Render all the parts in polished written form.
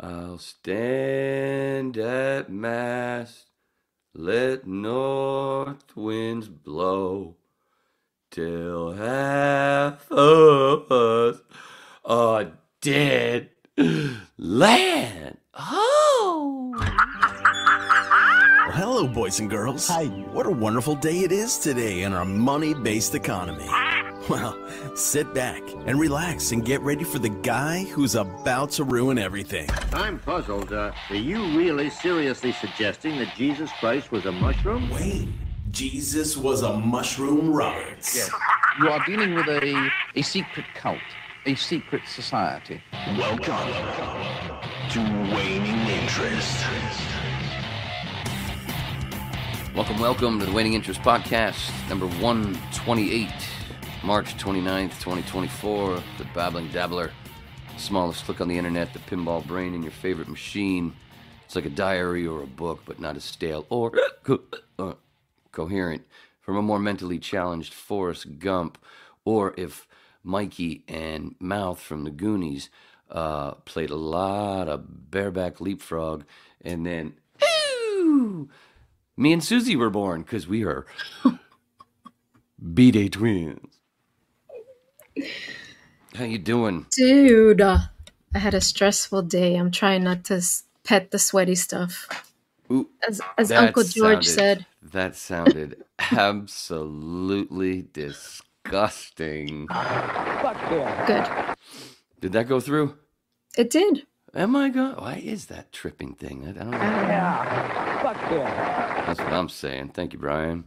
I'll stand at mast, let north winds blow, till half of us are dead land. Oh! Well, hello, boys and girls. Hi. What a wonderful day it is today in our money-based economy. Well, sit back and relax and get ready for the guy who's about to ruin everything. I'm puzzled. Are you really seriously suggesting that Jesus Christ was a mushroom? Wait, Jesus was a mushroom Roberts. Yes. You are dealing with a secret cult, a secret society. Welcome to Waning Interest. Welcome to the Waning Interest Podcast, number 128, March 29th, 2024. The Babbling Dabbler, smallest click on the internet, the pinball brain in your favorite machine. It's like a diary or a book, but not as stale or coherent. From a more mentally challenged Forrest Gump, or if Mikey and Mouth from the Goonies played a lot of bareback leapfrog, and then me and Susie were born because we are B-Day twins. How you doing? Dude, I had a stressful day. I'm trying not to pet the sweaty stuff. Ooh, As Uncle George said. That sounded absolutely disgusting. Good. Did that go through? It did. Oh my God, why is that tripping thing? I don't know. That's what I'm saying. Thank you, Brian.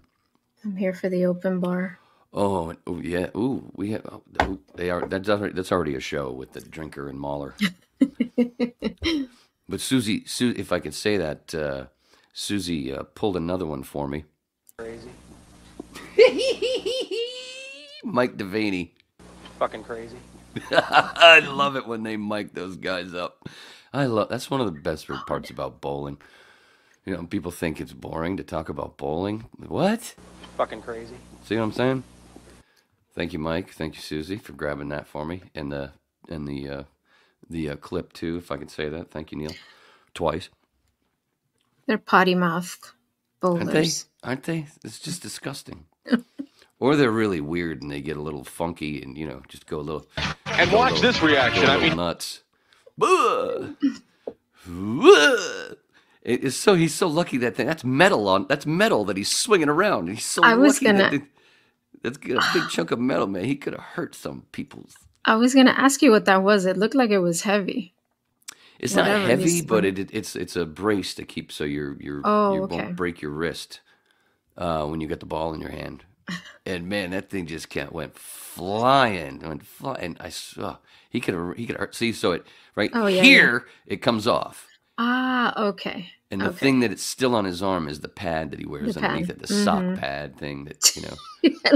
I'm here for the open bar. Oh yeah. Ooh, we have. They are. That's already a show with the drinker and Mahler. But Susie, if I could say that, Susie pulled another one for me. Crazy. Mike Devaney. Fucking crazy. I love it when they mic those guys up. That's one of the best parts about bowling. You know, people think it's boring to talk about bowling. What? Fucking crazy. See what I'm saying? Thank you, Mike. Thank you, Susie, for grabbing that for me, and the clip too, if I can say that. Thank you, Neil. Twice. They're potty mouthed bowlers. Aren't they? It's just disgusting. Or they're really weird and they get a little funky and, you know, just go a little. And watch this reaction. I mean, nuts. He's so lucky that thing. That's metal that he's swinging around. He's so lucky that's a big chunk of metal, man. He could have hurt some people's. I was gonna ask you what that was. It looked like it was heavy. It's not heavy, but it's a brace to keep so you won't break your wrist when you get the ball in your hand. And man, that thing just went flying. I saw he could have see so it here it comes off. Ah, okay. And the thing that it's still on his arm is the pad that he wears underneath it, the sock pad thing that, you know.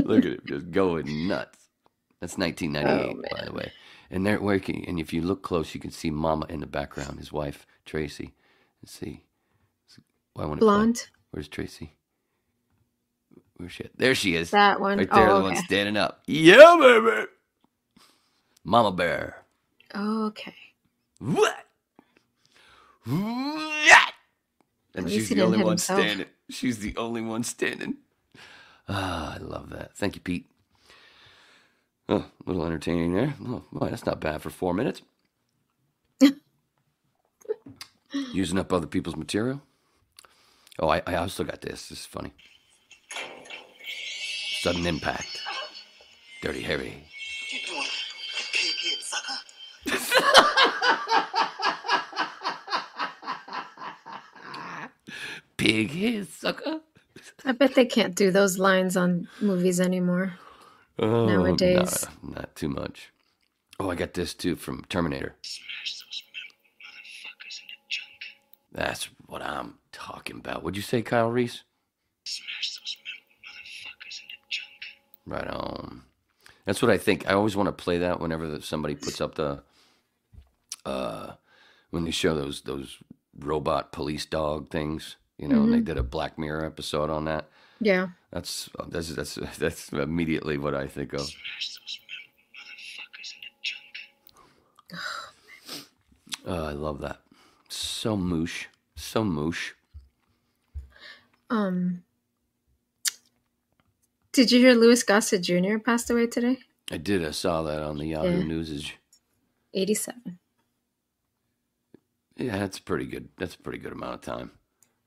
Look at it, just going nuts. That's 1998, by the way. And they're working, and if you look close, you can see Mama in the background, his wife, Tracy. Let's see. Blonde? Where's Tracy? Where's she at? There she is. That one. Right there, the one standing up. Yeah, baby. Mama Bear. Okay. What? And she's the only one standing. She's the only one standing. Ah, I love that. Thank you, Pete. Oh, a little entertaining there. Oh, boy, that's not bad for 4 minutes. Using up other people's material. Oh, I also got this. This is funny. Sudden impact. Dirty Harry. What you doing, you pig-head sucker? Pig head sucker. I bet they can't do those lines on movies anymore. Nowadays. Not too much. Oh, I got this too from Terminator. Smash those metal motherfuckers into junk. That's what I'm talking about. What'd you say, Kyle Reese? Smash those metal motherfuckers into junk. Right on. That's what I think. I always want to play that whenever somebody puts up the when they show those robot police dog things, you know, and they did a Black Mirror episode on that. Yeah. That's immediately what I think of. Smash those metal motherfuckers into junk. I love that. So moosh. So moosh. Did you hear Louis Gossett Jr. passed away today? I did. I saw that on the Yahoo News. 87. Yeah, that's pretty good. That's a pretty good amount of time.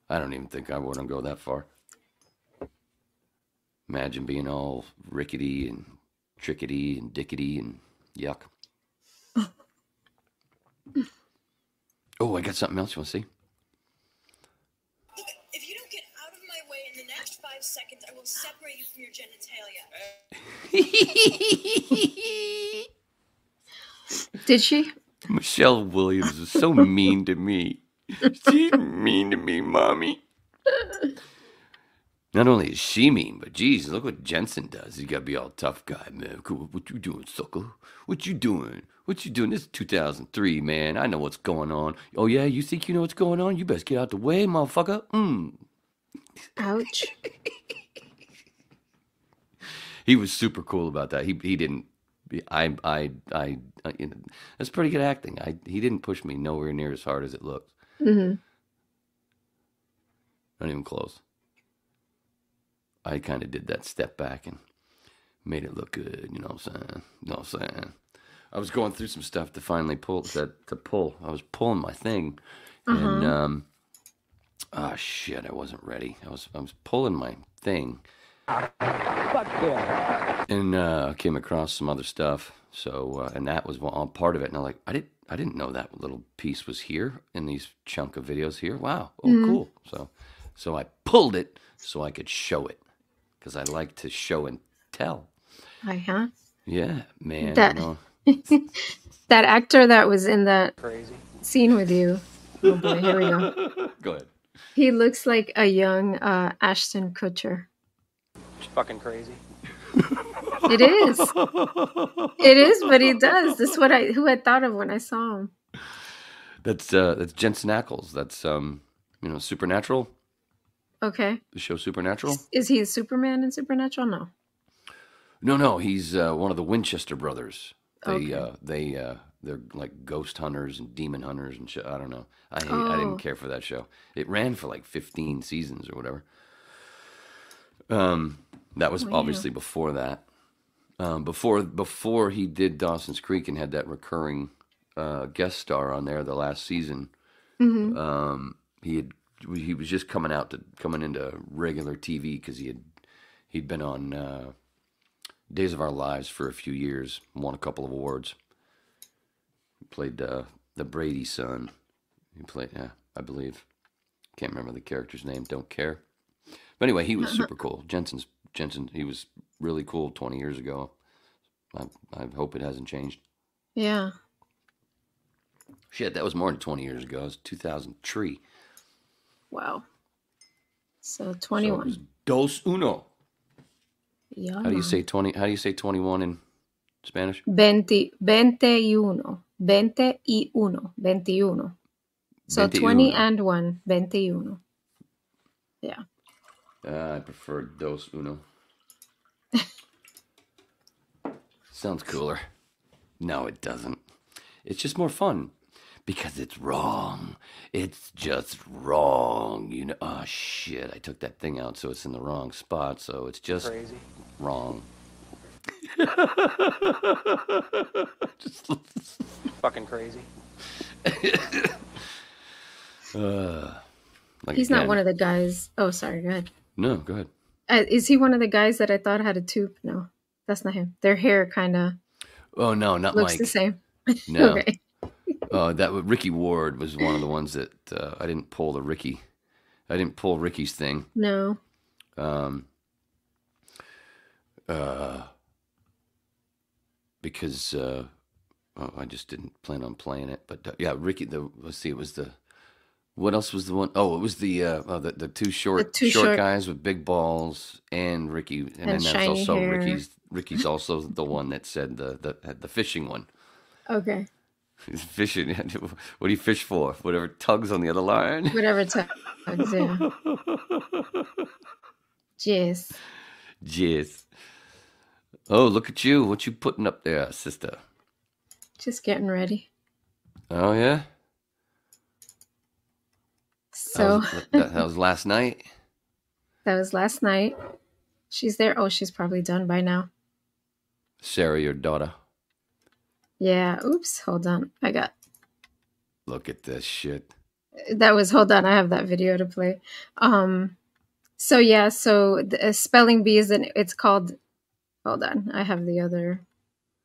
I don't even think I wouldn't go that far. Imagine being all rickety and trickety and dickety and yuck. Oh, I got something else you want to see? Look, if you don't get out of my way in the next 5 seconds, I will separate you from your genitalia. Did she? Michelle Williams is so mean to me. She's mean to me, mommy. Not only is she mean, but geez, look what Jensen does. You gotta be all tough guy, man. Cool. What you doing, sucker? What you doing? What you doing? This is 2003, man. I know what's going on. Oh yeah, you think you know what's going on? You best get out the way, motherfucker. Ouch. He was super cool about that. He didn't. I you know, that's pretty good acting. He didn't push me nowhere near as hard as it looked. Mm-hmm. Not even close. I kind of did that step back and made it look good. You know what I'm saying? I was going through some stuff to finally pull. I was pulling my thing, and oh shit, I wasn't ready. I was pulling my thing. And I came across some other stuff. So and that was all part of it. And I'm like, I didn't know that little piece was here in these chunk of videos here. Wow, cool. So I pulled it so I could show it because I like to show and tell. Uh-huh. Yeah, man. That that actor that was in that scene with you. Oh boy, here we go. Go ahead. He looks like a young Ashton Kutcher. It's fucking crazy. It is. It is, but he does. This is who I thought of when I saw him. That's Jensen Ackles. That's Supernatural. Okay. The show Supernatural. Is he Superman in Supernatural? No. No. He's one of the Winchester brothers. Okay. They're like ghost hunters and demon hunters and shit. I don't know. I didn't care for that show. It ran for like 15 seasons or whatever. That was obviously before that. Before he did Dawson's Creek and had that recurring guest star on there the last season. Mm-hmm. He was just coming into regular TV because he'd been on Days of Our Lives for a few years, won a couple of awards. He played the Brady son. He played, I believe. Can't remember the character's name. Don't care. But anyway, he was super cool. Jensen, he was really cool 20 years ago. I hope it hasn't changed. Yeah. Shit, that was more than 20 years ago. It was 2003. Wow. So 21. So it was dos uno. Yeah. How do you say 20? How do you say 21 in Spanish? 21. 21. So 20 and 1. 21. Yeah. I prefer dos uno. Sounds cooler. No, it doesn't. It's just more fun because it's wrong. It's just wrong. You know, oh shit, I took that thing out so it's in the wrong spot, so it's just crazy. Wrong. Just fucking crazy. He's not one of the guys. Oh, sorry, go ahead. No, go ahead. Is he one of the guys that I thought had a tube? No, that's not him. Their hair kind of. Oh no, not looks Mike. the same. No. Okay. Ricky Ward was one of the ones that I didn't pull Ricky. I didn't pull Ricky's thing. No. Because I just didn't plan on playing it. But yeah, Ricky. Let's see. It was the. What else was the one? Oh, it was the two short guys with big balls and Ricky, and then that's also hair. Ricky's also the one that said the fishing one. Okay. He's fishing. What do you fish for? Whatever tugs on the other line. Whatever tugs. Yeah. Jizz. Oh, look at you! What you putting up there, sister? Just getting ready. Oh yeah. So that was last night. That was last night. She's there. Oh, she's probably done by now. Sarah, your daughter. Yeah. Oops. Hold on. Look at this shit. Hold on. I have that video to play. So yeah. So the spelling bee it's called, hold on. I have the other.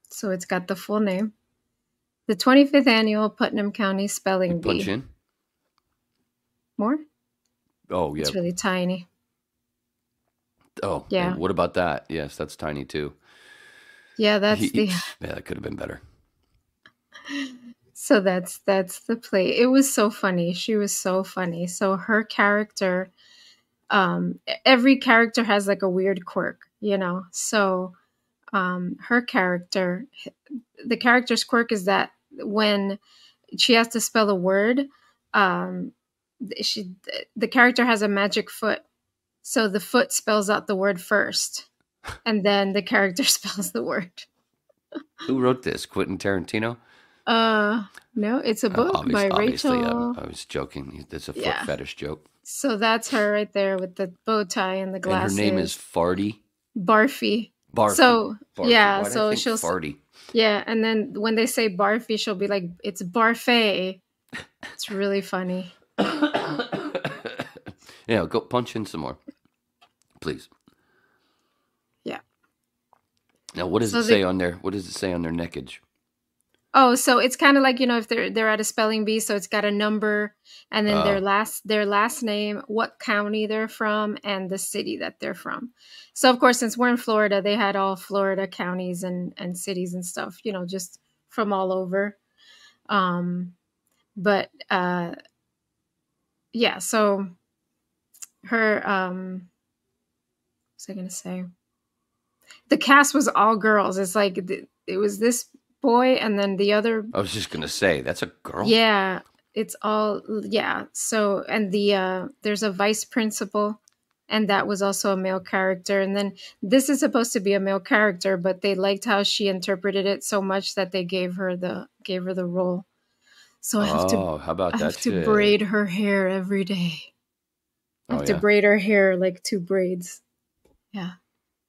So it's got the full name. The 25th Annual Putnam County Spelling Bee. Punch in. More? Oh, yeah. It's really tiny. Oh, yeah. What about that? Yes, that's tiny too. Yeah, yeah, that could have been better. So that's the play. It was so funny. She was so funny. So her character, every character has like a weird quirk, So her character, the character's quirk is that when she has to spell a word, the character has a magic foot. So the foot spells out the word first, and then the character spells the word. Who wrote this? Quentin Tarantino? No, it's a book by Rachel. I was joking. That's a foot fetish joke. So that's her right there with the bow tie and the glasses. And her name is Farty? Barfy. Barfy. So, Barfy. yeah, Why'd so I think she'll... Farty. Yeah, and then when they say Barfy, she'll be like, it's Barfay. It's really funny. Yeah, go punch in some more. Please. Yeah. Now, what does it say on there? What does it say on their neckage? Oh, so it's kind of like, if they're at a spelling bee, so it's got a number and then their last name, what county they're from, and the city that they're from. So of course, since we're in Florida, they had all Florida counties and cities and stuff, just from all over. But yeah, so her what was I gonna say? The cast was all girls. It's like it was this boy and then the other. I was just gonna say that's a girl. Yeah, it's all So and there's a vice principal, and that was also a male character. And then this is supposed to be a male character, but they liked how she interpreted it so much that they gave her the role. So I have to braid her hair every day. I have to braid her hair like 2 braids. Yeah.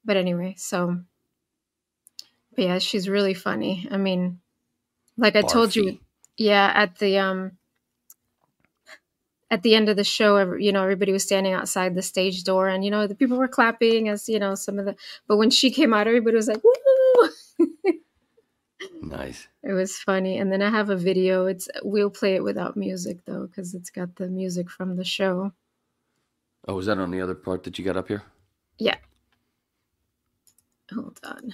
But anyway, but yeah, she's really funny. I mean, like I told you, at the end of the show, everybody was standing outside the stage door and, the people were clapping as, but when she came out, everybody was like, woo! Nice. It was funny. And then I have a video. We'll play it without music though, because it's got the music from the show. Oh, was that on the other part that you got up here? Yeah. Hold on.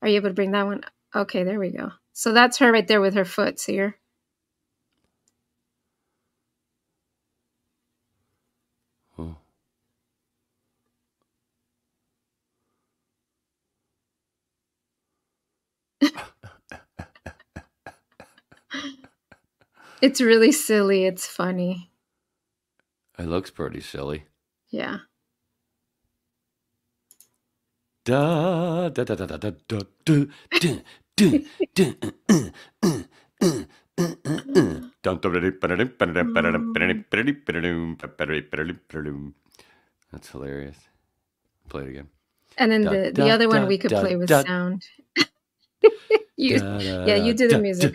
Are you able to bring that one? Okay, there we go. So that's her right there with her foot. See her? Oh. It's really silly. It's funny. It looks pretty silly. Yeah. Da da da da da da da That's hilarious. Play it again. And then the other one we could play with sound. You do the music.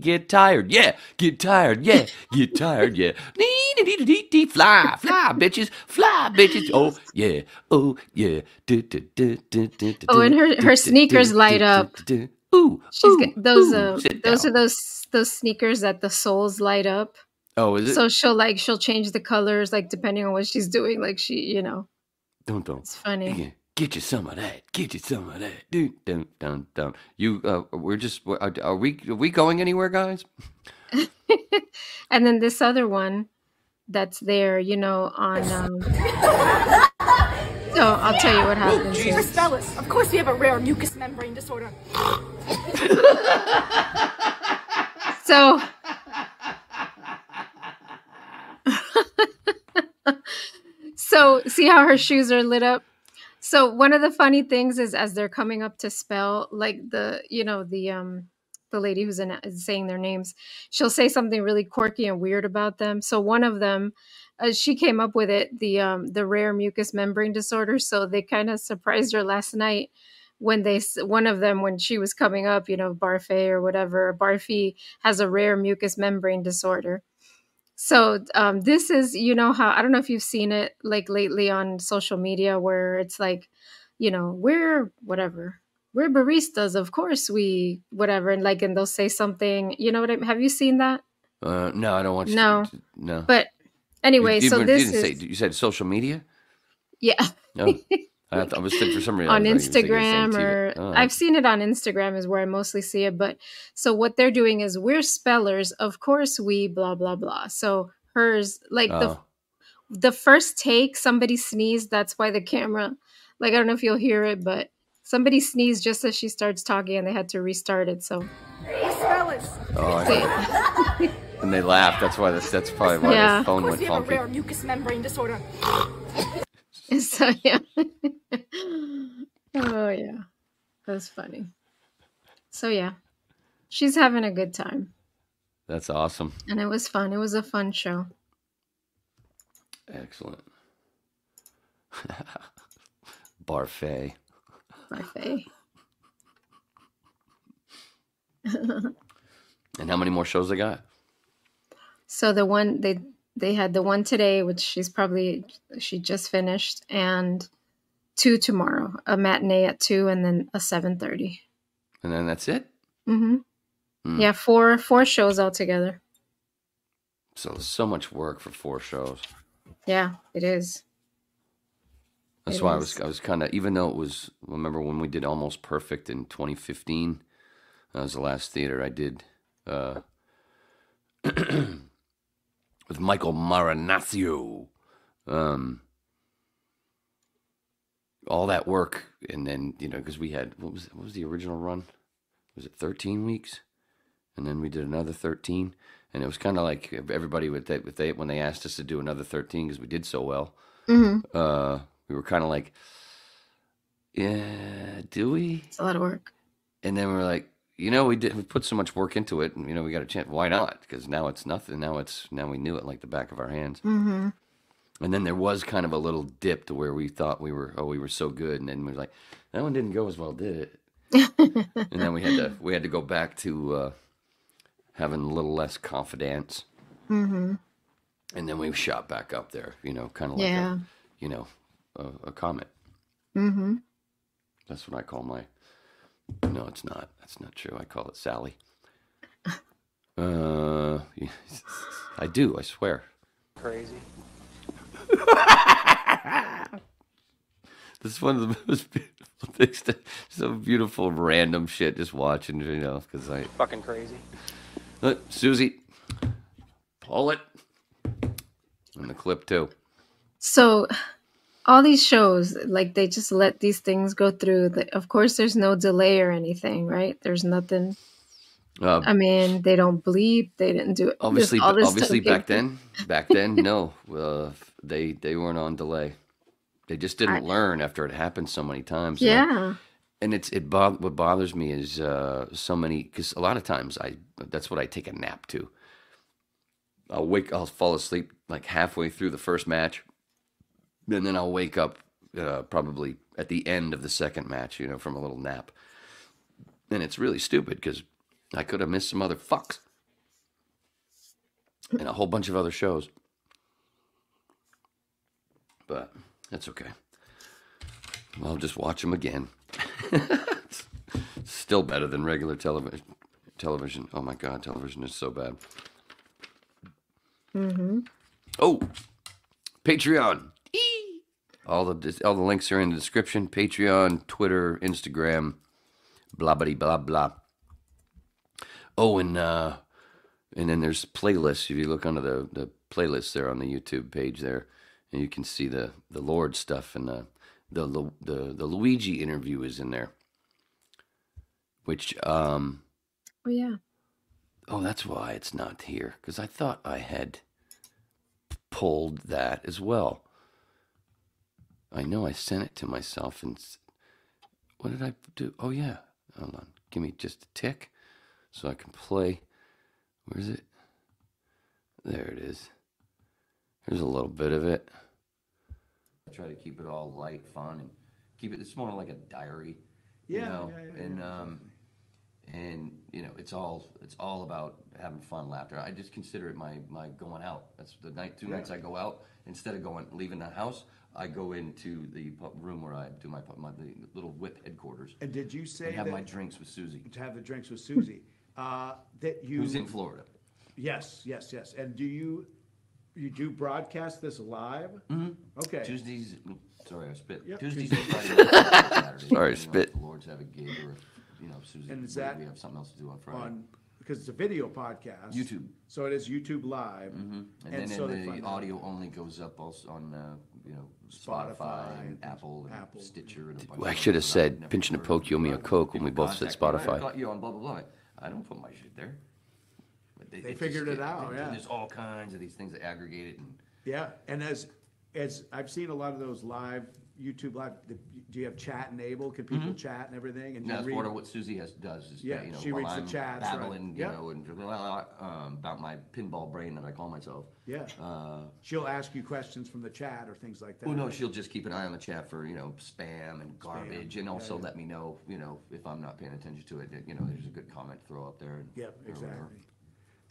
Get tired, yeah. Get tired, yeah. Get tired, yeah. Fly, bitches, fly, bitches. Oh yeah, oh yeah. Oh, and her sneakers light up. Ooh, those are those sneakers that the soles light up. Oh, is it? So she'll change the colors like depending on what she's doing. Like she, Don't. It's funny. Yeah. Get you some of that. Get you some of that. Dun. You, we're just. Are we going anywhere, guys? And then this other one, that's there, on. So I'll tell you what happens. Cristellus, of course you have a rare mucous membrane disorder. So. So see how her shoes are lit up? So one of the funny things is as they're coming up to spell, like the the lady who's saying their names, she'll say something really quirky and weird about them. So one of them, she came up with it, the rare mucous membrane disorder. So they kind of surprised her last night when one of them, when she was coming up, Barfay or whatever, Barfy has a rare mucous membrane disorder. So this is, how, I don't know if you've seen it like lately on social media where it's like, we're whatever. We're baristas, of course we whatever, and they'll say something. You know what have you seen that? No, I don't want you. No, no. But anyway, you said social media. Yeah. No, I was thinking for some reason on Instagram I've seen it on Instagram is where I mostly see it. But so what they're doing is we're spellers, of course we blah blah blah. So hers the first take, somebody sneezed. That's why the camera, I don't know if you'll hear it, but somebody sneezed just as she starts talking, and they had to restart it. So, and they laughed. That's probably why the phone went funky. Rare mucous membrane disorder. So yeah. Oh yeah, that's funny. So yeah, she's having a good time. That's awesome. And it was fun. It was a fun show. Excellent. Barfay. And how many more shows they got? So the one they had the one today, which she just finished, and 2 tomorrow, a matinee at 2 and then a 7:30. And then that's it? Mm-hmm. Mm. Yeah, four shows altogether. So there's so much work for 4 shows. Yeah, it is. That's why I was kind of, even though it was, remember when we did Almost Perfect in 2015? That was the last theater I did with Michael Marinaccio. All that work, and then, because we had, what was the original run? Was it 13 weeks? And then we did another 13. And it was kind of like everybody, when they asked us to do another 13, because we did so well, we were kind of like, yeah, do we? It's a lot of work. And then we were like, we put so much work into it, and we got a chance. Why not? Because now it's nothing. Now we knew it like the back of our hands. Mm-hmm. And then there was kind of a little dip to where we thought we were so good, and then we were like, that one didn't go as well, did it? And then we had to go back to having a little less confidence. Mm-hmm. And then we shot back up there, kind of like a comet. Mm-hmm. That's what I call my. No, it's not. That's not true. I call it Sally. I do. I swear. Crazy. This is one of the most beautiful things. So beautiful, random shit. Just watching, because I fucking crazy. Look, Susie, pull it, and the clip too. So, all these shows, they just let these things go through. Of course, there's no delay or anything, right? There's nothing. I mean, they don't bleep. They didn't do it. Obviously, back then, no, they weren't on delay. They just didn't learn after it happened so many times. Yeah. And what bothers me is so many, because a lot of times that's what I take a nap to. I'll fall asleep like halfway through the first match, and then I'll wake up probably at the end of the second match, from a little nap. And it's really stupid because I could have missed some other fucks and a whole bunch of other shows. But that's okay. I'll just watch them again. Still better than regular television. Oh my God, television is so bad. Mm-hmm. Oh, Patreon. All the links are in the description. Patreon, Twitter, Instagram, blah blah blah blah. Oh, and then there's playlists. If you look under the playlists there on the YouTube page there, and you can see the Lord stuff, and the Luigi interview is in there. Which oh yeah. Oh, that's why it's not here, because I thought I had pulled that as well. I know I sent it to myself, and what did I do? Oh yeah, hold on, give me just a tick. so I can play. Where is it? There it is. Here's a little bit of it. I try to keep it all light, fun, and keep it. It's more like a diary, you know. And you know, it's all about having fun, laughter. I just consider it my going out. That's the two nights I go out. Instead of leaving the house, I go into the room where I do my the little whip headquarters. And did you say and have my drinks with Susie? To have the drinks with Susie. Who's in Florida? Yes. And do you do broadcast this live? Mm-hmm. Okay. Tuesdays. Sorry, I spit. Yep. Tuesdays and Fridays. Saturdays. Sorry, spit. The Lords have a gig, or Susie. And is that we have something else to do on Friday? Because it's a video podcast. YouTube. So it is YouTube Live. Mm-hmm. And then the audio only goes up also on Spotify and Apple and Stitcher. And I should have said pinch and a poke, you owe me a Coke when we both said Spotify. I got you on blah blah blah. I don't put my shit there. But they figured it out. Yeah. There's all kinds of these things that aggregate it. And as I've seen a lot of those live YouTube Live, do you have chat enabled? Can people chat and everything? And that's part of what Susie does. Is she reads the chats, babbling, and about my pinball brain that I call myself. Yeah. She'll ask you questions from the chat or things like that. Well, no, she'll just keep an eye on the chat for spam and garbage, and also let me know, if I'm not paying attention to it. There's a good comment to throw up there. Yep, exactly.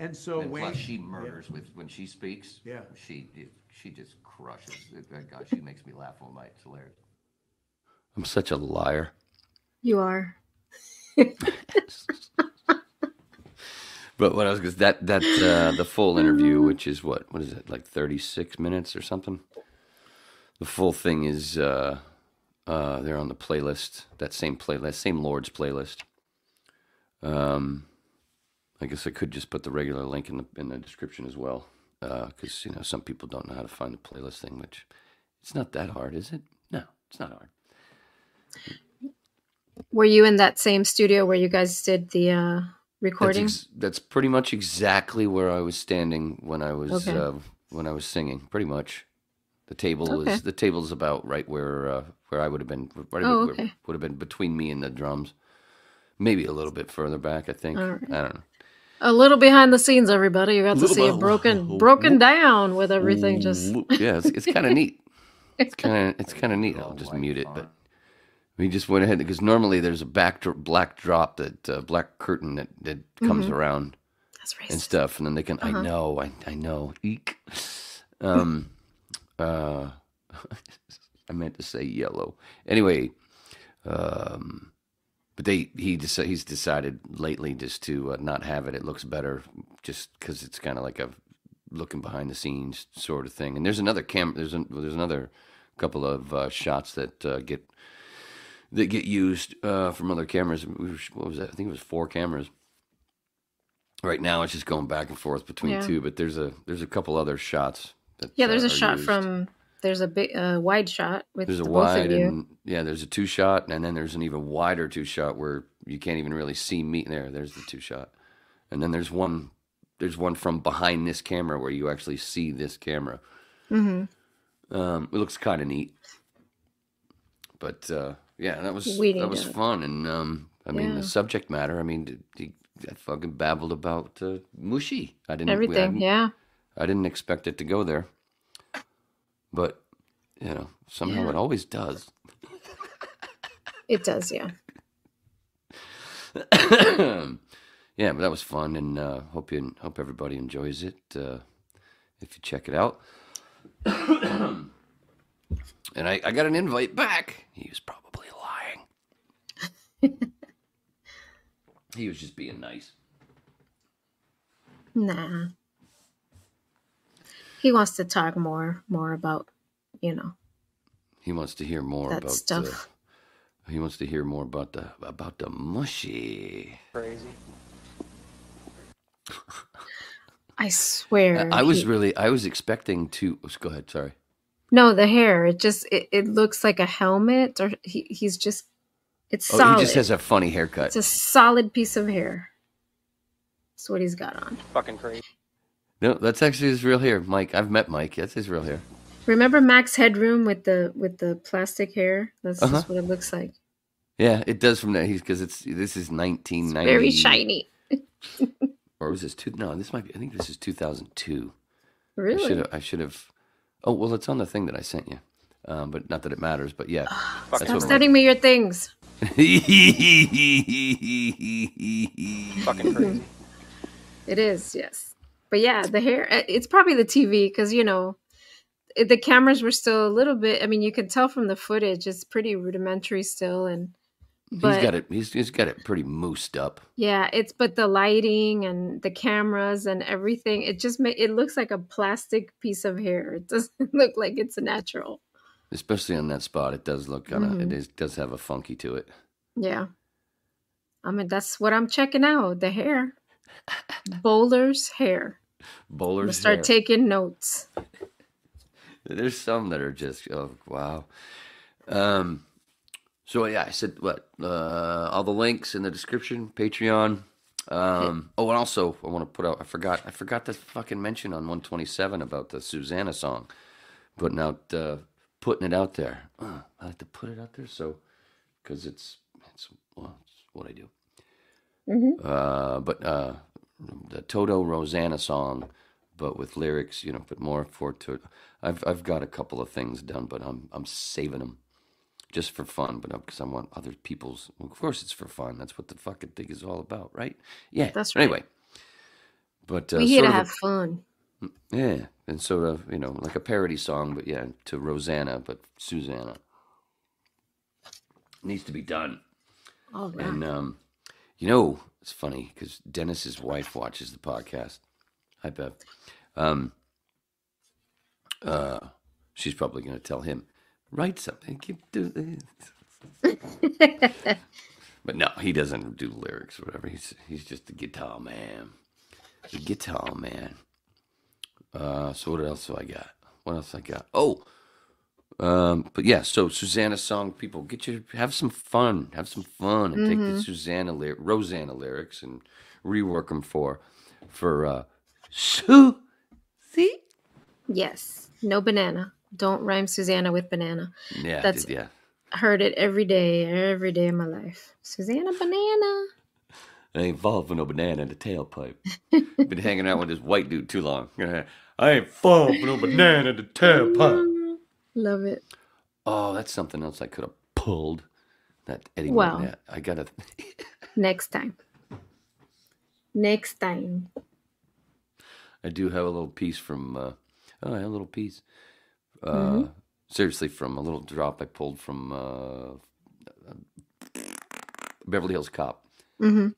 And so plus she murders with when she speaks. Yeah. She just crushes. God, she makes me laugh all night. It's hilarious. I'm such a liar. You are. But what I was that the full interview, which is what is it, like 36 minutes or something? The full thing is they're on the playlist, that same playlist, same Lord's playlist. I guess I could just put the regular link in the description as well, because some people don't know how to find the playlist thing, which it's not that hard, is it? No, it's not hard. Were you in that same studio where you guys did the recording? That's pretty much exactly where I was standing when I was singing. Pretty much, the table is about right where I would have been. Would have been between me and the drums, maybe a little bit further back. I think. Right. I don't know. A little behind the scenes, everybody. You got to see it broken down with everything. Just it's kind of neat. It's kind of neat. I'll just mute it, but we just went ahead because normally there's a black drop black curtain that comes around. That's racist. And stuff, and then they can. I know. Eek. I meant to say yellow. Anyway, but he's decided lately just to not have it. It looks better just because it's kind of like a looking behind the scenes sort of thing. And there's another there's another couple of shots that get used from other cameras. What was that? I think it was 4 cameras. Right now it's just going back and forth between 2, but there's a couple other shots. There's a shot used. There's a big wide shot with there's a both wide of you. And there's a 2 shot, and then there's an even wider 2 shot where you can't even really see me. There's the 2 shot, and then there's one from behind this camera where you actually see this camera. Mm-hmm. It looks kind of neat, but that was fun, and the subject matter. I fucking babbled about Mushy. I didn't I didn't expect it to go there. But, somehow it always does. It does, yeah. Yeah, but that was fun, and hope everybody enjoys it if you check it out. And I got an invite back. He was probably lying. He was just being nice. Nah. He wants to talk more about, He wants to hear more that about stuff. He wants to hear more about the mushy. Crazy. I swear. I was expecting to. Go ahead. Sorry. No, the hair. It looks like a helmet, or he's just. It's solid. He just has a funny haircut. It's a solid piece of hair. That's what he's got on. Fucking crazy. No, that's actually his real hair, Mike. I've met Mike. That's his real hair. Remember Max Headroom with the plastic hair? That's just what it looks like. Yeah, it does from that. This is 1990. It's very shiny. Or was this No, this might be. I think this is 2002. Really? I should have. Oh well, it's on the thing that I sent you, but not that it matters. But yeah, stop sending me your things. Fucking crazy. It is, yes. But yeah, the hair. It's probably the TV because the cameras were still a little bit. I mean, you can tell from the footage; it's pretty rudimentary still, but he's got it pretty moosed up. Yeah, but the lighting and the cameras and everything, it just it looks like a plastic piece of hair. It doesn't look like it's natural. Especially on that spot, it does look kind of. It does have a funky to it. Yeah, I mean that's what I'm checking out. The hair, Bowler's hair. Bowler's start taking notes. There's some that are just wow. So yeah, I said what? All the links in the description, Patreon. Oh, and also I want to put out. I forgot to fucking mention on 127 about the Susanna song. Putting it out there. I like to put it out there, because it's what I do. Mm-hmm. But the Toto Rosanna song, but with lyrics, but more for to. I've got a couple of things done, but I'm saving them. Just for fun, but because I want other people's. Well, of course, it's for fun. That's what the fucking thing is all about, right? Yeah. That's right. Anyway, but we here to have fun. Yeah, and sort of like a parody song, but yeah, to Rosanna, but Susanna needs to be done. All right. And it's funny because Dennis's wife watches the podcast. Hi, Bev. She's probably going to tell him. Write something. Do this. But no, he doesn't do lyrics or whatever. He's just a guitar man. The guitar man. So what else do I got? What else I got? Oh, but yeah. So Susanna's song, people have some fun, and take the Rosanna lyrics and rework them for Susie. Yes, no banana. Don't rhyme Susanna with banana. Yeah, I heard it every day of my life. Susanna banana. I ain't falling for no banana in the tailpipe. Been hanging out with this white dude too long. I ain't falling for no banana in the tailpipe. Love it. Oh, that's something else I could have pulled. That Eddie. Well, I gotta. Next time. I do have a little piece from. I have a little piece. Seriously, from a little drop I pulled from Beverly Hills Cop. Mm-hmm.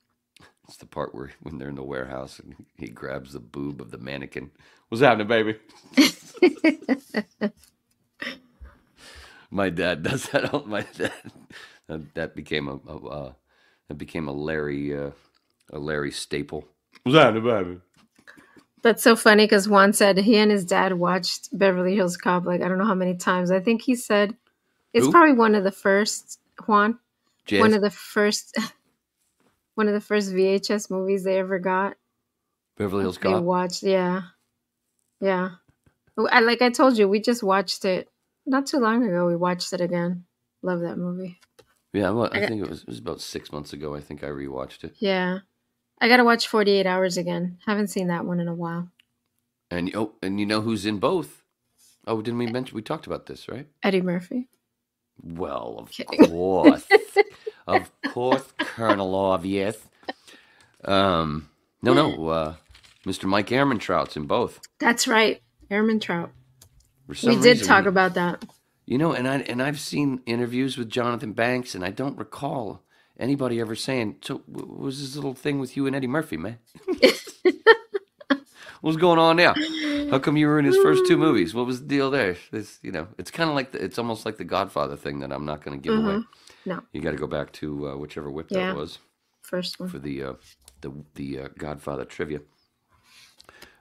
It's the part when they're in the warehouse and he grabs the boob of the mannequin. What's happening, baby? My dad does that. My dad. That became a Larry staple. What's happening, baby? That's so funny because Juan said he and his dad watched Beverly Hills Cop I don't know how many times. I think he said it's probably one of the first, Juan. Jazz? One of the first VHS movies they ever got. Beverly Hills Cop. They watched, yeah. Like I told you, we just watched it not too long ago. We watched it again. Love that movie. Yeah, well, I think it was about 6 months ago. I think I rewatched it. Yeah. I gotta watch 48 Hours again. Haven't seen that one in a while. And you know who's in both? Oh, didn't we mention? We talked about this, right? Eddie Murphy. Well, of course, Colonel Obvious. No, Mr. Mike Ehrmantraut's in both. That's right, Ehrmantraut. We did talk about that. And I've seen interviews with Jonathan Banks, and I don't recall anybody ever saying, so what was this little thing with you and Eddie Murphy, man? What's going on now? How come you were in his first two movies? What was the deal there? It's kind of like it's almost like the Godfather thing that I'm not going to give away. No, you got to go back to whichever whip that was. First one for the Godfather trivia.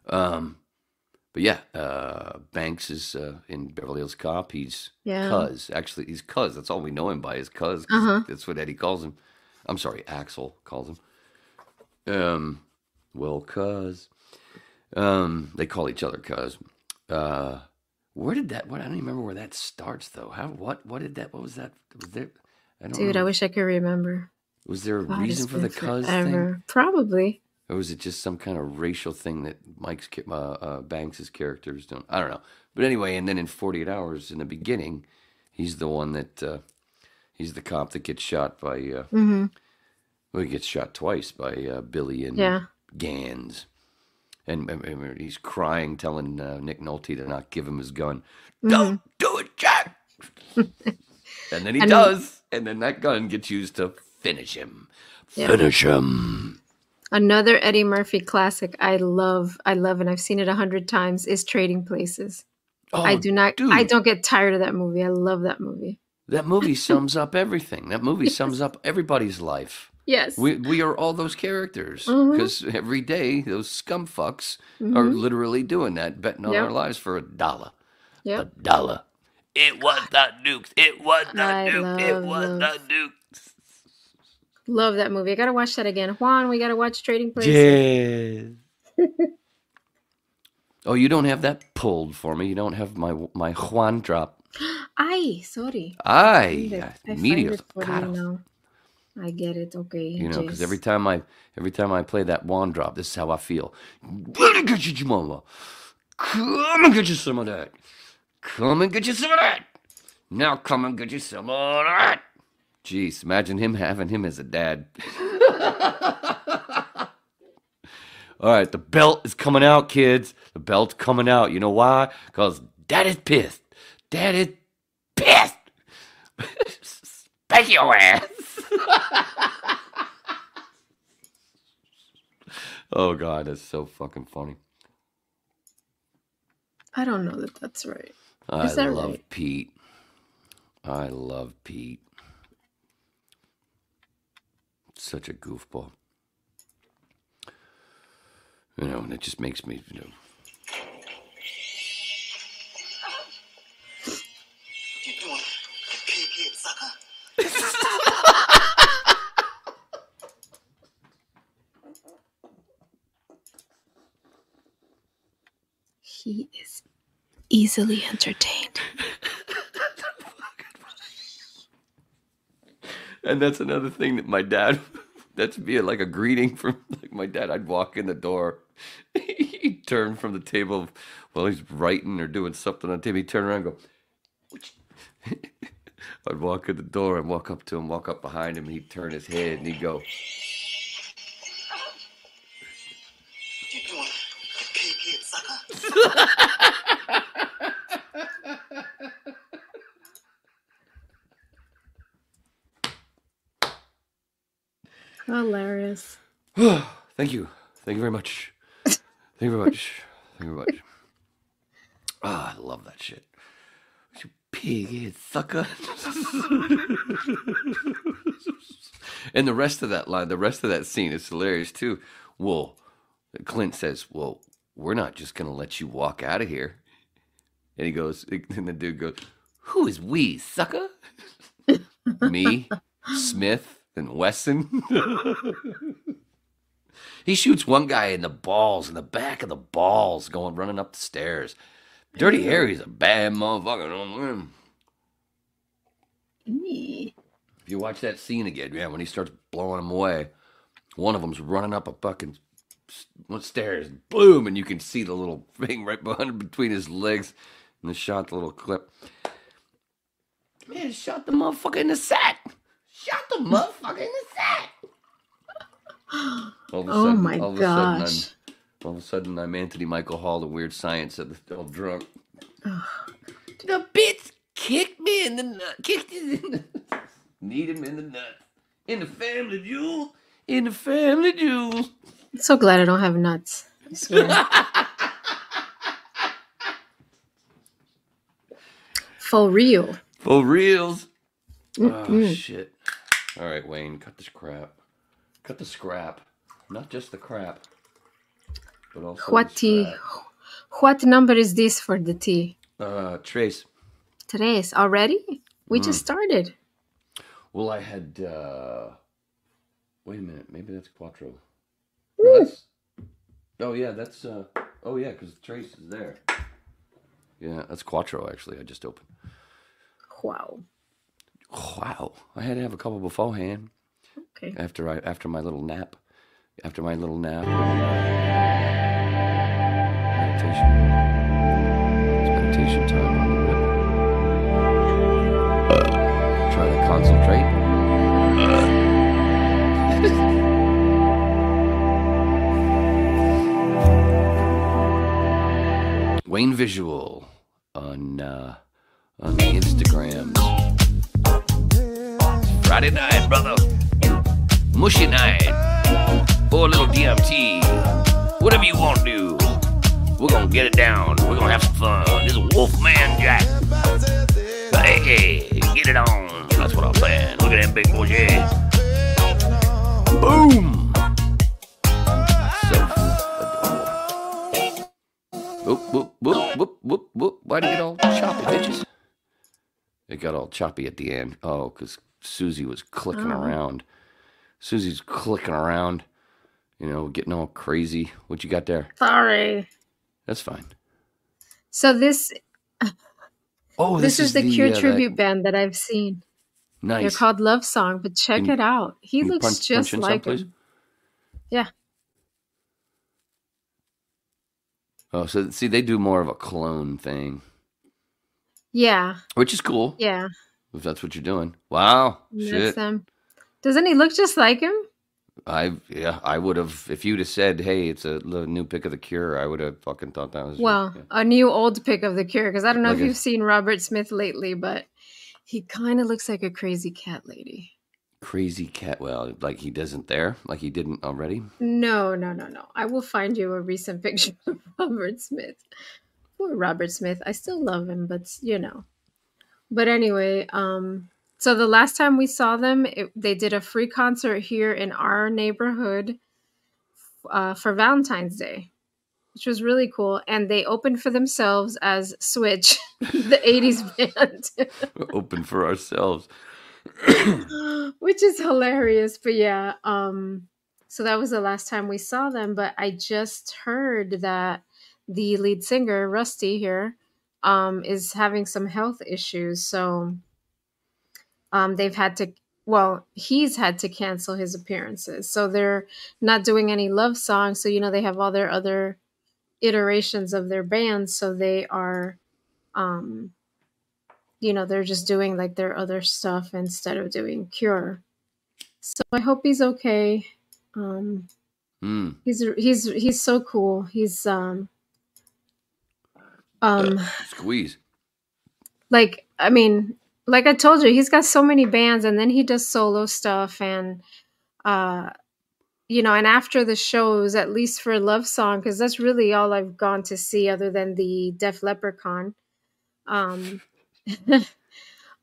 But yeah, Banks is in Beverly Hills Cop. He's Cuz. Actually, he's Cuz. That's all we know him by is Cuz. That's what Eddie calls him. I'm sorry, Axel calls him. Well, Cuz. They call each other Cuz. Where did that? I don't even remember where that starts though. What did that? What was that? Was there? I wish I could remember. Was there a reason for the Cuz thing? Probably. Or was it just some kind of racial thing that Banks's characters don't? I don't know. But anyway, and then in 48 Hours, in the beginning, he's the one that he's the cop that gets shot by. Well, he gets shot twice by Billy and Gans, and he's crying, telling Nick Nolte to not give him his gun. Don't do it, Jack. And then he does, and then that gun gets used to finish him. Finish him. Another Eddie Murphy classic I love, and I've seen it 100 times, is Trading Places. Oh, I don't get tired of that movie. I love that movie. That movie sums up everything. That movie sums up everybody's life. Yes. We are all those characters. Because every day, those scumfucks are literally doing that, betting on our lives for $1. Yep. $1. It was the Dukes. It was the Dukes. It was the Dukes. Love that movie. I gotta watch that again. Juan, we gotta watch Trading Places. Yeah. Oh, you don't have that pulled for me. You don't have my Juan drop. Sorry. I get it. Okay. You know, because every time I play that Juan drop, this is how I feel. Come and get you some of that. Come and get you some of that. Now come and get you some of that. Jeez, imagine having him as a dad. All right, the belt is coming out, kids. The belt's coming out. You know why? Because Dad is pissed. Dad is pissed. Spank your ass. Oh, God, that's so fucking funny. I don't know that that's right. I love right? Pete. I love Pete. Such a goofball. You know, and it just makes me, you know. What you doing, pig-head sucker? He is easily entertained. And that's another thing that my dad, that's be like a greeting from like my dad. I'd walk in the door. He'd turn from the table while he's writing or doing something on the table. He'd turn around and go, I'd walk in the door and walk up to him, walk up behind him, and he'd turn his head and he'd go, What you doing, pig-head sucker? Hilarious. Thank you. Thank you very much. Thank you very much. Thank you very much. I love that shit. You pig-head sucker. And the rest of that line, the rest of that scene is hilarious too. Well, Clint says, well, we're not just going to let you walk out of here. And he goes, and the dude goes, who is we, sucker? Me, Smith, and Wesson. He shoots one guy in the balls, in the back of the balls, running up the stairs. Dirty Harry's a bad motherfucker. If you watch that scene again, when he starts blowing them away, one of them's running up a fucking stairs, boom, and you can see the little thing right between his legs, and shot the little clip. Man, shot the motherfucker in the sack. Shot the motherfucker in the sack. Oh my gosh. All of a sudden, I'm Anthony Michael Hall, the Weird Science of the drunk. The bitch kicked me in the nut. Kicked it in the Need him in the nut. In the family jewel. In the family jewel. I'm so glad I don't have nuts. I swear. For real. For reals. Oh, shit. All right, Wayne, cut this crap. Cut the scrap. Not just the crap. But also what tea? What number is this for the tea? Trace. Tres. Already? We just started. Well, I had... wait a minute. Maybe that's Quattro. No, that's... oh, yeah, because Trace is there. Yeah, that's Quattro, actually. I just opened. Wow. I had to have a couple beforehand. Okay. After my little nap. after my little nap. Meditation. It's meditation time on the whip. Try to concentrate. Wayne Visual on the Instagrams. Friday night, brother. Mushy night. Or a little DMT. Whatever you want to do. We're gonna get it down. We're gonna have some fun. This is Wolfman Jack. Hey, get it on. That's what I'm saying. Look at them big boys, yeah. Boom! Whoop, whoop, whoop, whoop, whoop, whoop. Why'd it get all choppy, bitches? It got all choppy at the end. Oh, because Susie was clicking around. Susie's clicking around, getting all crazy. What you got there? Sorry. That's fine. So this is the Cure tribute that... band that I've seen. Nice. They're called Love Song, but check it out. He looks just like him. Yeah. Oh, so see, they do more of a clone thing. Yeah. Which is cool. Yeah. If that's what you're doing. Wow. Shit. Them. Doesn't he look just like him? I would have, if you'd have said, hey, it's a new pick of the Cure, I would have fucking thought that was... Well, a new old pick of the Cure, because I don't know if you've seen Robert Smith lately, but he kind of looks like a crazy cat lady. Crazy cat? Well, like he doesn't there? Like he didn't already? No. I will find you a recent picture of Robert Smith. Poor Robert Smith. I still love him, but But anyway, so the last time we saw them, they did a free concert here in our neighborhood for Valentine's Day, which was really cool. And they opened for themselves as Switch, the 80s band. Open for ourselves. Which is hilarious. But yeah, so that was the last time we saw them. But I just heard that the lead singer, Rusty here, is having some health issues. So he's had to cancel his appearances. So they're not doing any love songs. So, they have all their other iterations of their band. So they are, they're just doing like their other stuff instead of doing Cure. So I hope he's okay. He's so cool. He's, Squeeze. Like I told you, he's got so many bands, and then he does solo stuff, and and after the shows, at least for Love Song, because that's really all I've gone to see other than the Def Leppard.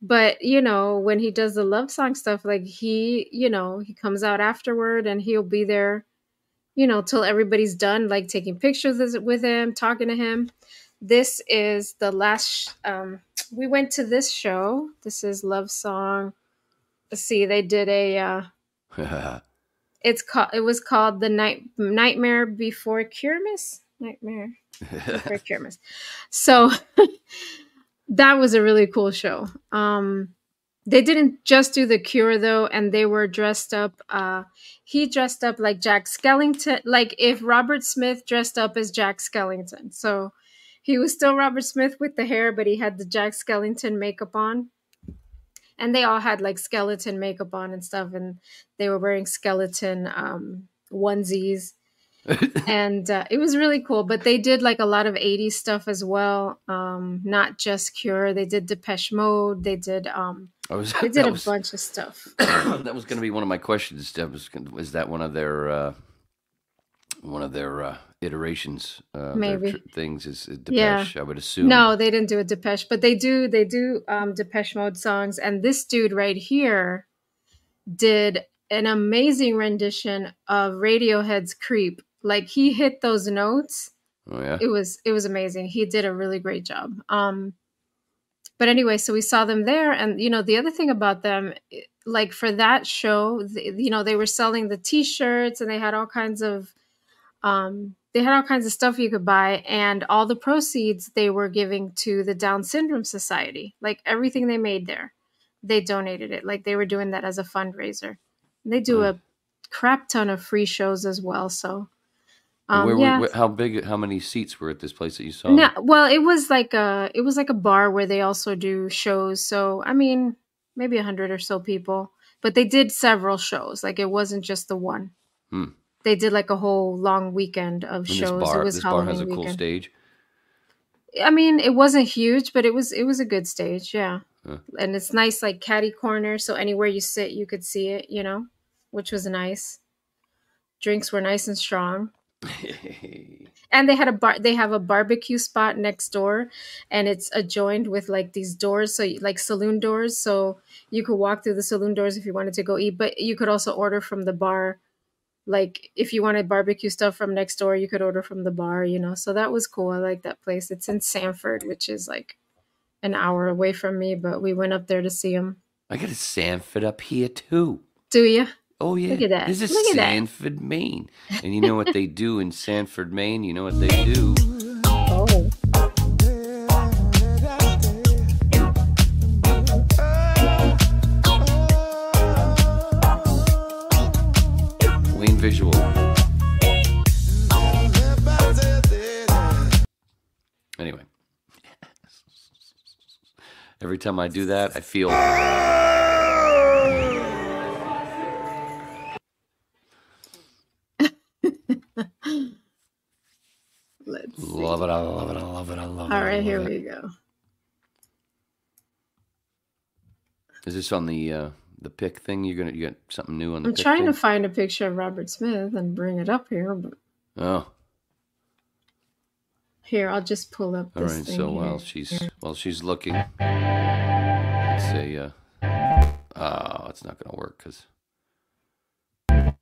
But when he does the Love Song stuff, like he comes out afterward, and he'll be there till everybody's done, like taking pictures with him, talking to him. This is the last we went to this show. This is Love Song. Let's see, they did a it was called the Nightmare Before Christmas. Nightmare Before Christmas. So that was a really cool show. They didn't just do the Cure though, and they were dressed up. He dressed up like Jack Skellington, like if Robert Smith dressed up as Jack Skellington. So he was still Robert Smith with the hair, but he had the Jack Skellington makeup on. And they all had like skeleton makeup on and stuff, and they were wearing skeleton onesies. And it was really cool. But they did like a lot of 80s stuff as well, not just Cure. They did Depeche Mode. They did a bunch of stuff. That was going to be one of my questions. Is that one of their iterations? Maybe things is Depeche. Yeah. I would assume. No, they didn't do a Depeche, but they do Depeche Mode songs. And this dude right here did an amazing rendition of Radiohead's "Creep." Like he hit those notes. Oh yeah, it was amazing. He did a really great job. But anyway, so we saw them there, and the other thing about them, like for that show, they were selling the T-shirts, and they had all kinds of stuff you could buy, and all the proceeds they were giving to the Down Syndrome Society. Like everything they made there, they donated it. Like they were doing that as a fundraiser. They do a crap ton of free shows as well. So, how many seats were at this place that you saw? No, well, it was like a bar where they also do shows. So, I mean, maybe 100 or so people, but they did several shows. Like it wasn't just the one. They did like a whole long weekend of shows. This bar has a cool stage. I mean, it wasn't huge, but it was a good stage, yeah. And it's nice, like catty corner, so anywhere you sit, you could see it, which was nice. Drinks were nice and strong. And they have a barbecue spot next door, and it's adjoined with like these doors, so like saloon doors, so you could walk through the saloon doors if you wanted to go eat, but you could also order from the bar. Like if you wanted barbecue stuff from next door, you could order from the bar, so that was cool. I like that place. It's in Sanford, which is like an hour away from me, but we went up there to see him. I got a Sanford up here too. Do you? Oh yeah. Look at that. This is Sanford, Maine. And you know what they do in Sanford, Maine? You know what they do? Oh. Wayne Visual. Anyway. Every time I do that, I feel... Let's see. Love it, I love it, I love it, I love it. All right, here we go. Is this on the pick thing? You got something new on the I'm pick trying thing? to find a picture of Robert Smith and bring it up here, but here, I'll just pull up this all right, thing so here. while she's looking, let's say it's not gonna work because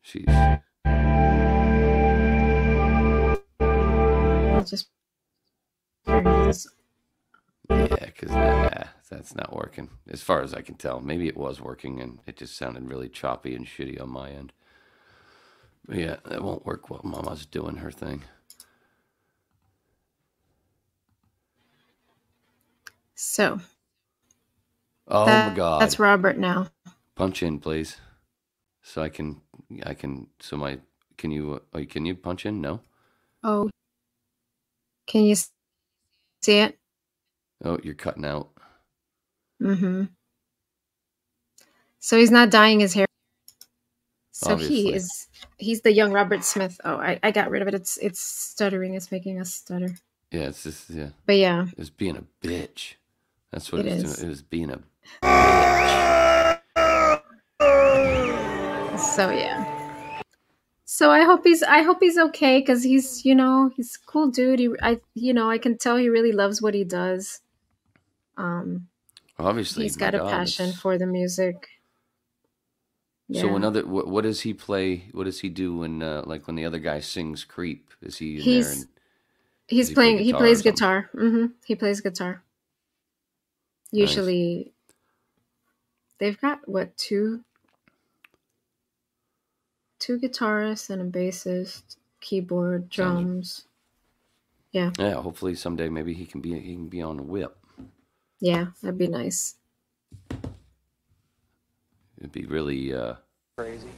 she's... I'll just this. Yeah, because that's not working as far as I can tell. Maybe it was working and it just sounded really choppy and shitty on my end. But yeah, that won't work while Mama's doing her thing. So. Oh my God. That's Robert now. Punch in, please. So can you punch in? No? Oh. Can you see it? Oh, you're cutting out. Mm-hmm. So he's not dyeing his hair. So Obviously. he's the young Robert Smith. Oh, I got rid of it. It's stuttering. It's making us stutter. Yeah, it's just, yeah. But yeah. It's being a bitch. That's what it's doing. It was being a bitch. So yeah. So I hope he's okay because he's he's a cool dude. I can tell he really loves what he does. Obviously, he's got a passion for the music. Yeah. So what does he play? What does he do when when the other guy sings "Creep"? Is he in there? And he plays guitar. Mm-hmm. He plays guitar. Usually, nice. They've got two guitarists and a bassist, keyboard, drums. Yeah. Yeah. Hopefully someday maybe he can be on the whip. Yeah, that'd be nice. It'd be really crazy.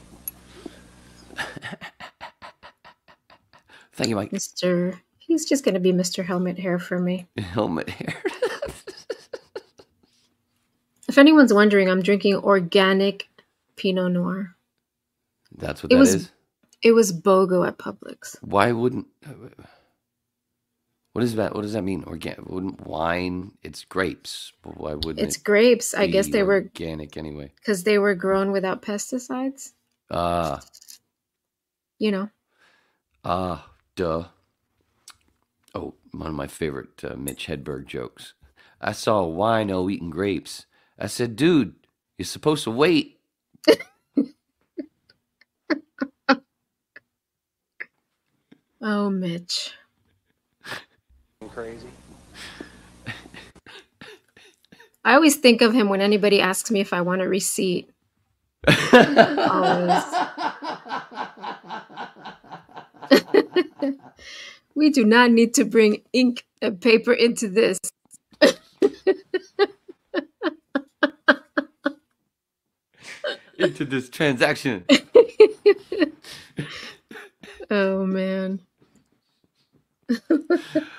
Thank you, Mike. He's just gonna be Mr. Helmet Hair for me. Helmet Hair. If anyone's wondering, I'm drinking organic Pinot Noir. That's what is? It was BOGO at Publix. Why wouldn't... What is that? What does that mean? Wouldn't wine? It's grapes. But why wouldn't it's grapes? I guess they were organic anyway. Because they were grown without pesticides. Duh. Oh, one of my favorite Mitch Hedberg jokes. I saw a wino eating grapes. I said, dude, you're supposed to wait. Oh, Mitch. Crazy. I always think of him when anybody asks me if I want a receipt. Always. We do not need to bring ink and paper into this. into this transaction. Oh man.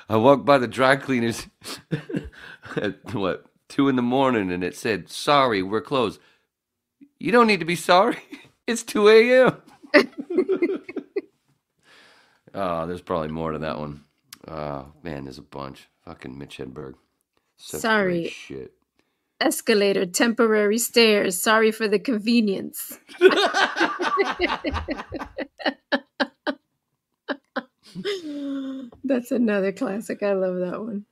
I walked by the dry cleaners at 2 a.m, and it said, "Sorry, we're closed." You don't need to be sorry. It's 2 a.m. Oh, there's probably more to that one. Oh man, there's a bunch. Fucking Mitch Hedberg. Sorry. Shit. Escalator, temporary stairs. Sorry for the convenience. That's another classic. I love that one.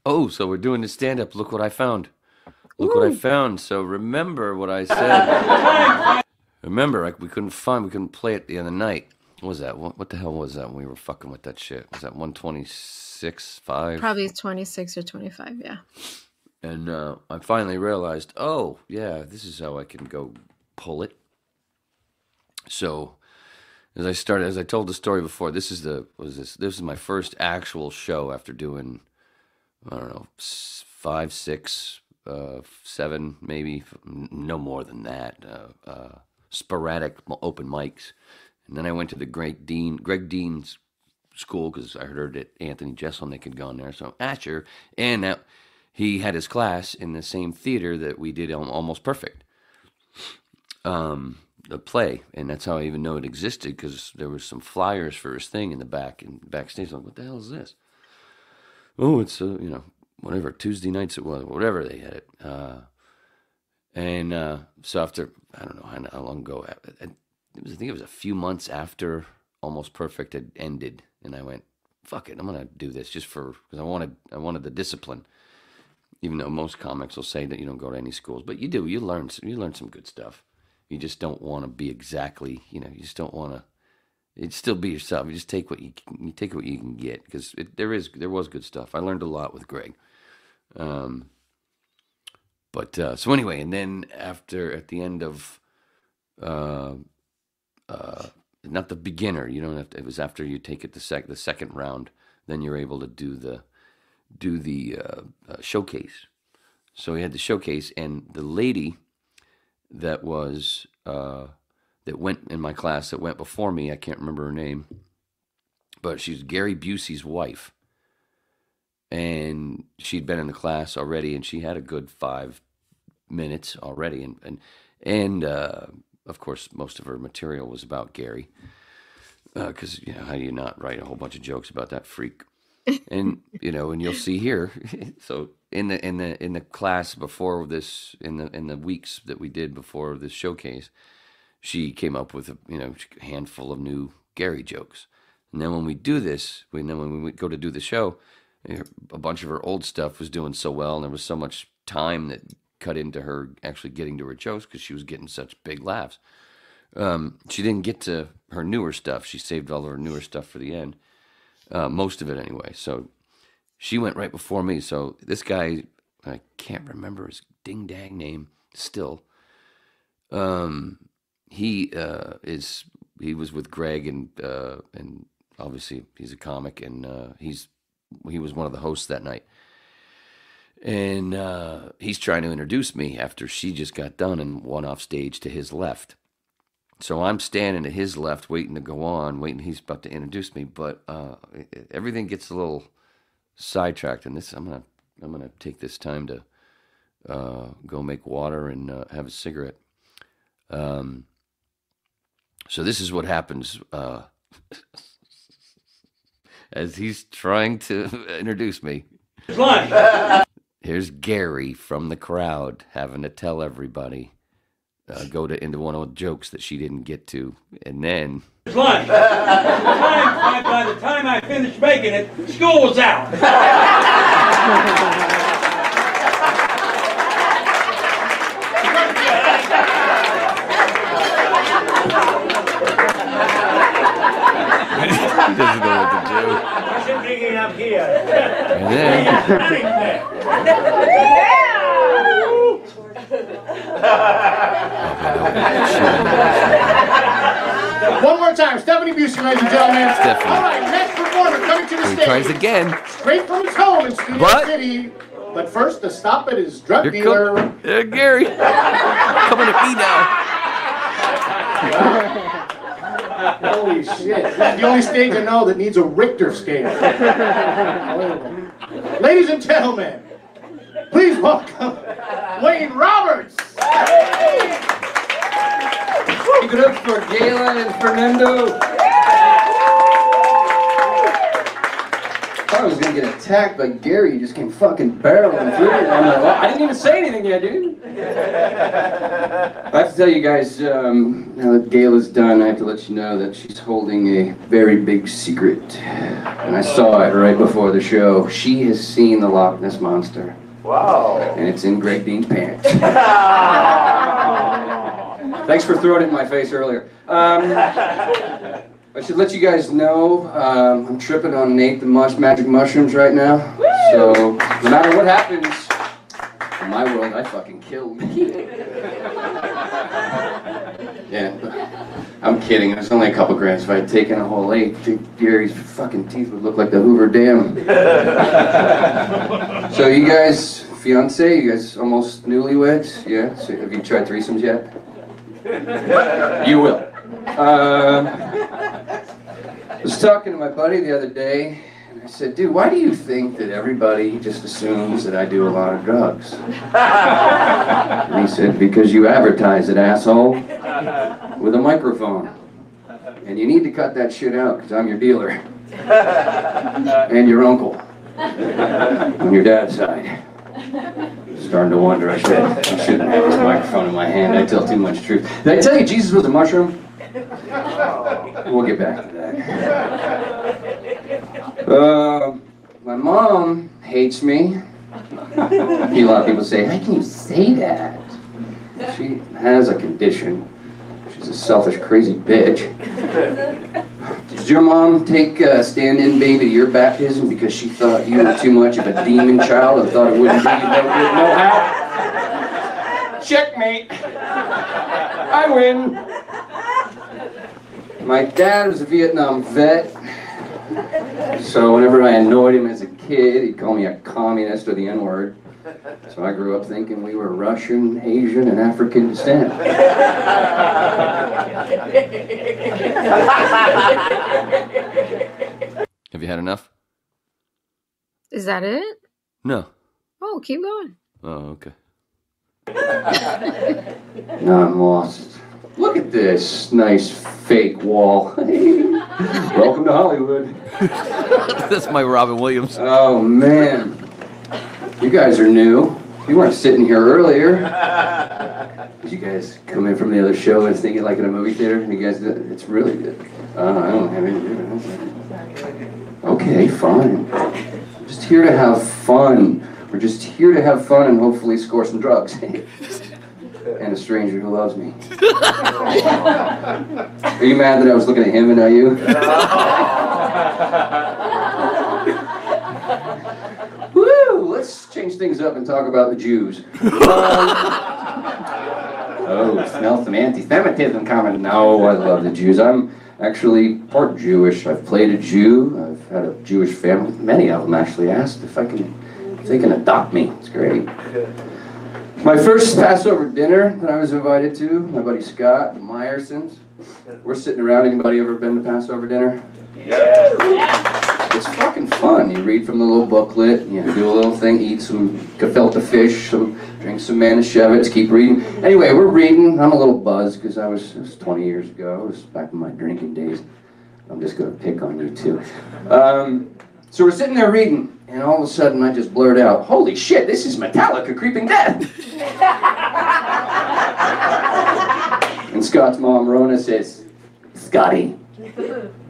Oh, so we're doing the stand-up. Look what I found. Look what I found. So remember what I said. Remember, we couldn't play it the other night. What was that? What the hell was that when we were fucking with that shit? Was that 126.5? Probably 26 or 25, yeah. And I finally realized, oh, yeah, this is how I can go pull it. So as I told the story before, this is my first actual show after doing, I don't know, 5, 6, 7, maybe, no more than that, sporadic open mics. And then I went to the Greg Dean's school because I heard that Anthony Jeselnik had gone there. So Asher, and he had his class in the same theater that we did Almost Perfect, the play, and that's how I even know it existed because there was some flyers for his thing in the backstage. I'm like, what the hell is this? Oh, it's whatever Tuesday nights it was, whatever they had it. So after I don't know how long ago. I think it was a few months after Almost Perfect had ended, and I went, "Fuck it, I'm gonna do this just because I wanted the discipline." Even though most comics will say that you don't go to any schools, but you do. You learn some good stuff. You just don't want to be exactly, you just don't want to. You'd still be yourself. You just take what you can get because there was good stuff. I learned a lot with Greg. So anyway, and then at the end of. Not the beginner. You don't have to. It was after you take it the second round. Then you're able to do the showcase. So we had the showcase, and the lady that was that went in my class that went before me. I can't remember her name, but she's Gary Busey's wife, and she'd been in the class already, and she had a good 5 minutes already, and of course, most of her material was about Gary, because how do you not write a whole bunch of jokes about that freak? And and you'll see here. So in the class before this, in the weeks that we did before this showcase, she came up with a handful of new Gary jokes. And then when we do this, when we go to do the show, a bunch of her old stuff was doing so well, and there was so much time that cut into her actually getting to her jokes because she was getting such big laughs. She didn't get to her newer stuff. She saved all of her newer stuff for the end, most of it anyway. So she went right before me. So this guy, I can't remember his ding-dang name still. He was with Greg, and obviously he's a comic, and he was one of the hosts that night. And he's trying to introduce me after she just got done and went off stage to his left. So I'm standing to his left, waiting to go on, he's about to introduce me, but everything gets a little sidetracked. And this, I'm gonna take this time to go make water and have a cigarette. So this is what happens as he's trying to introduce me. Here's Gary from the crowd having to tell everybody, go into one of the jokes that she didn't get to, and then. Lunch. By the time I finished making it, school was out. He doesn't know what to do. I should bring it up here. And then. One more time, Stephanie Busey, ladies and gentlemen. Stephanie. All right, next performer coming to the stage. He tries again. Straight from his home in Studio City. But first, to stop at his drug dealer. Gary. Coming at me now. Holy shit. That's the only stage I know that needs a Richter scale. Ladies and gentlemen, please welcome Wayne Roberts. Keep it up for Gayla and Fernando. I thought I was going to get attacked by Gary. He just came fucking barreling through it. I'm like, well, I didn't even say anything yet, dude. I have to tell you guys, now that Gayla's done, I have to let you know that she's holding a very big secret. And I saw it right before the show. She has seen the Loch Ness Monster. Wow. And it's in Greg Dean's pants. Thanks for throwing it in my face earlier. I should let you guys know, I'm tripping on Nate the Magic Mushrooms right now. So, no matter what happens, in my world, I fucking kill me. Yeah, I'm kidding. There's only a couple grams. If I had taken a whole 8, Gary's fucking teeth would look like the Hoover Dam. So you guys, fiance, you guys almost newlyweds? Yeah? So have you tried threesomes yet? You will. I was talking to my buddy the other day, and I said, dude, why do you think that everybody just assumes that I do a lot of drugs? And he said, because you advertise it, asshole, with a microphone. And you need to cut that shit out, because I'm your dealer. And your uncle. On your dad's side. Starting to wonder, I shouldn't have this microphone in my hand. I tell too much truth. Did I tell you Jesus was a mushroom? We'll get back to that. My mom hates me. A lot of people say, how can you say that? She has a condition. She's a selfish, crazy bitch. Did your mom take a stand-in baby to your baptism because she thought you were too much of a demon child and thought it wouldn't be no how? Checkmate. I win. My dad was a Vietnam vet, so whenever I annoyed him as a kid, he'd call me a communist or the N-word. So I grew up thinking we were Russian, Asian, and African descent. Have you had enough? Is that it? No. Oh, keep going. Oh, okay. No, I'm lost. Look at this nice fake wall. Welcome to Hollywood. That's my Robin Williams. Oh, man. You guys are new. You weren't sitting here earlier. Did you guys come in from the other show and thinking like in a movie theater? You guys, it's really good. I don't have anything to do with it. Okay, fine. I'm just here to have fun. We're just here to have fun and hopefully score some drugs. And a stranger who loves me. Are you mad that I was looking at him and not you? Woo! Let's change things up and talk about the Jews. Oh, smell some anti-Semitism coming. No, I love the Jews. I'm actually part Jewish. I've played a Jew. I've had a Jewish family. Many of them actually asked if they can adopt me. It's great. My first Passover dinner that I was invited to, my buddy Scott, the Meyersons. We're sitting around. Anybody ever been to Passover dinner? Yeah. It's fucking fun. You read from the little booklet, you do a little thing, eat some gefilte fish, drink some Manischewitz, keep reading. Anyway, we're reading. I'm a little buzzed because it was 20 years ago. It was back in my drinking days. I'm just going to pick on you too. So we're sitting there reading. And all of a sudden, I just blurt out, holy shit, this is Metallica, Creeping Death. And Scott's mom, Rona, says, Scotty,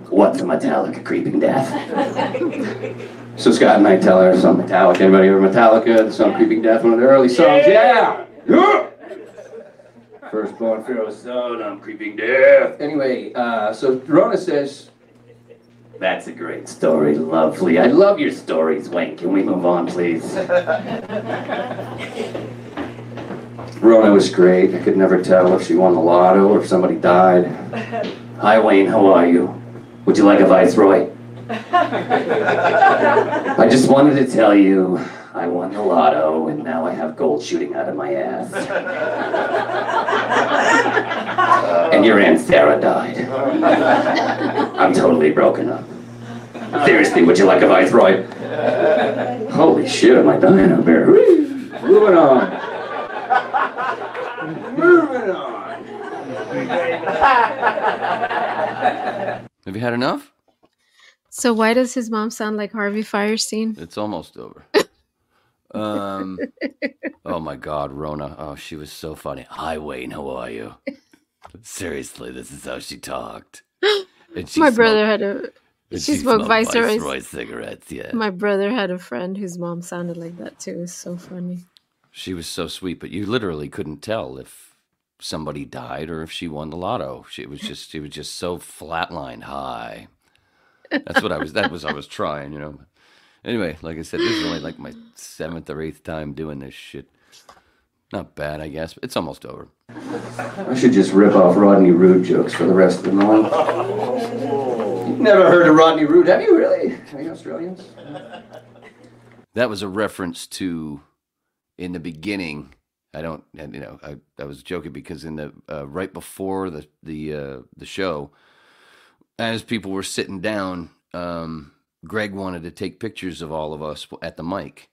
what's a Metallica, Creeping Death? So Scott and I tell her some Metallica. Anybody heard Metallica, the song Creeping Death, one of their early songs? Yeah! First born Pharaoh's son, I'm Creeping Death. Anyway, so Rona says, that's a great story, lovely. I love your stories, Wayne. Can we move on, please? Rona was great. I could never tell if she won the lotto or if somebody died. Hi, Wayne. How are you? Would you like a Viceroy? I just wanted to tell you, I won the lotto, and now I have gold shooting out of my ass. And your Aunt Sarah died. I'm totally broken up. Seriously, would you like a Viceroy? Holy shit, am I dying up here? Moving on. Moving on. Have you had enough? So why does his mom sound like Harvey Fierstein? It's almost over. Oh my God, Rona. Oh, she was so funny. Hi, Wayne. How are you? Seriously, this is how she talked. And she My brother had a. She smoked Viceroy cigarettes. Yeah. My brother had a friend whose mom sounded like that too. It's so funny. She was so sweet, but you literally couldn't tell if somebody died or if she won the lotto. She was just so flatlined high. That's what I was trying, you know. Anyway, like I said, this is only like my 7th or 8th time doing this shit. Not bad, I guess. But it's almost over. I should just rip off Rodney Rood jokes for the rest of the month. You've never heard of Rodney Rood, have you really? Are you Australians? That was a reference to, in the beginning, I was joking because in the right before the show, as people were sitting down, Greg wanted to take pictures of all of us at the mic.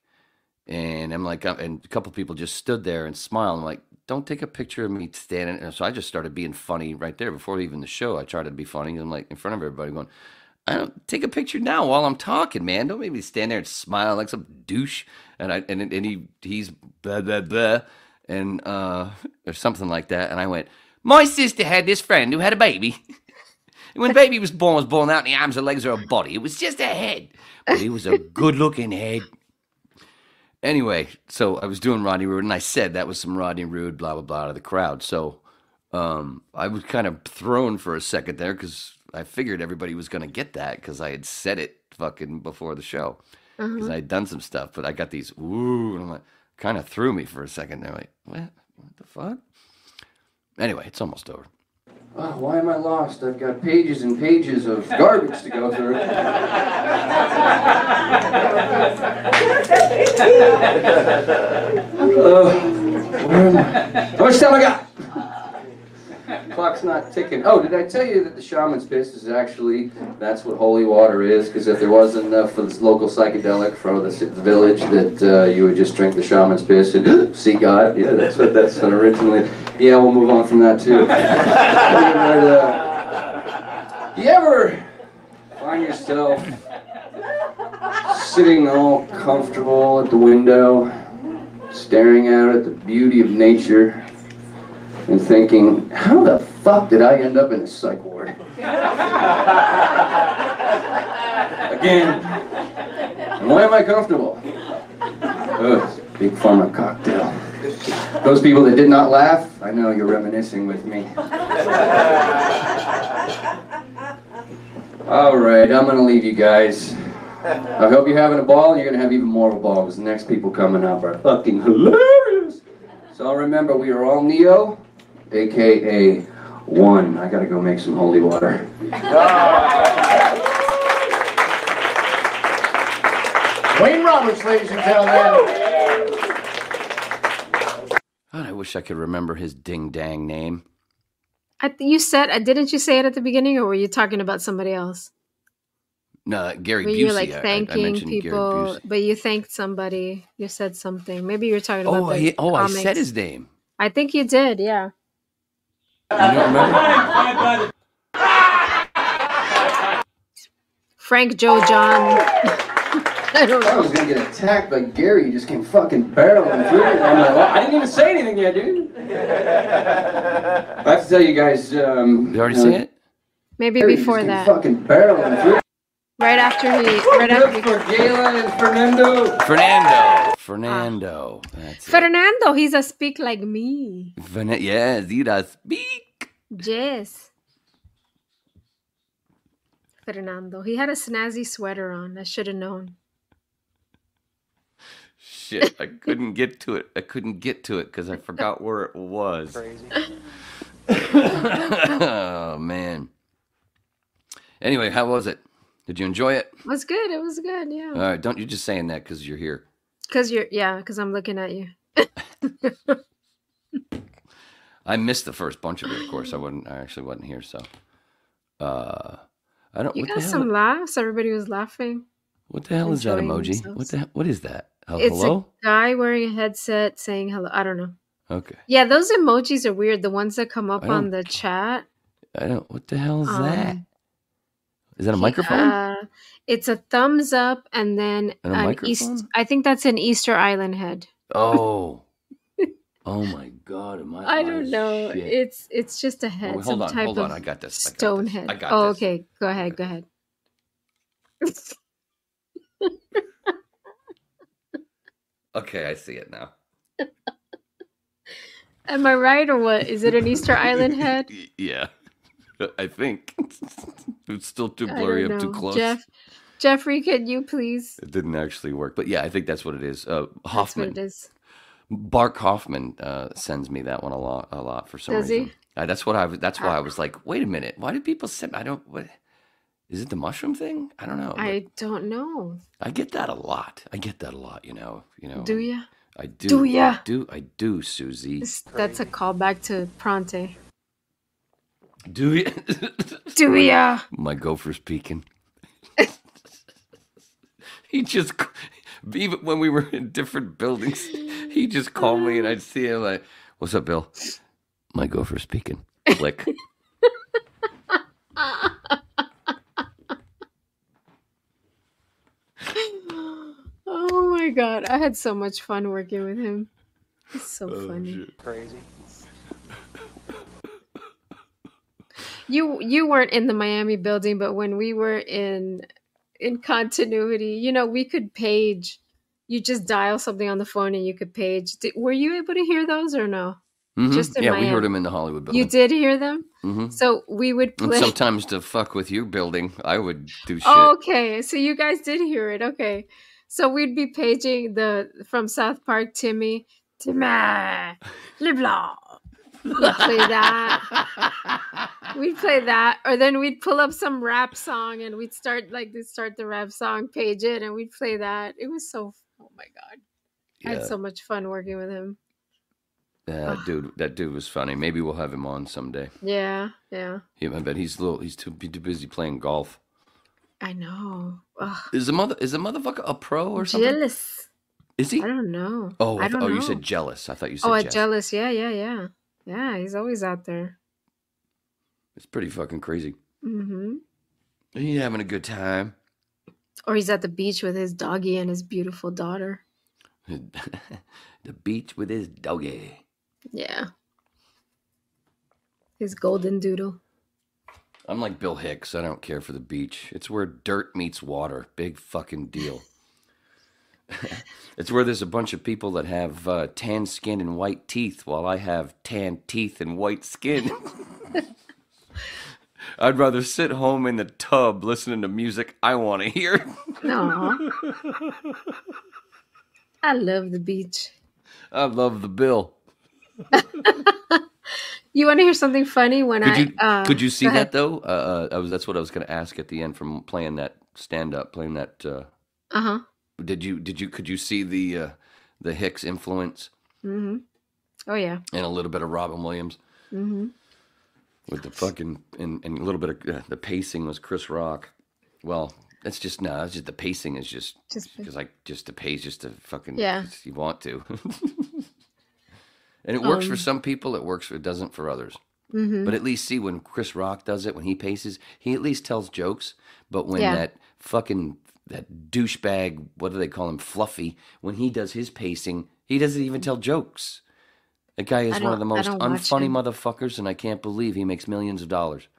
And I'm like, and a couple people just stood there and smiled. I'm like, don't take a picture of me standing. And so I just started being funny right there before even the show. I tried to be funny. I'm like in front of everybody going, I don't take a picture now while I'm talking, man. Don't make me stand there and smile like some douche. And he's blah, blah, blah. And, or something like that. And I went, my sister had this friend who had a baby. And when the baby was born out in the arms and legs of her body. It was just a head. But it was a good-looking head. Anyway, so I was doing Rodney Rood, and I said that was some Rodney Rood, blah, blah, blah, to the crowd. So I was kind of thrown for a second there because I figured everybody was going to get that because I had said it fucking before the show. Because I had done some stuff, but I got these, ooh, and I'm like, kind of threw me for a second. They're like, what the fuck? Anyway, it's almost over. Oh, why am I lost? I've got pages and pages of garbage to go through. Where am I? How much time I got? Clock's not ticking. Oh, did I tell you that the shaman's piss is actually, that's what holy water is? Because if there wasn't enough for this local psychedelic for the village, that you would just drink the shaman's piss and see God. Yeah, that's what originally. Yeah, we'll move on from that too. You ever find yourself sitting all comfortable at the window, staring out at the beauty of nature, and thinking, how the fuck did I end up in a psych ward? Again, and why am I comfortable? It's a big pharma cocktail. Those people that did not laugh, I know you're reminiscing with me. All right, I'm gonna leave you guys. I hope you're having a ball, and you're gonna have even more of a ball, because the next people coming up are fucking hilarious. So remember, we are all Neo, a.k.a. one. I gotta go make some holy water. Wayne Roberts, ladies and gentlemen. God, I wish I could remember his ding-dang name. You said, didn't you say it at the beginning, or were you talking about somebody else? No, Gary Busey. You're like thanking I people, but you thanked somebody. You said something. Maybe you're talking about the comics. I said his name. I think you did, yeah. You don't remember? Frank Joe John. I don't know. I was gonna get attacked by Gary. He just came fucking barreling through it. I'm like, well, I didn't even say anything yet, dude. I have to tell you guys. You already say it? Maybe Gary before just that. came fucking barreling through it. Right after he. For Galen and Fernando. Fernando. That's Fernando, he's a speak like me. Yes, he does speak. Yes. Fernando. He had a snazzy sweater on. I should have known. Shit, I couldn't get to it. Because I forgot where it was. Crazy. Oh, man. Anyway, how was it? Did you enjoy it? It was good. It was good, yeah. All right, don't you just saying that because you're here. Because I'm looking at you. I missed the first bunch of it, of course. I actually wasn't here, so. I don't. You got some laughs. Everybody was laughing. What the hell is that emoji? Themselves. What is that? It's hello? a guy wearing a headset saying hello. I don't know. Okay. Yeah, those emojis are weird. The ones that come up on the chat. What the hell is that? Is that a microphone? It's a thumbs up and then a microphone? I think that's an Easter Island head. Oh. Oh my God! I don't know. Shit. It's just a head. Hold on. I got this. Stone head. I got this. Okay. Go ahead. Okay, I see it now. Am I right or what? Is it an Easter Island head? Yeah, I think it's still too blurry. I'm too close. Jeffrey, can you please? It didn't actually work, but yeah, I think that's what it is. Hoffman. That's what it is. Bark Hoffman sends me that one a lot for some reason. Does he? That's why I was like, wait a minute, why do people send? What is it? The mushroom thing? I don't know. I don't know. I get that a lot. You know. Do you? I do. Do ya? I do, Susie. That's a callback to Pronte. Do ya? Do ya? My gopher's peeking. He just, even when we were in different buildings, he just called me and I'd see him like, "What's up, Bill?" My gopher's speaking. Click. Oh my God. I had so much fun working with him. It's so funny. Shit. Crazy. You weren't in the Miami building, but when we were in continuity, we could page. You just dial something on the phone and you could page. Were you able to hear those or no? Mm-hmm. Just in Miami. We heard them in the Hollywood building. You did hear them? Mm-hmm. So we would play. And sometimes to fuck with your building, I would do shit. Oh, okay. So you guys did hear it. Okay. So we'd be paging from South Park, Timmy, live long. We'd play that. Or then we'd pull up some rap song and we'd start the rap song, page it, and we'd play that. It was oh my God. Yeah. I had so much fun working with him. Yeah, that dude was funny. Maybe we'll have him on someday. Yeah. I bet he's too busy playing golf. I know. Ugh. Is the motherfucker a pro or something? Jealous. Is he? I don't know. Oh, I don't know. You said jealous. I thought you said jealous. Yeah. Yeah, he's always out there. It's pretty fucking crazy. Mm-hmm. He's having a good time. Or he's at the beach with his doggy and his beautiful daughter. The beach with his doggy. Yeah. His golden doodle. I'm like Bill Hicks. I don't care for the beach. It's where dirt meets water. Big fucking deal. It's where there's a bunch of people that have tan skin and white teeth while I have tan teeth and white skin. I'd rather sit home in the tub listening to music I want to hear. No. I love the beach. I love the Bill. You want to hear something funny? Could you see that though? That's what I was going to ask at the end from playing that stand-up, playing that. Uh-huh. Could you see the Hicks influence? Mm-hmm. Oh yeah. And a little bit of Robin Williams. Mm-hmm. With the fucking and a little bit of the pacing was Chris Rock. Well, it's just the pacing is just because the pace just to fucking you want to. And it works for some people. It doesn't for others. Mm-hmm. But at least see when Chris Rock does it, when he paces, he at least tells jokes. But when that douchebag, what do they call him, Fluffy, when he does his pacing, he doesn't even tell jokes. That guy is one of the most unfunny motherfuckers, and I can't believe he makes millions of dollars.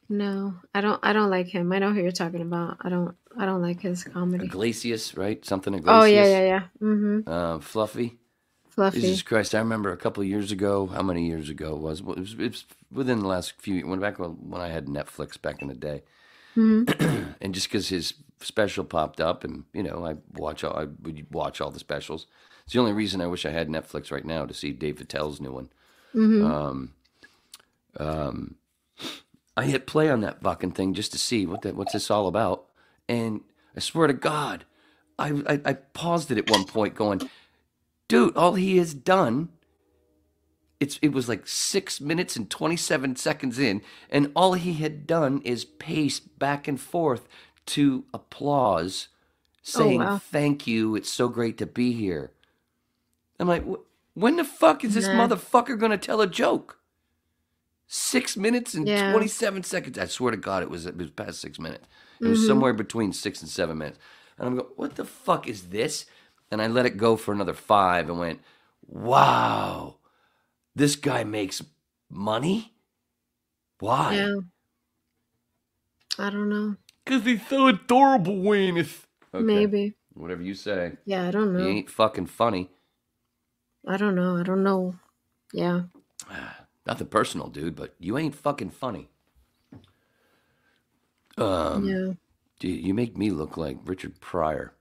No, I don't like him. I know who you're talking about. I don't like his comedy. Iglesias, right? Something Iglesias. Oh yeah. Mm-hmm. Fluffy. Jesus Christ! I remember a couple of years ago. How many years ago it was? It was within the last few. When I had Netflix back in the day, mm-hmm. And just because his special popped up, and I would watch all the specials. It's the only reason I wish I had Netflix right now to see Dave Attell's new one. Mm-hmm. I hit play on that fucking thing just to see what's this all about, and I swear to God, I paused it at one point going, dude, all he has done, it was like 6 minutes and 27 seconds in, and all he had done is pace back and forth to applause, saying, thank you, it's so great to be here. I'm like, when the fuck is this motherfucker going to tell a joke? 6 minutes and 27 seconds. I swear to God, it was past 6 minutes. It was somewhere between 6 and 7 minutes. And I'm going, what the fuck is this? And I let it go for another 5 and went, wow, this guy makes money? Why? Yeah. I don't know. Because he's so adorable, Wayne. Okay. Maybe. Whatever you say. Yeah, I don't know. He ain't fucking funny. I don't know. Yeah. Nothing personal, dude, but you ain't fucking funny. Yeah. You make me look like Richard Pryor.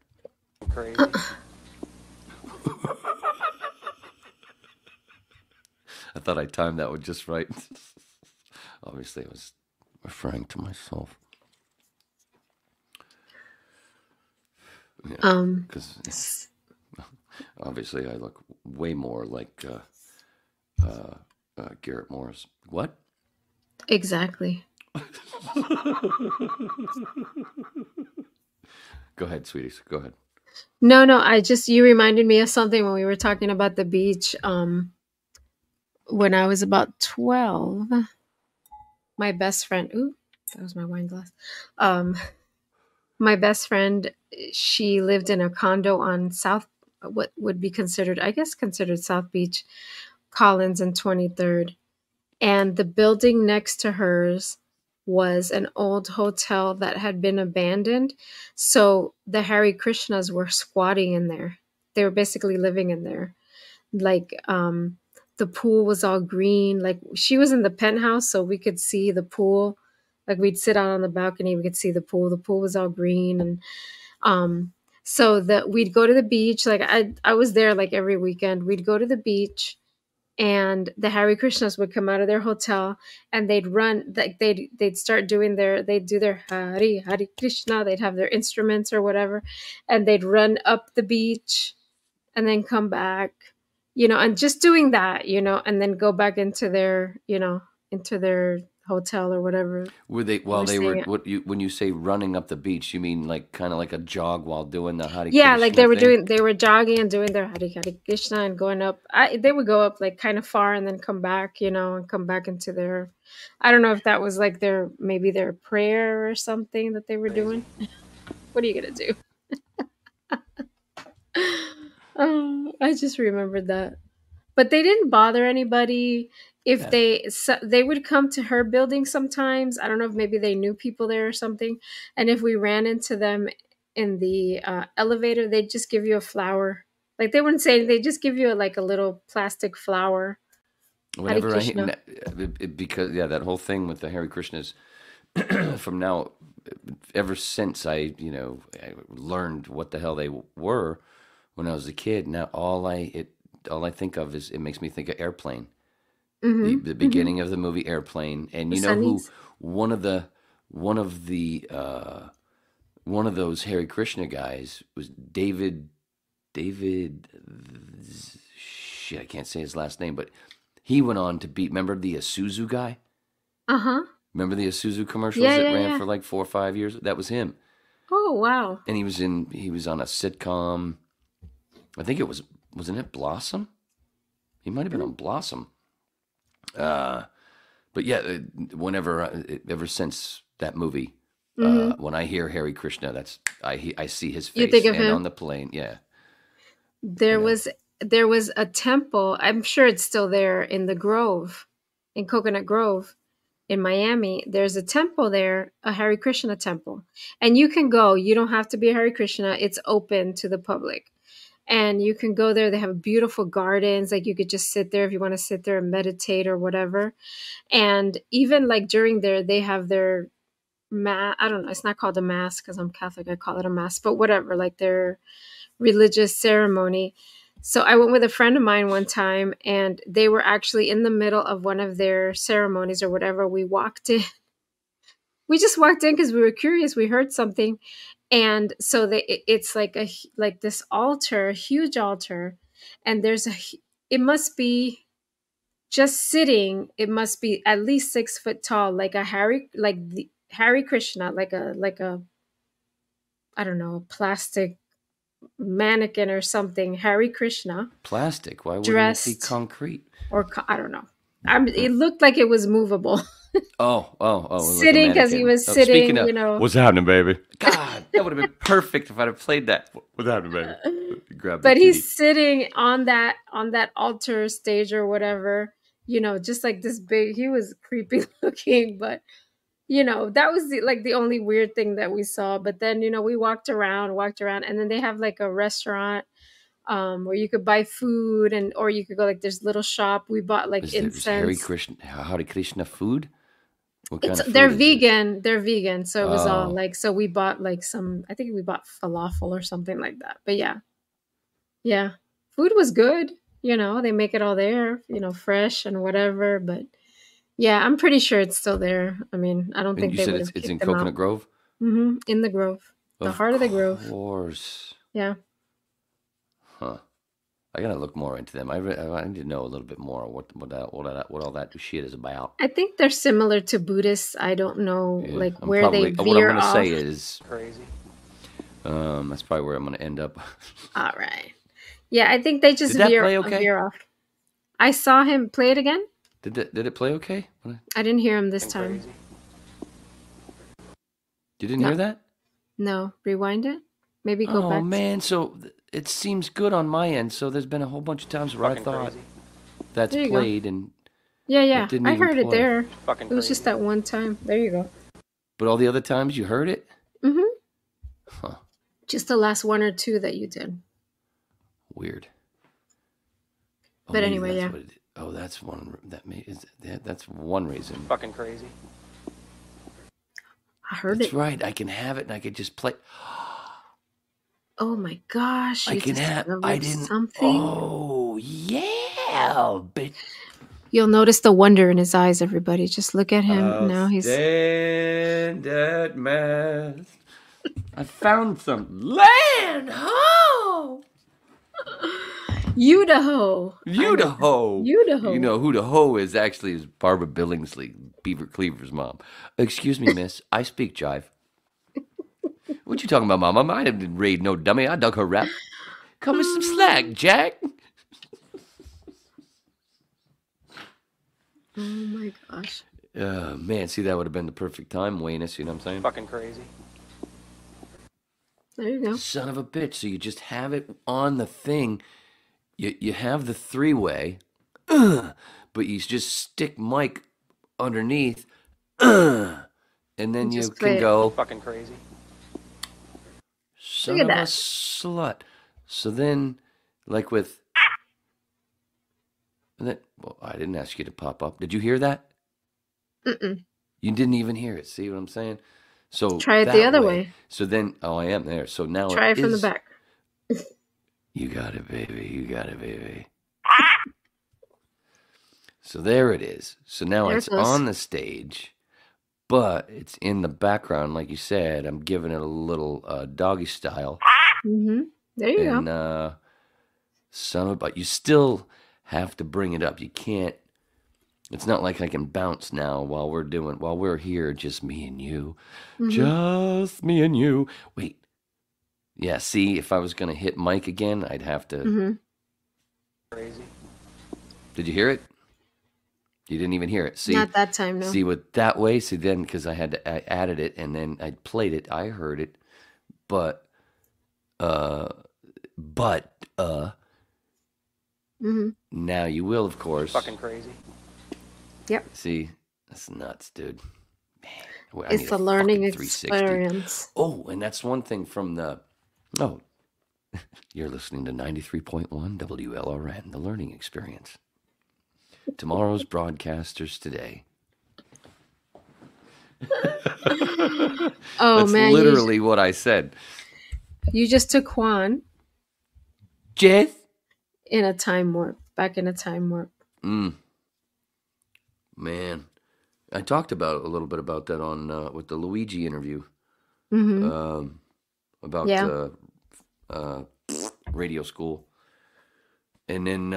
Crazy. I thought I timed that one just right. Obviously, I was referring to myself. Yeah, because obviously I look way more like Garrett Morris. What? Exactly. Go ahead, sweeties. Go ahead. No, you reminded me of something when we were talking about the beach. When I was about 12, my best friend, that was my wine glass. My best friend, she lived in a condo on what would be considered South Beach, Collins and 23rd. And the building next to hers was an old hotel that had been abandoned. So the Hare Krishnas were squatting in there. They were basically living in there. Like, the pool was all green. Like, she was in the penthouse, so we could see the pool. Like, we'd sit out on the balcony, we could see the pool. The pool was all green. And so we'd go to the beach. Like, I was there like every weekend. We'd go to the beach, and the Hare Krishnas would come out of their hotel, and they'd run, like they'd start doing they'd do their Hare Krishna. They'd have their instruments or whatever, and they'd run up the beach and then come back, and just doing that, and then go back into their hotel or whatever. Were they when you say running up the beach, you mean like kind of like a jog while doing the Hare Krishna? Yeah, like they were jogging and doing their Hare Krishna and going up. They would go up like kind of far and then come back, and come back into their, I don't know if that was like maybe their prayer or something that they were doing. What are you gonna do? Oh, I just remembered that. But they didn't bother anybody. If they would come to her building sometimes. I don't know if maybe they knew people there or something. And if we ran into them in the elevator, they'd just give you a flower. Like, they wouldn't say anything. They'd just give you a little plastic flower. Whenever because that whole thing with the Hare Krishnas, from now, ever since I learned what the hell they were when I was a kid. Now all I think of is, it makes me think of Airplane. Mm-hmm. The beginning of the movie Airplane, and who one of those Hare Krishna guys was David. Shit, I can't say his last name, but he went on to beat. Remember the Isuzu guy? Remember the Isuzu commercials that ran for like 4 or 5 years? That was him. Oh wow! And he was on a sitcom. I think wasn't it Blossom? He might have been on Blossom. But yeah, ever since that movie, when I hear Hare Krishna, I see his face. You think of him on the plane. Yeah. There was a temple. I'm sure it's still there in the Grove, in Coconut Grove, in Miami. There's a temple there, a Hare Krishna temple, and you can go. You don't have to be a Hare Krishna. It's open to the public. And you can go there. They have beautiful gardens. Like, you could just sit there if you want to sit there and meditate or whatever. And even like during they have their I don't know. It's not called a mass because I'm Catholic. I call it a mass, but whatever, like their religious ceremony. So I went with a friend of mine one time, and they were actually in the middle of one of their ceremonies or whatever. We walked in, we just walked in because we were curious. We heard something, and so it's like this altar, a huge altar, and it must be just sitting. It must be at least 6 foot tall, like the Hare Krishna, like a I don't know, a plastic mannequin or something. Hare Krishna. Plastic? Why wouldn't it be concrete? Or I don't know. It looked like it was movable. Oh! Sitting because he was sitting. Of, you know, what's happening, baby? God, that would have been perfect if I'd have played that. What's happening, baby? But he's sitting on that altar stage or whatever. You know, just like this big. He was creepy looking, but. You know, that was the only weird thing that we saw. But then, you know, we walked around, and then they have like a restaurant where you could buy food, or you could go like there's a little shop. We bought like incense. Hare Krishna food? What kind of food they're vegan. They're vegan. So it was all like, so we bought like I think we bought falafel or something like that. But yeah, food was good. You know, they make it all there, you know, fresh and whatever, but. Yeah, I'm pretty sure it's still there. I mean, I don't think they would have it's in Coconut Grove? Mm-hmm. In the Grove. The heart of the Grove. Of course. Yeah. Huh. I gotta look more into them. I need to know a little bit more what all that shit is about. I think they're similar to Buddhists. I don't know where they veer off. What I'm gonna say is crazy. That's probably where I'm gonna end up. All right. Yeah, I think they just veer off. I saw him play it again. Did it play okay? I didn't hear him this time. You didn't hear that? No. Rewind it? Maybe go back. Oh, man. So it seems good on my end. So there's been a whole bunch of times where I thought that's played and Yeah. I heard it there. It was just that one time. There you go. But all the other times you heard it? Mm-hmm. Huh. Just the last one or two that you did. Weird. But anyway, yeah. That's one. That's one reason. Fucking crazy. I heard That's right. I can have it, and I could just play. Oh my gosh! I can have. I didn't. Something. Oh yeah, but you'll notice the wonder in his eyes. Everybody, just look at him now. He's stand at mast. I found some land ho. Idaho. You know who the hoe is actually is Barbara Billingsley, Beaver Cleaver's mom. Excuse me, miss. I speak jive. What you talking about, mama? I didn't raid no dummy. I dug her rap. Come with some slack, Jack. Oh my gosh. Man, see, that would have been the perfect time, Wayne. You know what I'm saying? Fucking crazy. There you go. Son of a bitch. So you just have it on the thing. You have the three-way, but you just stick Mike underneath, and then you can go fucking crazy. Son of a slut. So then, like with, and then, well, I didn't ask you to pop up. Did you hear that? Mm-mm. You didn't even hear it. See what I'm saying? So try it the other way. So then, I am there. So now try it from the back. You got it, baby. You got it, baby. So there it is. So now it's on the stage, but it's in the background, like you said. I'm giving it a little doggy style. Mm-hmm. There you go. But you still have to bring it up. You can't. It's not like I can bounce now while we're here, just me and you. Mm-hmm. Just me and you. Wait. Yeah, see, if I was going to hit Mike again, I'd have to... Mm-hmm. Crazy. Did you hear it? You didn't even hear it. See, not that time, no. See, with that way, see, then, because I added it, and then I played it, I heard it, but, mm-hmm. Now you will, of course. Fucking crazy. Yep. See, that's nuts, dude. Man, it's a learning experience. Oh, and that's one thing from the... Oh, you're listening to 93.1 WLRN, The Learning Experience. Tomorrow's broadcasters today. That's man, literally what I said. You just took Juan. Jess? In a time warp. Back in a time warp. Man. I talked about a little bit about that on with the Luigi interview. Mm-hmm. About radio school, and then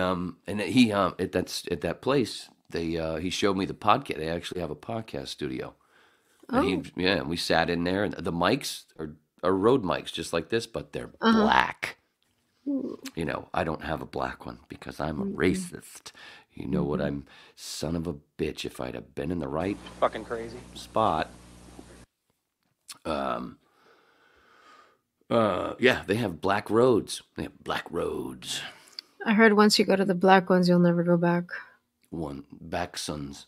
he at that place he showed me the podcast. They actually have a podcast studio. And we sat in there, and the mics are Rode mics just like this, but they're black. You know, I don't have a black one because I'm a racist. You know what? I'm son of a bitch. If I'd have been in the right fucking crazy spot. They have black roads. They have black roads. I heard once you go to the black ones, you'll never go back. The Blacksons,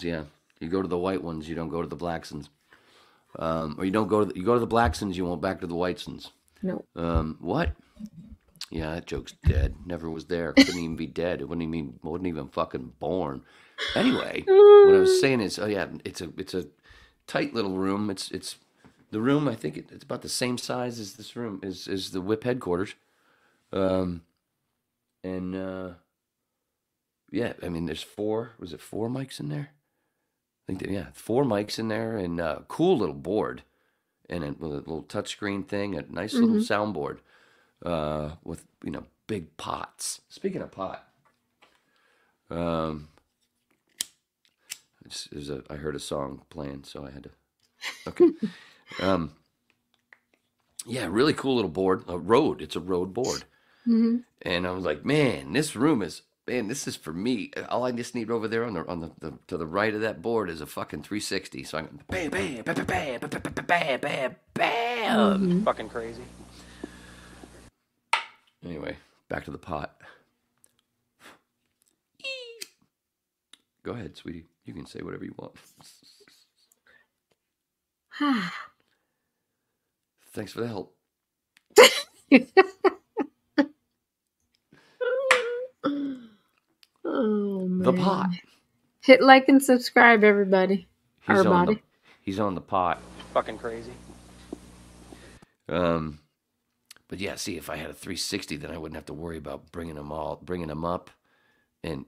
yeah. You go to the white ones, you don't go to the Blacksons. Or you go to the Blacksons, you won't back to the Whitesons. No. What? Yeah, that joke's dead. Never was there. Couldn't even be dead. It wasn't even fucking born. Anyway, what I was saying is, it's a tight little room. It's the room. I think it's about the same size as this room is the Whip headquarters. I mean, there's four mics in there? I think 4 mics in there, and a cool little board, and a little touchscreen thing, a nice little soundboard, with big pots. Speaking of pot, I heard a song playing, so I had to. Okay, really cool little board. It's a Rode board, and I was like, man, this is for me. All I just need over there on the to the right of that board is a fucking 360. So I'm bam, bam, bam, bam, bam, bam, bam, bam, bam. Fucking crazy. Anyway, back to the pot. Go ahead, sweetie. You can say whatever you want. Thanks for the help. Oh, man. The pot. Hit like and subscribe, everybody. He's on the pot. Fucking crazy. But yeah, see, if I had a 360, then I wouldn't have to worry about bringing them up, and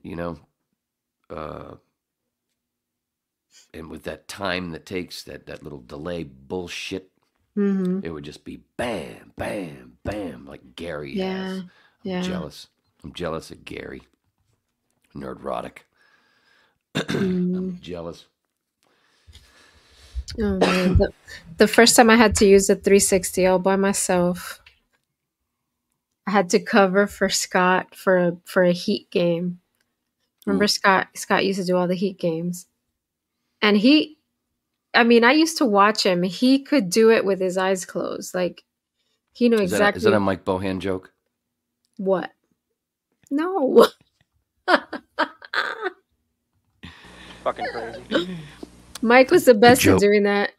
and with that time that takes, that little delay bullshit, it would just be bam, bam, bam, like Gary has. I'm jealous. I'm jealous of Gary. Nerdrotic. I'm jealous. Oh man, the first time I had to use a 360 all by myself, I had to cover for Scott for a Heat game. Remember Scott? Scott used to do all the Heat games, and I used to watch him. He could do it with his eyes closed. Like he knew exactly. Is that a Mike Bohan joke? What? No. Fucking crazy. Mike was the best at doing that.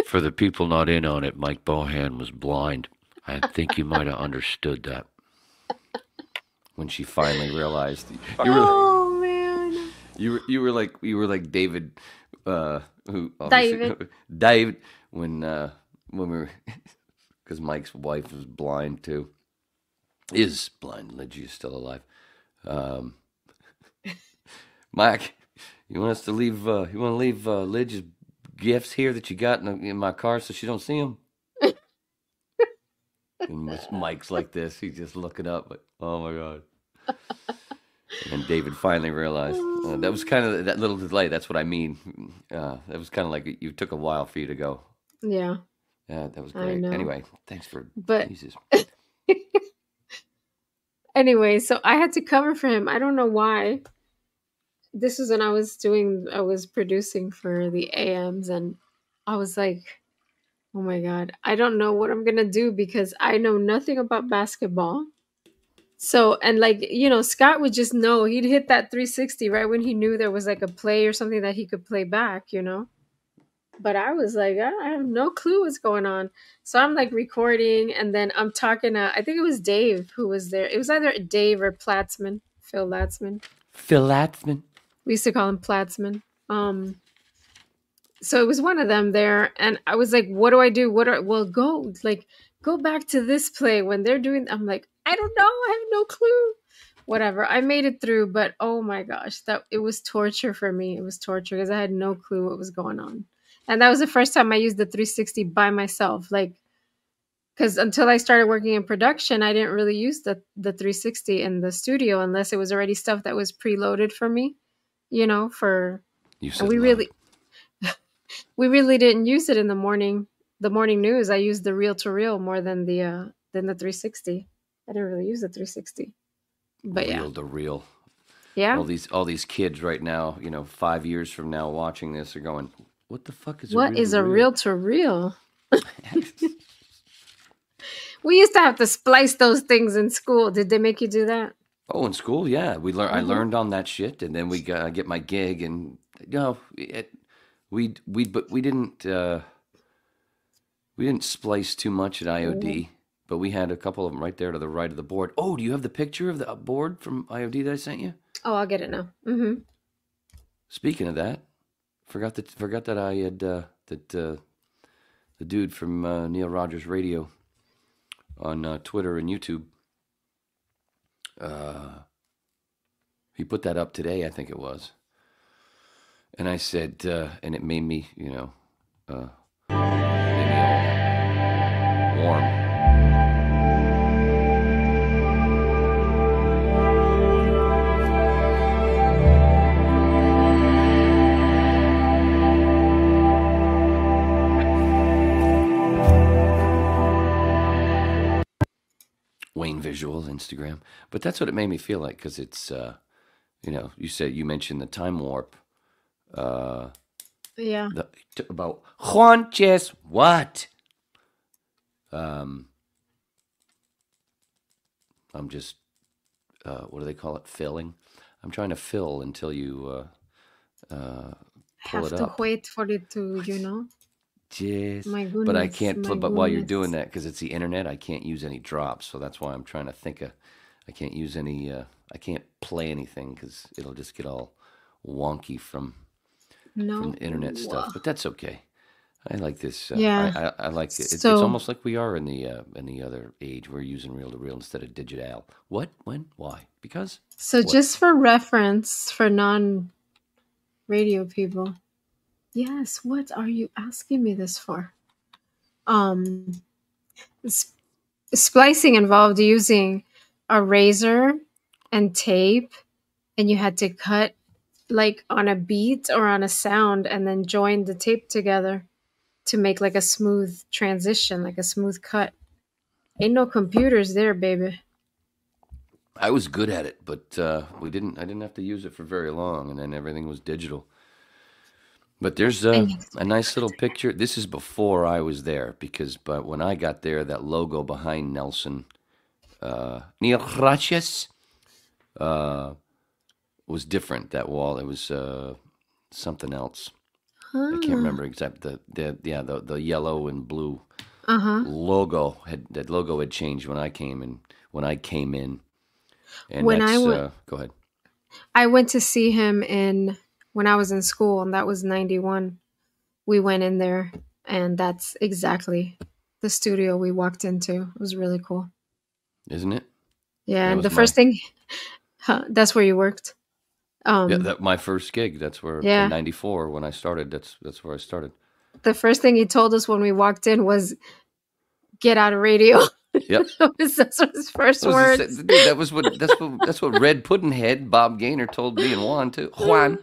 For the people not in on it, Mike Bohan was blind. I think you might have understood that when she finally realized. Man! You were like David, David when we were, because Mike's wife was blind too. Is blind. Lidge is still alive. Mike, you want us to leave? You want to leave Lidge's gifts here that you got in my car so she don't see them? And Mike's like this. He's just looking up, like, oh my god. And David finally realized that was kind of that little delay. That's what I mean. That was kind of like you took a while for you to go. Yeah. Yeah, that was great. Anyway, thanks for Jesus. Anyway, so I had to cover for him. I don't know why. This was when I was producing for the AMs, and I was like, oh my God, I don't know what I'm going to do because I know nothing about basketball. So, and Scott would just know. He'd hit that 360 right when he knew there was like a play or something that he could play back, But I was like, I have no clue what's going on. So I'm like recording, and then I'm talking to, I think it was Dave who was there. It was either Dave or Platzman, Phil Latzman. Phil Latzman. We used to call him Platzman. So it was one of them there, and I was like, what do I do? Go back to this play when they're doing, I'm like, I don't know. I have no clue. whatever. I made it through, but oh my gosh, it was torture for me. It was torture because I had no clue what was going on. And that was the first time I used the 360 by myself. Like, because until I started working in production, I didn't really use the 360 in the studio unless it was already stuff that was preloaded for me, you know, for... You said we really didn't use it in the morning news. I used the reel-to-reel more than the 360. I didn't really use the 360. But reel to reel. Yeah. All these kids right now, 5 years from now watching this are going, what the fuck is a reel to reel? We used to have to splice those things in school. Did they make you do that? Oh, in school, yeah. I learned on that shit, and then we get my gig, and we didn't splice too much at IOD, but we had a couple of them right there to the right of the board. Oh, do you have the picture of the board from IOD that I sent you? Oh, I'll get it now. Mm-hmm. Speaking of that, forgot that I had the dude from Neil Rogers Radio on Twitter and YouTube. He put that up today, I think it was. And I said, and it made me, made me all warm. Wayne Visual, Instagram. But that's what it made me feel like, because it's, you mentioned the time warp. Yeah. About Juanches, what? I'm just, what do they call it? Filling. I'm trying to fill until you pull it up. Have to wait for it to, Yes. My goodness. But I can't. But while you're doing that, because it's the internet, I can't use any drops. So that's why I'm trying to think of. I can't use any. I can't play anything because it'll just get all wonky from the internet stuff. But that's okay. I like this. Yeah. I like it. It's almost like we are in the other age. We're using reel to reel instead of digital. What? When? Why? Because. So just for reference, for non-radio people. Yes, what are you asking me this for? Splicing involved using a razor and tape, and you had to cut like on a beat or on a sound and then join the tape together to make like a smooth transition, like a smooth cut. Ain't no computers there, baby. I was good at it, but I didn't have to use it for very long, and then everything was digital. But there's a nice little picture. This is before I was there, but when I got there, that logo behind Nelson, Neil Rogers, was different. That wall, it was something else. I can't remember exactly. The yellow and blue logo had changed when I came in. And go ahead. I went to see him when I was in school, and that was 91. We went in there, and that's exactly the studio we walked into. It was really cool. Isn't it? Yeah, and the first thing, that's where you worked. My first gig. That's where in 94 when I started. That's where I started. The first thing he told us when we walked in was, "Get out of radio." Yep. That's his first words. Dude, that's what Red Puddinhead Bob Gaynor told me and Juan too. Juan.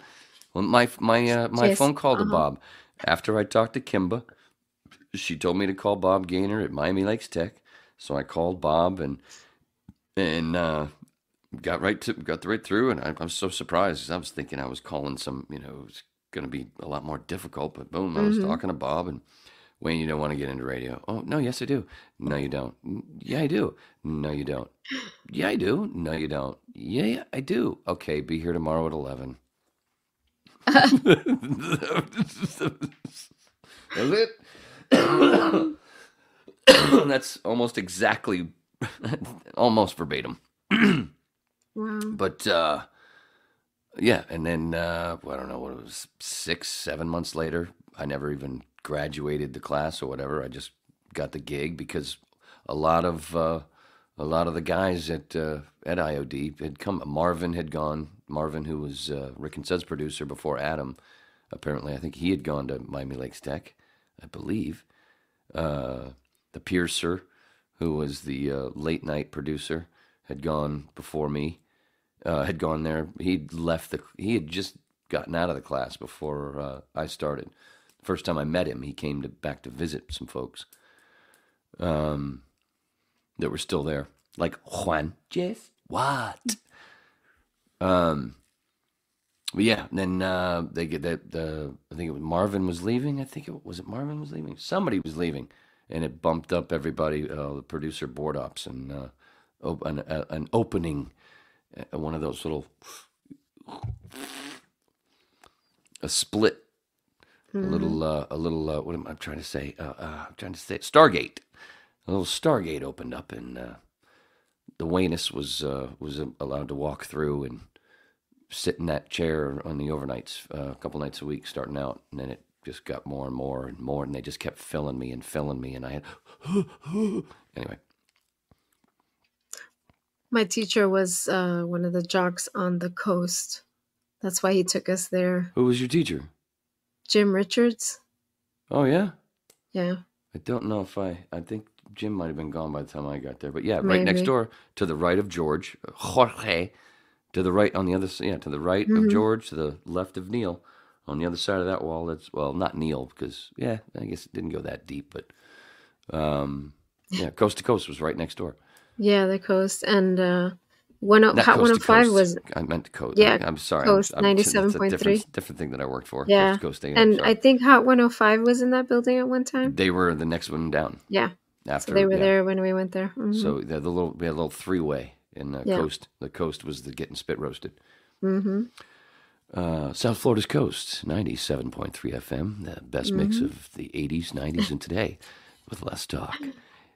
Well, my phone call to Bob after I talked to Kimba. She told me to call Bob Gaynor at Miami Lakes Tech, so I called Bob and got right through. And I was so surprised because I was thinking I was calling some, it was going to be a lot more difficult. But boom, I was talking to Bob and Wayne. You don't want to get into radio? Oh no, yes I do. No, you don't. Yeah, I do. No, you don't. Yeah, I do. No, you don't. Yeah, I do. Okay, be here tomorrow at 11. That's it. That's almost exactly, almost verbatim. Wow. But yeah, and then I don't know what it was, 6-7 months later, I never even graduated the class or whatever. I just got the gig because a lot of a lot of the guys at IOD had come. Marvin had gone. Marvin, who was Rick and Suds producer before Adam, apparently, I think he had gone to Miami Lakes Tech, I believe. The Piercer, who was the late night producer, had gone before me. Had gone there. He had just gotten out of the class before I started. First time I met him, he came back to visit some folks that were still there, like Juan. Jeff, what? But yeah, then they get that. I think it was Marvin was leaving. I think it was Marvin was leaving. Somebody was leaving, and it bumped up everybody. The producer board ops and an opening, one of those little a split. A little. What am I trying to say? I'm trying to say Stargate. A little Stargate opened up, and the Wayness was allowed to walk through and sit in that chair on the overnights a couple nights a week, starting out, and then it just got more and more and more, and they just kept filling me, and I had anyway. My teacher was one of the jocks on the coast. That's why he took us there. Who was your teacher? Jim Richards. Oh, yeah? Yeah. I don't know if I think Jim might have been gone by the time I got there. But yeah, Maybe. Right next door, to the right of George, Jorge, to the right on the other side, to the right of George, to the left of Neil. On the other side of that wall, that's, well, not Neil, because, yeah, I guess it didn't go that deep, but, yeah, Coast to Coast was right next door. Yeah, the coast. And Hot 105 was... I meant Coast. Yeah, I'm sorry. Coast, I'm 97.3. Different thing that I worked for. Yeah. Coast to Coast. And I think Hot 105 was in that building at one time. They were the next one down. Yeah. After, so they were there when we went there. Mm-hmm. So we had a little three-way in the Coast. The Coast was the getting spit roasted. Mm-hmm. South Florida's Coast, 97.3 FM, the best mix of the 80s, 90s, and today, with less talk.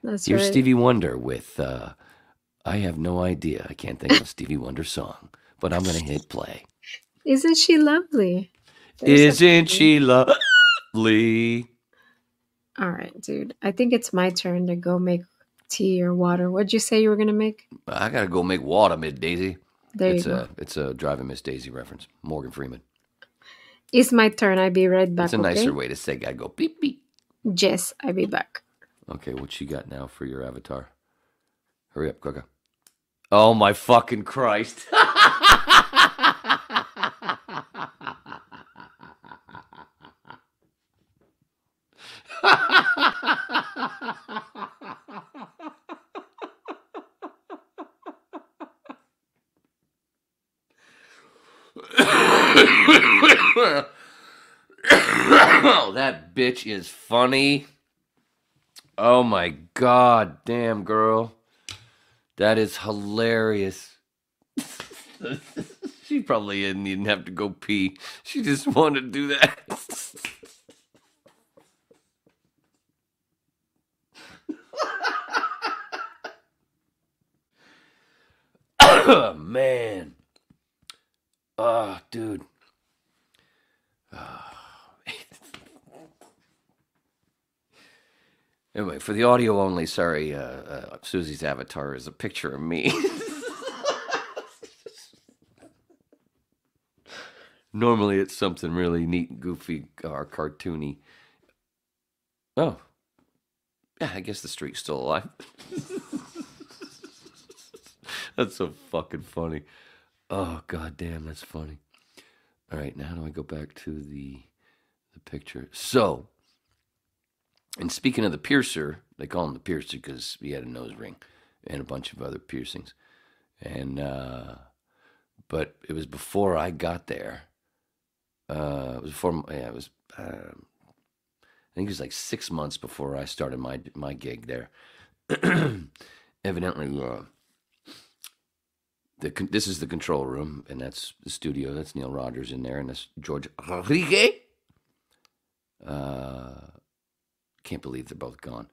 That's Here's right. Stevie Wonder with, I have no idea. I can't think of a Stevie Wonder song, but I'm going to hit play. Isn't she lovely? Isn't she lovely? All right, dude. I think it's my turn to go make tea or water. What'd you say you were going to make? I got to go make water, Miss Daisy. There you go. It's a Driving Miss Daisy reference. Morgan Freeman. It's my turn. I'll be right back. It's a nicer way to say I go beep, beep. Yes, I'll be back. Okay, what you got now for your avatar? Hurry up, Coca. Oh, my fucking Christ. Oh, that bitch is funny. Oh my god, damn girl. That is hilarious. She probably didn't even have to go pee. She just wanted to do that. Oh, man. Oh, dude. Anyway, for the audio only, sorry, Susie's avatar is a picture of me. Normally it's something really neat and goofy or cartoony. Oh. Yeah, I guess the streak's still alive. That's so fucking funny. Oh, goddamn, that's funny. All right, now how do I go back to the picture? So, and speaking of the piercer, they call him the piercer because he had a nose ring and a bunch of other piercings. And, but it was before I got there. It was before, yeah, it was, I think it was like 6 months before I started my gig there. Evidently, this is the control room, and that's the studio. That's Neil Rogers in there, and that's George Rodriguez. Can't believe they're both gone.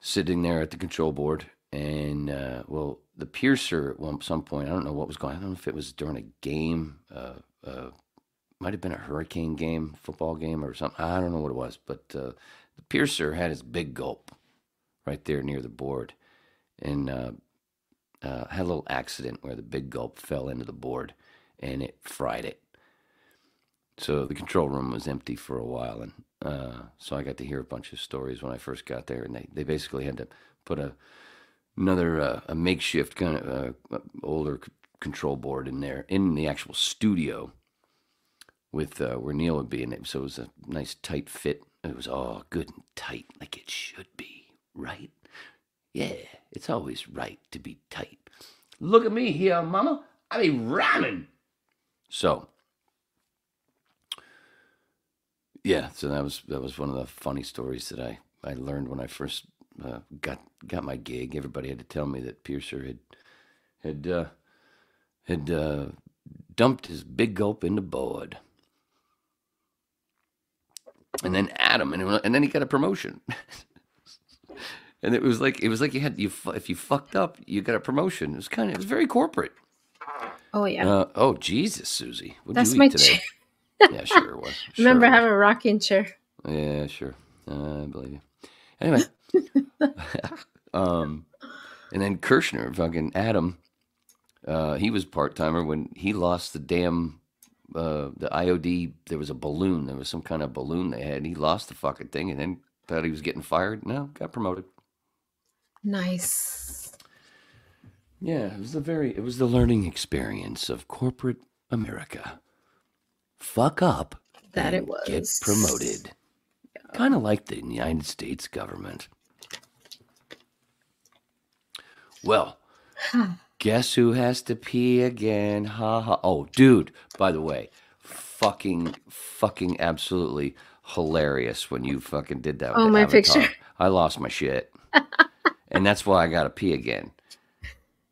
Sitting there at the control board, and well, the piercer at some point, I don't know what was going on. I don't know if it was during a game, might have been a Hurricane game, football game or something. I don't know what it was, but the piercer had his big gulp right there near the board, and had a little accident where the Big Gulp fell into the board, and it fried it. So the control room was empty for a while, and so I got to hear a bunch of stories when I first got there, and they basically had to put another makeshift kind of older control board in there in the actual studio with where Neil would be in it. So it was a nice tight fit. It was all good and tight, like it should be, right? Yeah, it's always right to be tight. Look at me here, mama. I be rhyming. So, yeah, so that was one of the funny stories that I learned when I first got my gig. Everybody had to tell me that Piercer had dumped his Big Gulp in the board. And then Adam, and then he got a promotion. And it was like if you fucked up, you got a promotion. It was very corporate. Oh yeah. Oh Jesus, Susie, what did That's you my eat today? Yeah, sure it was. Remember, I have a rocking chair. Yeah, sure. I believe you. Anyway, and then Kirshner, fucking Adam, he was part-timer when he lost the damn. The IOD, there was a balloon. There was some kind of balloon they had, and he lost the fucking thing, and then thought he was getting fired. No, got promoted. Nice. Yeah, it was the learning experience of corporate America. Fuck up. That it was. Get promoted. Yeah. Kind of like the United States government. Well. Guess who has to pee again? Ha ha. Oh, dude, by the way, fucking absolutely hilarious when you fucking did that. Oh, my Avatar. picture. I lost my shit. And that's why I got to pee again.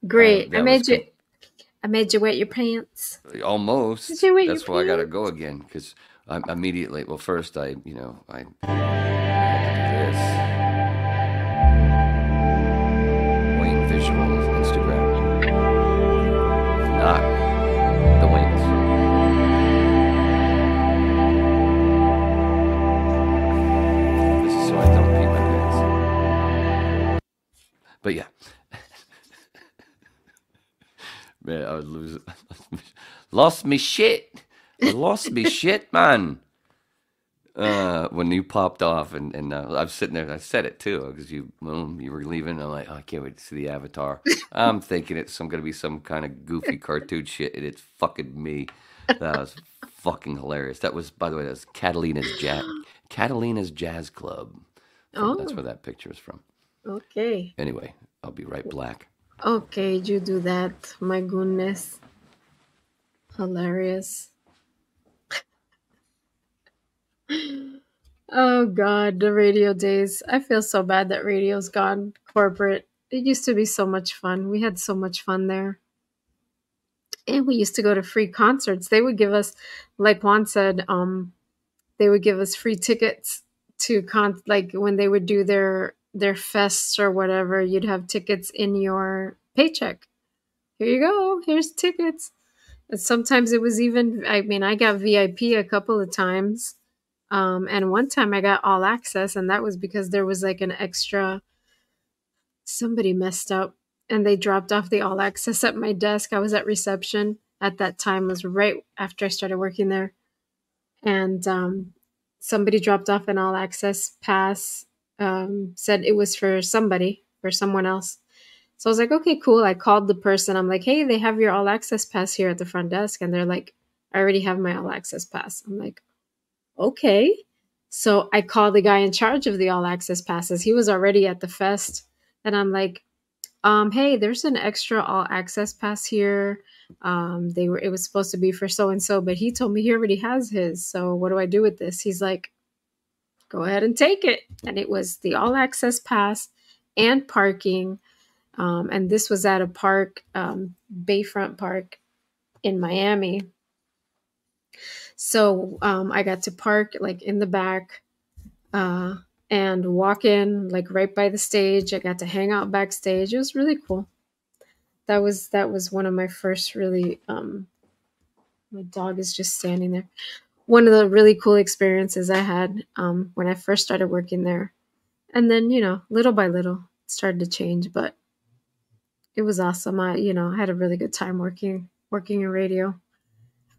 Great. I made you wet your pants. Almost. Did you wet That's your why I got to pants? go again, because I immediately, well, first I had to do this. Wayne Visuals, Instagram. Not the Waynes. This is so I don't pee my pants. But yeah. Man, I would lose it. Lost me shit. I lost me shit, man. When you popped off, and I was sitting there, I said it too, because you were leaving. I'm like, oh, I can't wait to see the Avatar. I'm thinking it's going to be some kind of goofy cartoon shit, and it's fucking me. That was fucking hilarious. That was, by the way, that was Catalina's Jazz Club. Oh, that's where that picture is from. Okay. Anyway, I'll be right back. Okay, you do that. My goodness. Hilarious. Oh God, the radio days. I feel so bad that radio's gone corporate. It used to be so much fun. We had so much fun there. And we used to go to free concerts. They would give us, like Juan said, they would give us free tickets to like when they would do their fests or whatever, you'd have tickets in your paycheck. Here you go. Here's tickets. And sometimes it was even, I got VIP a couple of times. And one time I got all access, and that was because there was like an extra, somebody messed up and they dropped off the all access at my desk. I was at reception at that time. It was right after I started working there. And somebody dropped off an all access pass, said it was for someone else. So I was like, okay, cool. I called the person. I'm like, hey, they have your all access pass here at the front desk. And they're like, I already have my all access pass. I'm like, okay. So I called the guy in charge of the all access passes. He was already at the fest. And I'm like, hey, there's an extra all access pass here. It was supposed to be for so-and-so, but he told me he already has his. So what do I do with this? He's like, go ahead and take it. And it was the all access pass and parking. And this was at a park, Bayfront Park in Miami. So I got to park like in the back and walk in like right by the stage. I got to hang out backstage. It was really cool. That was one of my first really, my dog is just standing there. One of the really cool experiences I had when I first started working there. And then, little by little, it started to change, but it was awesome. I had a really good time working in radio.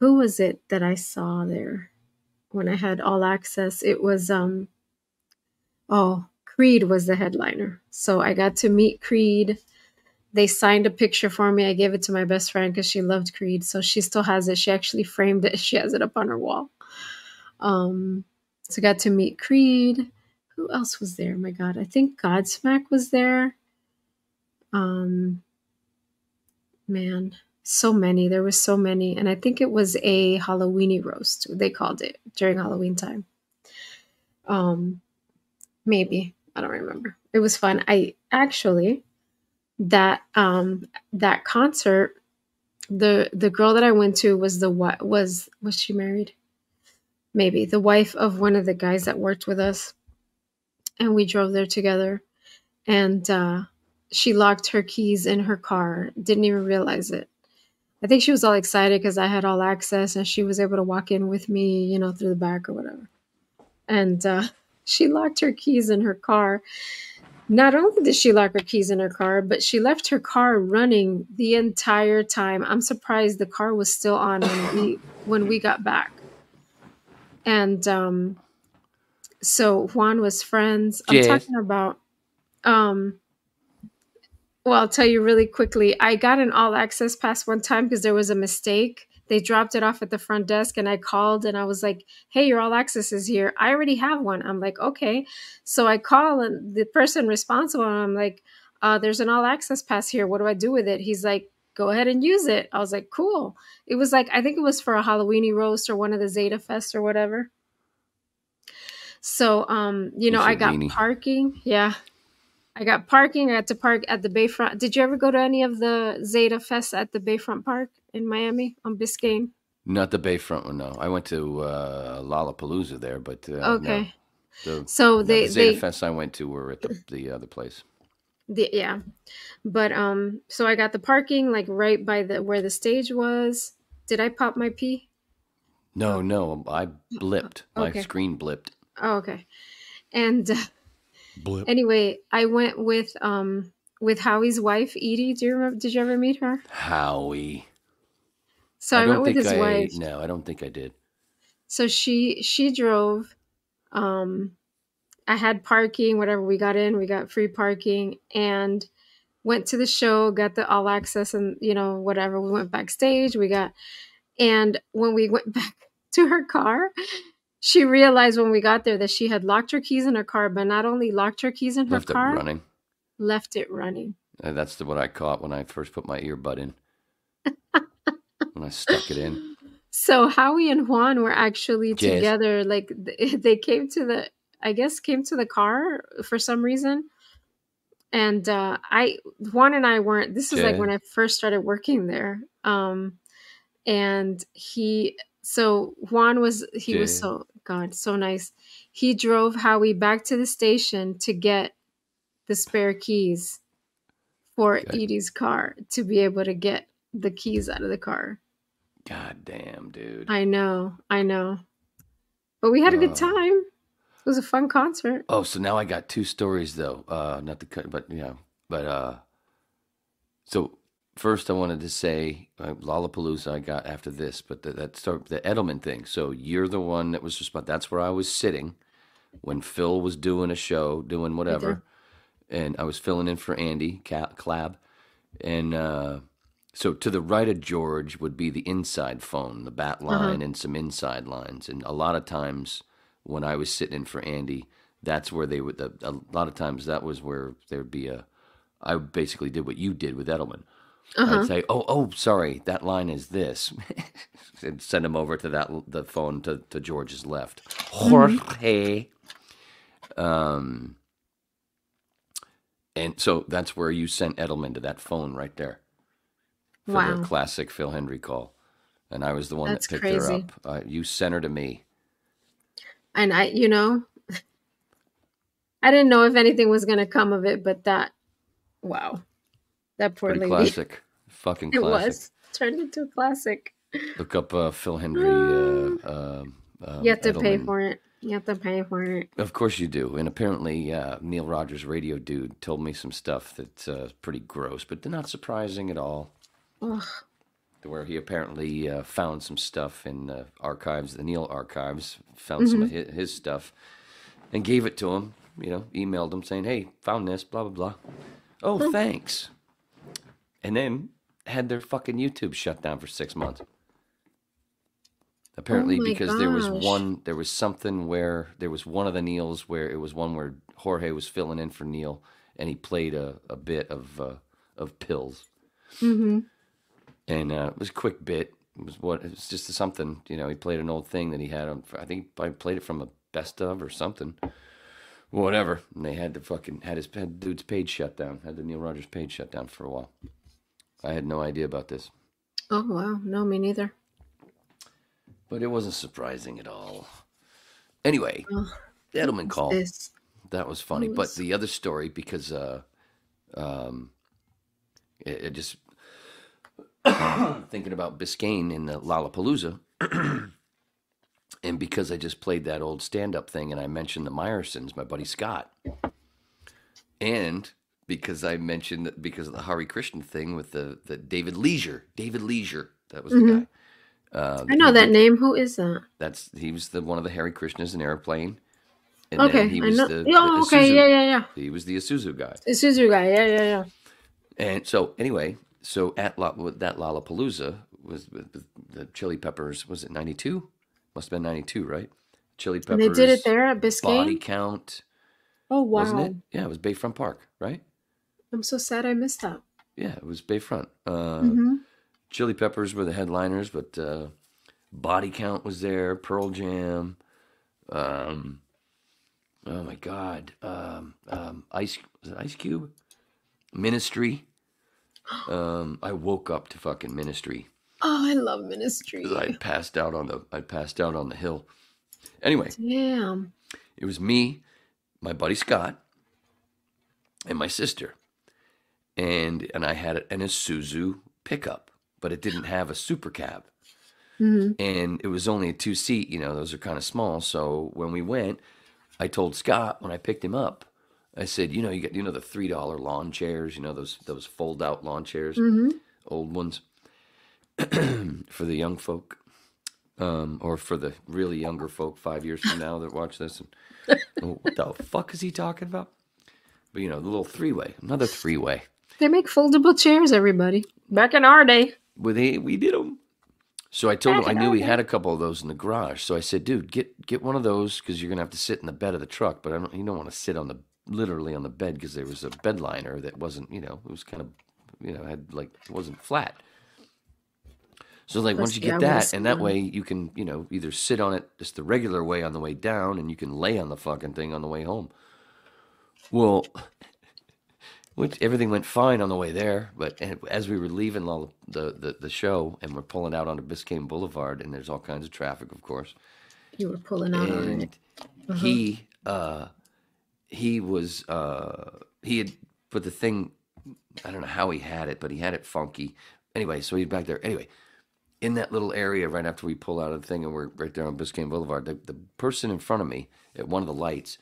Who was it that I saw there when I had All Access? It was, Creed was the headliner. So I got to meet Creed. They signed a picture for me. I gave it to my best friend because she loved Creed. So she still has it. She actually framed it. She has it up on her wall. So I got to meet Creed. Who else was there? My God, I think Godsmack was there. Man, so many. There was so many. And I think it was a Halloweeny roast, they called it, during Halloween time. Maybe. I don't remember. It was fun. I actually, that concert, the girl that I went to was was she married? Maybe the wife of one of the guys that worked with us. And we drove there together. And she locked her keys in her car. Didn't even realize it. I think she was all excited because I had All Access and she was able to walk in with me, through the back or whatever. And she locked her keys in her car. Not only did she lock her keys in her car, but she left her car running the entire time. I'm surprised the car was still on when we got back. And so Juan was friends. I'm talking about well, I'll tell you really quickly. I got an All Access pass one time because there was a mistake. They dropped it off at the front desk and I called and I was like, hey, your All Access is here. I already have one. I'm like, okay. So I call and the person responsible and I'm like, there's an All Access pass here. What do I do with it? He's like, go ahead and use it. I was like, cool. It was like, I think it was for a Halloweeny roast or one of the Zeta Fest or whatever. So, I got parking. Yeah. I got parking. I got to park at the Bayfront. Did you ever go to any of the Zeta Fest at the Bayfront Park in Miami on Biscayne? Not the Bayfront one, no. I went to Lollapalooza there, but okay. No. The Zeta Fest I went to were at the other place. Yeah, but so I got the parking like right by where the stage was. Did I pop my pee? No, I blipped. Okay. My screen blipped. Oh, okay, and. Anyway, I went with Howie's wife, Edie. Do you remember? Did you ever meet her? Howie. So I went with his wife. No, I don't think I did. So she drove. I had parking, whatever. We got in, we got free parking and went to the show, got the All Access and, whatever. We went backstage. And when we went back to her car, she realized when we got there that she had locked her keys in her car, but not only locked her keys in her car, left it running. That's what I caught when I first put my earbud in. When I stuck it in. So Howie and Juan were actually together. Like they came to the car for some reason. And Juan and I weren't, this was like when I first started working there. And Juan was so nice. He drove Howie back to the station to get the spare keys for Edie's car to be able to get the keys out of the car. God damn, dude. I know. But we had a good time. It was a fun concert. Oh, so now I got two stories though. Not to cut, but so first I wanted to say Lollapalooza I got after this, but the Edelman thing. So you're the one that was that's where I was sitting when Phil was doing a show, doing whatever. And I was filling in for Andy Clabb. And so to the right of George would be the inside phone, the bat line and some inside lines. And a lot of times when I was sitting in for Andy, that's where they would, a lot of times that was where there'd be I basically did what you did with Edelman. I'd say, oh, sorry, that line is this. And send him over to the phone to George's left. Jorge. And so that's where you sent Edelman to that phone right there. For the classic Phil Hendry call. And I was the one that picked her up. You sent her to me. And I didn't know if anything was going to come of it, but that poor lady. Classic. Fucking classic. It was. Turned into a classic. Look up Phil Hendry. You have to pay for it. You have to pay for it. Of course you do. And apparently Neil Rogers, radio dude, told me some stuff that's pretty gross, but not surprising at all. Ugh. Where he apparently found some stuff in the archives, the Neil archives, found some of his stuff, and gave it to him. You know, emailed him saying, "Hey, found this, blah blah blah." Oh, thanks. And then had their fucking YouTube shut down for 6 months. Apparently, because there was something where there was one of the Neils where it was one where Jorge was filling in for Neil, and he played a bit of pills. Mm-hmm. And it was a quick bit. It was just something, you know. He played an old thing that he had on. I think he played it from a best of or something, whatever. And they had to fucking had dude's page shut down. Had the Neil Rogers page shut down for a while. I had no idea about this. Oh wow, no, me neither. But it wasn't surprising at all. Anyway, Edelman call. That was funny. But the other story, because it just. Thinking about Biscayne in the Lollapalooza, and because I just played that old stand-up thing, and I mentioned the Meyersons, my buddy Scott, and because I mentioned that because of the Hare Krishna thing with the David Leisure, that was the guy. I know that name. Who is that? He was one of the Hare Krishnas in Airplane. And okay, then he was I know. the okay, Isuzu, yeah. He was the Isuzu guy. Isuzu guy, yeah. And so anyway. So at that Lollapalooza was with the Chili Peppers. Was it 92? Must have been 92, right? Chili Peppers. And they did it there at Biscayne? Body Count. Oh, wow. Wasn't it? Yeah, it was Bayfront Park, right? I'm so sad I missed that. Yeah, it was Bayfront. Chili Peppers were the headliners, but Body Count was there. Pearl Jam. Oh my God. Was it Ice Cube? Ministry. I woke up to fucking Ministry. Oh, I love Ministry. I passed out on the hill. Anyway, damn. It was me, my buddy Scott, and my sister, and I had an Isuzu pickup, but it didn't have a super cab, and it was only a 2-seat. You know, those are kind of small. So when we went, I told Scott when I picked him up. I said, you got the $3 lawn chairs, those fold out lawn chairs, old ones for the young folk, or for the really younger folk 5 years from now that watch this. And, what the fuck is he talking about? But the little another three-way. They make foldable chairs, everybody. Back in our day. We did them. So I told him I knew he had a couple of those in the garage. So I said, dude, get one of those because you're gonna have to sit in the bed of the truck. But you don't want to sit literally on the bed because there was a bed liner that wasn't, it was kind of, had it wasn't flat. So once you get that, and that way you can, either sit on it just the regular way on the way down, and you can lay on the fucking thing on the way home. Well, everything went fine on the way there, but as we were leaving the show, and we're pulling out onto Biscayne Boulevard, and there's all kinds of traffic, of course. You were pulling out on it. He had put the thing, I don't know how he had it, but he had it funky. Anyway, so he's back there. Anyway, in that little area right after we pull out of the thing and we're right there on Biscayne Boulevard, the person in front of me at one of the lights,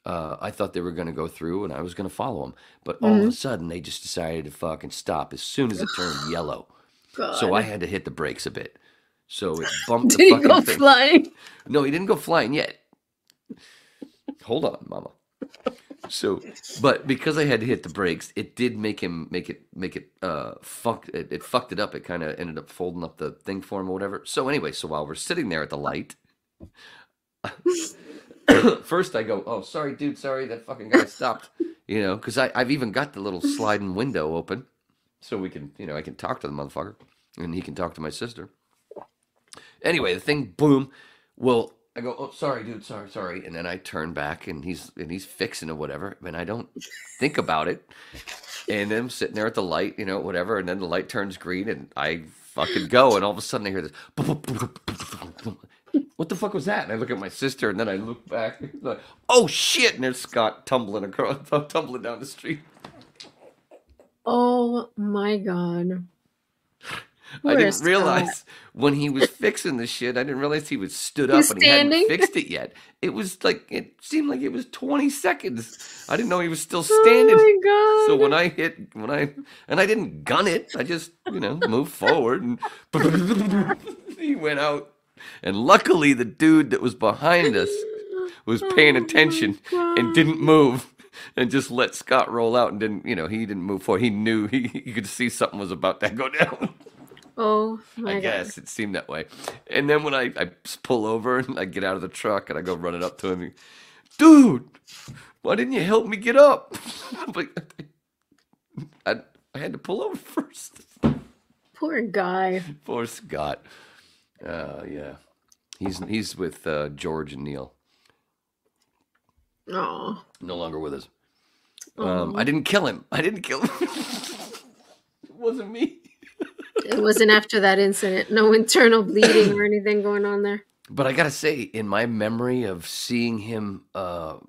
I thought they were going to go through and I was going to follow them. But all of a sudden, they just decided to fucking stop as soon as it turned yellow. God. So I had to hit the brakes a bit. So it bumped Did the he fucking go thing. flying? No, he didn't go flying yet. Hold on, mama. So, but because I had to hit the brakes, it did make it fucked it up. It kind of ended up folding up the thing for him or whatever. So anyway, while we're sitting there at the light, first I go, "Oh, sorry, dude, sorry, that fucking guy stopped." Because I've even got the little sliding window open, so we can, I can talk to the motherfucker, and he can talk to my sister. Anyway, the thing, boom. Well, I go, "Oh, sorry, dude, sorry," and then I turn back, and he's fixing or whatever, and I don't think about it, and then I'm sitting there at the light, whatever, and then the light turns green, and I fucking go, and all of a sudden I hear this, what the fuck was that? And I look at my sister, and then I look back, like, oh shit, and there's Scott tumbling down the street. Oh my God. I didn't realize when he was fixing the shit. I didn't realize he was stood up and he hadn't fixed it yet. It was like it seemed like it was 20 seconds. I didn't know he was still standing. Oh my God. So when I didn't gun it, I just moved forward and he went out. And luckily, the dude that was behind us was paying attention and didn't move. And just let Scott roll out and didn't, he didn't move forward. He knew he could see something was about to go down. Oh, my God. I guess it seemed that way. And then when I pull over and I get out of the truck and I go running up to him, dude, why didn't you help me get up? But I had to pull over first. Poor guy. Poor Scott. Yeah. He's with George and Neil. Oh. No longer with us. I didn't kill him. It wasn't me. It wasn't after that incident. No internal bleeding or anything going on there. But I gotta say, in my memory of seeing him down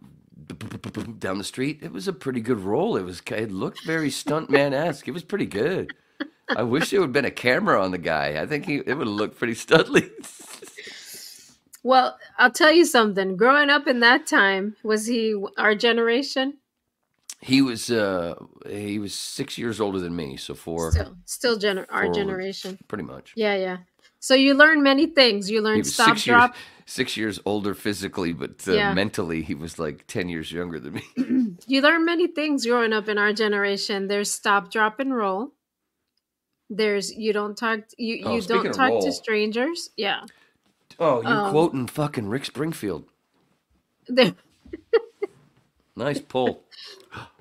the street, it was a pretty good role. It looked very stuntman-esque. It was pretty good. I wish there would have been a camera on the guy. I think it would have looked pretty studly. Well, I'll tell you something. Growing up in that time, was he our generation? He was 6 years older than me, so still our generation. Pretty much. Yeah. So you learn many things. You learn stop, drop. 6 years older physically, but mentally he was like 10 years younger than me. You learn many things growing up in our generation. There's stop, drop, and roll. There's you don't talk. You don't talk to strangers. Yeah. Oh, you're quoting fucking Rick Springfield. Nice pull.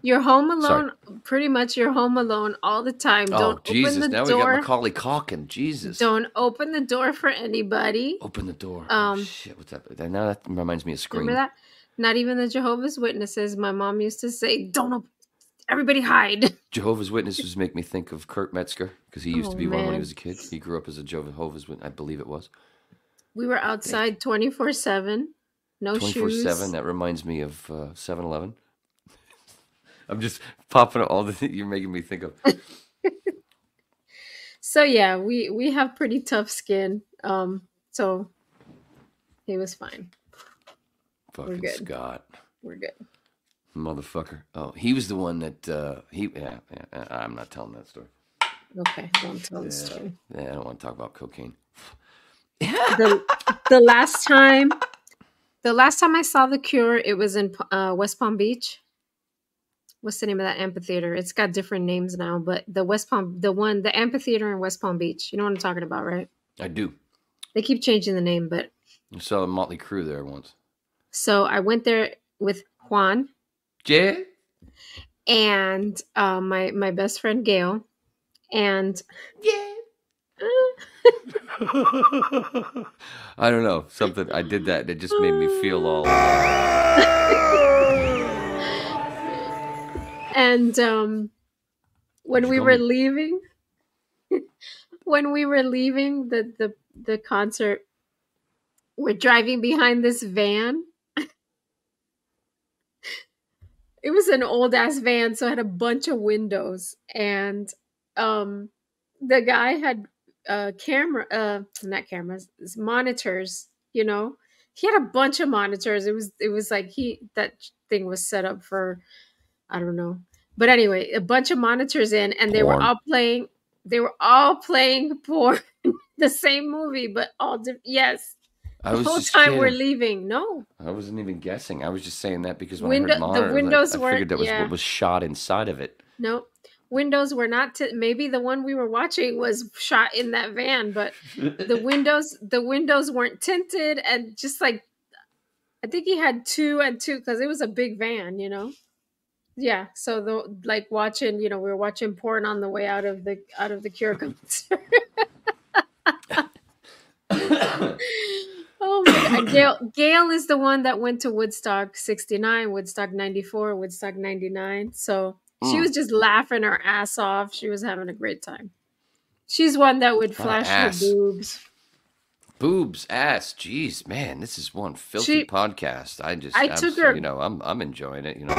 You're home alone. Sorry. Pretty much you're home alone all the time. Don't Jesus. Open the now door. We got Macaulay Culkin. Jesus. Don't open the door for anybody. Open the door. Shit, what's that? Now that reminds me of Scream. Remember that? Not even the Jehovah's Witnesses. My mom used to say, don't open. Everybody hide. Jehovah's Witnesses make me think of Kurt Metzger because he used to be one when he was a kid. He grew up as a Jehovah's Witness, I believe it was. We were outside 24/7. No shoes. 24/7. That reminds me of 7-Eleven. I'm just popping all the things you're making me think of. So yeah, we have pretty tough skin. So he was fine. Fucking We're good. Scott. We're good. Motherfucker. Oh, he was the one that I'm not telling that story. Okay, don't tell the story. Yeah, I don't want to talk about cocaine. The last time I saw The Cure, it was in West Palm Beach. What's the name of that amphitheater? It's got different names now, but the amphitheater in West Palm Beach. You know what I'm talking about, right? I do. They keep changing the name, but I saw a Motley Crue there once. So I went there with Juan. Yeah. And my best friend Gail. And I don't know. Something I did that. It just made me feel all. And when we were leaving the concert, we're driving behind this van. It was an old ass van, so it had a bunch of windows, and the guy had monitors. You know, he had a bunch of monitors. It was like that thing was set up for, I don't know, but anyway, a bunch of monitors in, and they were all playing. They were all playing porn, the same movie, but all different. Yes. The whole time we're leaving. No. I wasn't even guessing. I was just saying that because when I heard monitor, the windows I figured that was what was shot inside of it. No. Windows were not maybe the one we were watching was shot in that van, but the windows weren't tinted, and just like I think he had 2 and 2 because it was a big van, you know. Yeah, so watching, you know, we were watching porn on the way out of the Cure concert. Oh my God. Gail is the one that went to Woodstock 69, Woodstock 94, Woodstock 99. So she was just laughing her ass off. She was having a great time. She's one that would flash her boobs. Boobs, ass. Jeez, man, this is one filthy podcast. I took her. You know, I'm enjoying it. You know,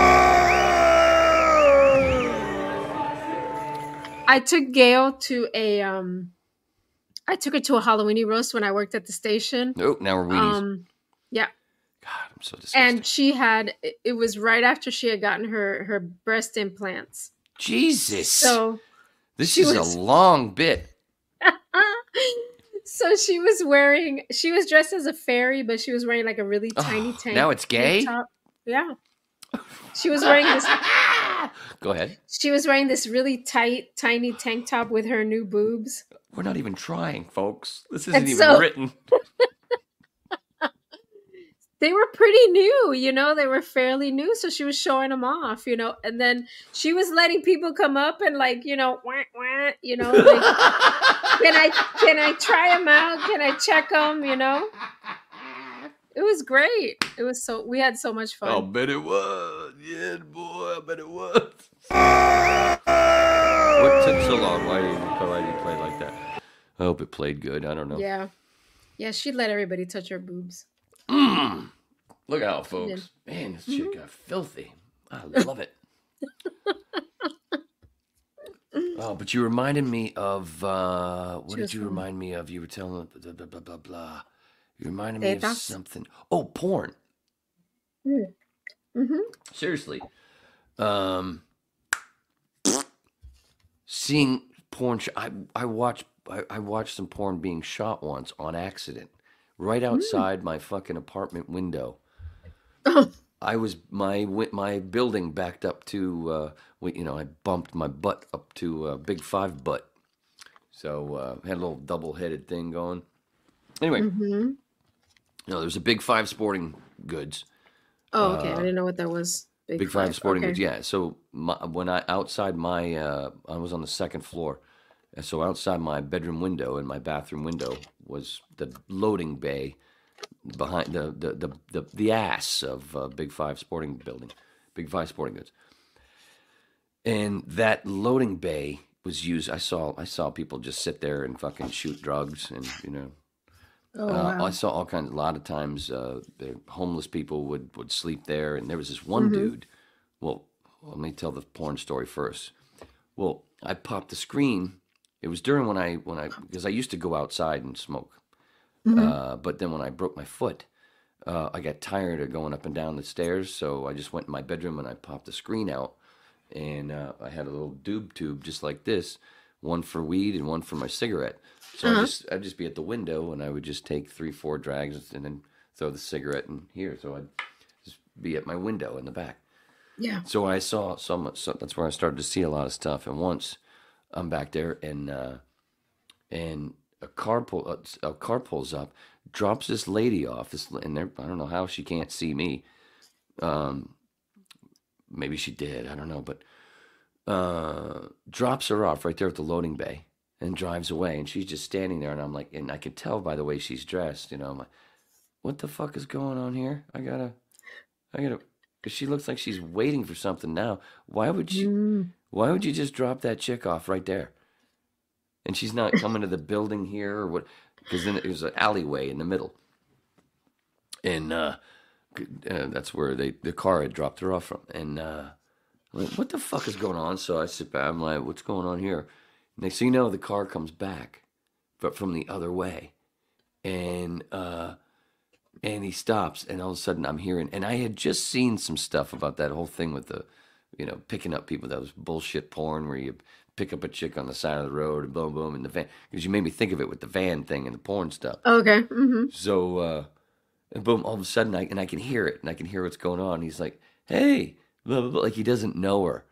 I took Gail to I took her to a Halloweeny roast when I worked at the station. Nope, now we're weenies. Yeah. God, I'm so disgusted. And it was right after she had gotten her breast implants. Jesus. So this is a long bit. So she was dressed as a fairy, but she was wearing like a really tiny tank. Now it's gay? Top. Yeah. She was wearing this. Go ahead. She was wearing this really tight, tiny tank top with her new boobs. We're not even trying, folks. This isn't even written. They were pretty new, you know, they were fairly new. So she was showing them off, you know, and then she was letting people come up and like, you know, wah, wah, you know, like, can I try them out? Can I check them? You know, it was great. We had so much fun. I'll bet it was. Yeah, boy, I bet it was. What took so long? Why did you play like that? I hope it played good. I don't know. Yeah. Yeah, she let everybody touch her boobs. Look out, folks. Man, this shit got filthy. I love it. Oh, but you reminded me of, what did you remind me of? You were telling, blah, blah, blah, blah, blah. You reminded me of something. Oh, porn. Mm-hmm. Seriously. Seeing porn, I watched some porn being shot once on accident. Right outside my fucking apartment window. I was my building backed up to I bumped my butt up to Big Five butt, so had a little double-headed thing going. Anyway, there's a Big Five Sporting Goods. Oh, okay. I didn't know what that was. Big Five Sporting Goods. Yeah. So when I was on the second floor. And so outside my bedroom window and my bathroom window was the loading bay behind the ass of Big Five Sporting Building, Big Five Sporting Goods. And that loading bay was used. I saw people just sit there and fucking shoot drugs, and you know. Wow. I saw all kinds. A lot of times, the homeless people would sleep there, and there was this one dude. Well, let me tell the porn story first. Well, I popped the screen. It was during when I because I used to go outside and smoke, but then when I broke my foot, I got tired of going up and down the stairs, so I just went in my bedroom and I popped the screen out, and I had a little tube just like this, one for weed and one for my cigarette. So I'd just be at the window and I would just take 3-4 drags and then throw the cigarette in here. So I'd just be at my window in the back. Yeah. So I saw so much. So that's where I started to see a lot of stuff, and once. I'm back there, and a car pulls up, drops this lady off. I don't know how she can't see me. Maybe she did. I don't know, but drops her off right there at the loading bay and drives away. And she's just standing there, and I'm like, and I could tell by the way she's dressed. You know, I'm like, what the fuck is going on here? I gotta. Because she looks like she's waiting for something now. Why would you just drop that chick off right there? And she's not coming to the building here or what? Because then there's an alleyway in the middle. And that's where the car had dropped her off from. And like, what the fuck is going on? So I sit back. I'm like, what's going on here? Next thing you know, the car comes back, but from the other way. And he stops, and all of a sudden I'm hearing, and I had just seen some stuff about that whole thing with the, picking up people. That was bullshit porn where you pick up a chick on the side of the road and boom, boom in the van. Because you made me think of it with the van thing and the porn stuff. Okay. So, and boom, all of a sudden, I can hear it, and I can hear what's going on. He's like, hey, blah, blah, blah, like he doesn't know her.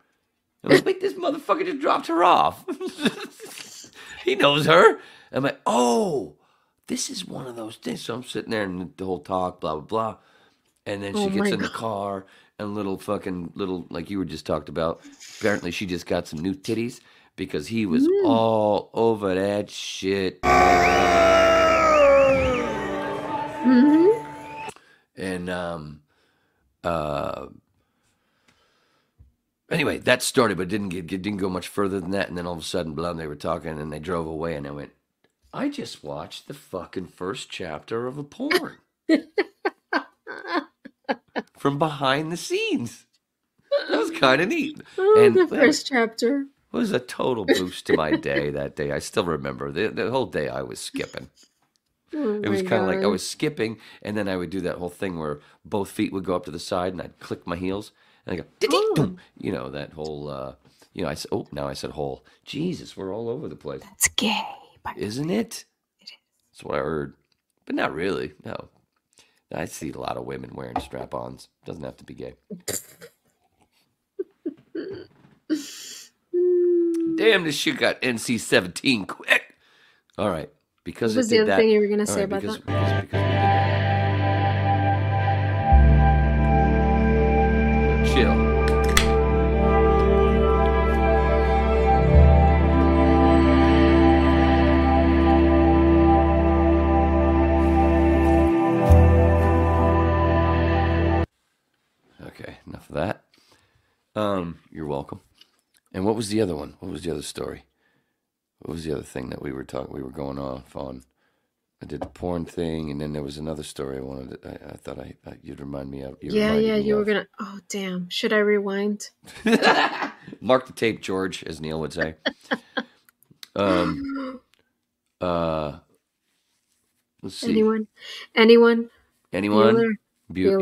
I'm like, this motherfucker just dropped her off. He knows her. I'm like, oh. This is one of those things. So I'm sitting there and the whole talk, blah, blah, blah. And then she gets in the car and little, like you were just talked about. Apparently she just got some new titties because he was all over that shit. And, anyway, that started, but didn't go much further than that. And then all of a sudden, blah, they were talking and they drove away and I went, I just watched the fucking first chapter of a porn. From behind the scenes. That was kind of neat. Oh, and the first chapter. was a total boost to my day that day. I still remember the whole day I was skipping. Oh It was my kind of like I God. was skipping, and then I would do that whole thing where both feet would go up to the side, and I'd click my heels, and I go, "Dee-dee-dum." You know, that whole, I said, oh, now I said whole. Jesus, we're all over the place. That's gay. Isn't it? It is. That's what I heard. But not really, no. I see a lot of women wearing strap-ons. Doesn't have to be gay. Damn, this shit got NC-17 quick. All right. Because What was it the did other that. thing you were gonna All say right, about because that? we did that. Chill. Okay, enough of that. You're welcome. And what was the other one? What was the other story? What was the other thing that we were going off on? I did the porn thing, and then there was another story I wanted. I thought you'd remind me of. You were gonna. Oh damn! Should I rewind? Mark the tape, George, as Neil would say. Let's see. Anyone? Anyone? Bueller.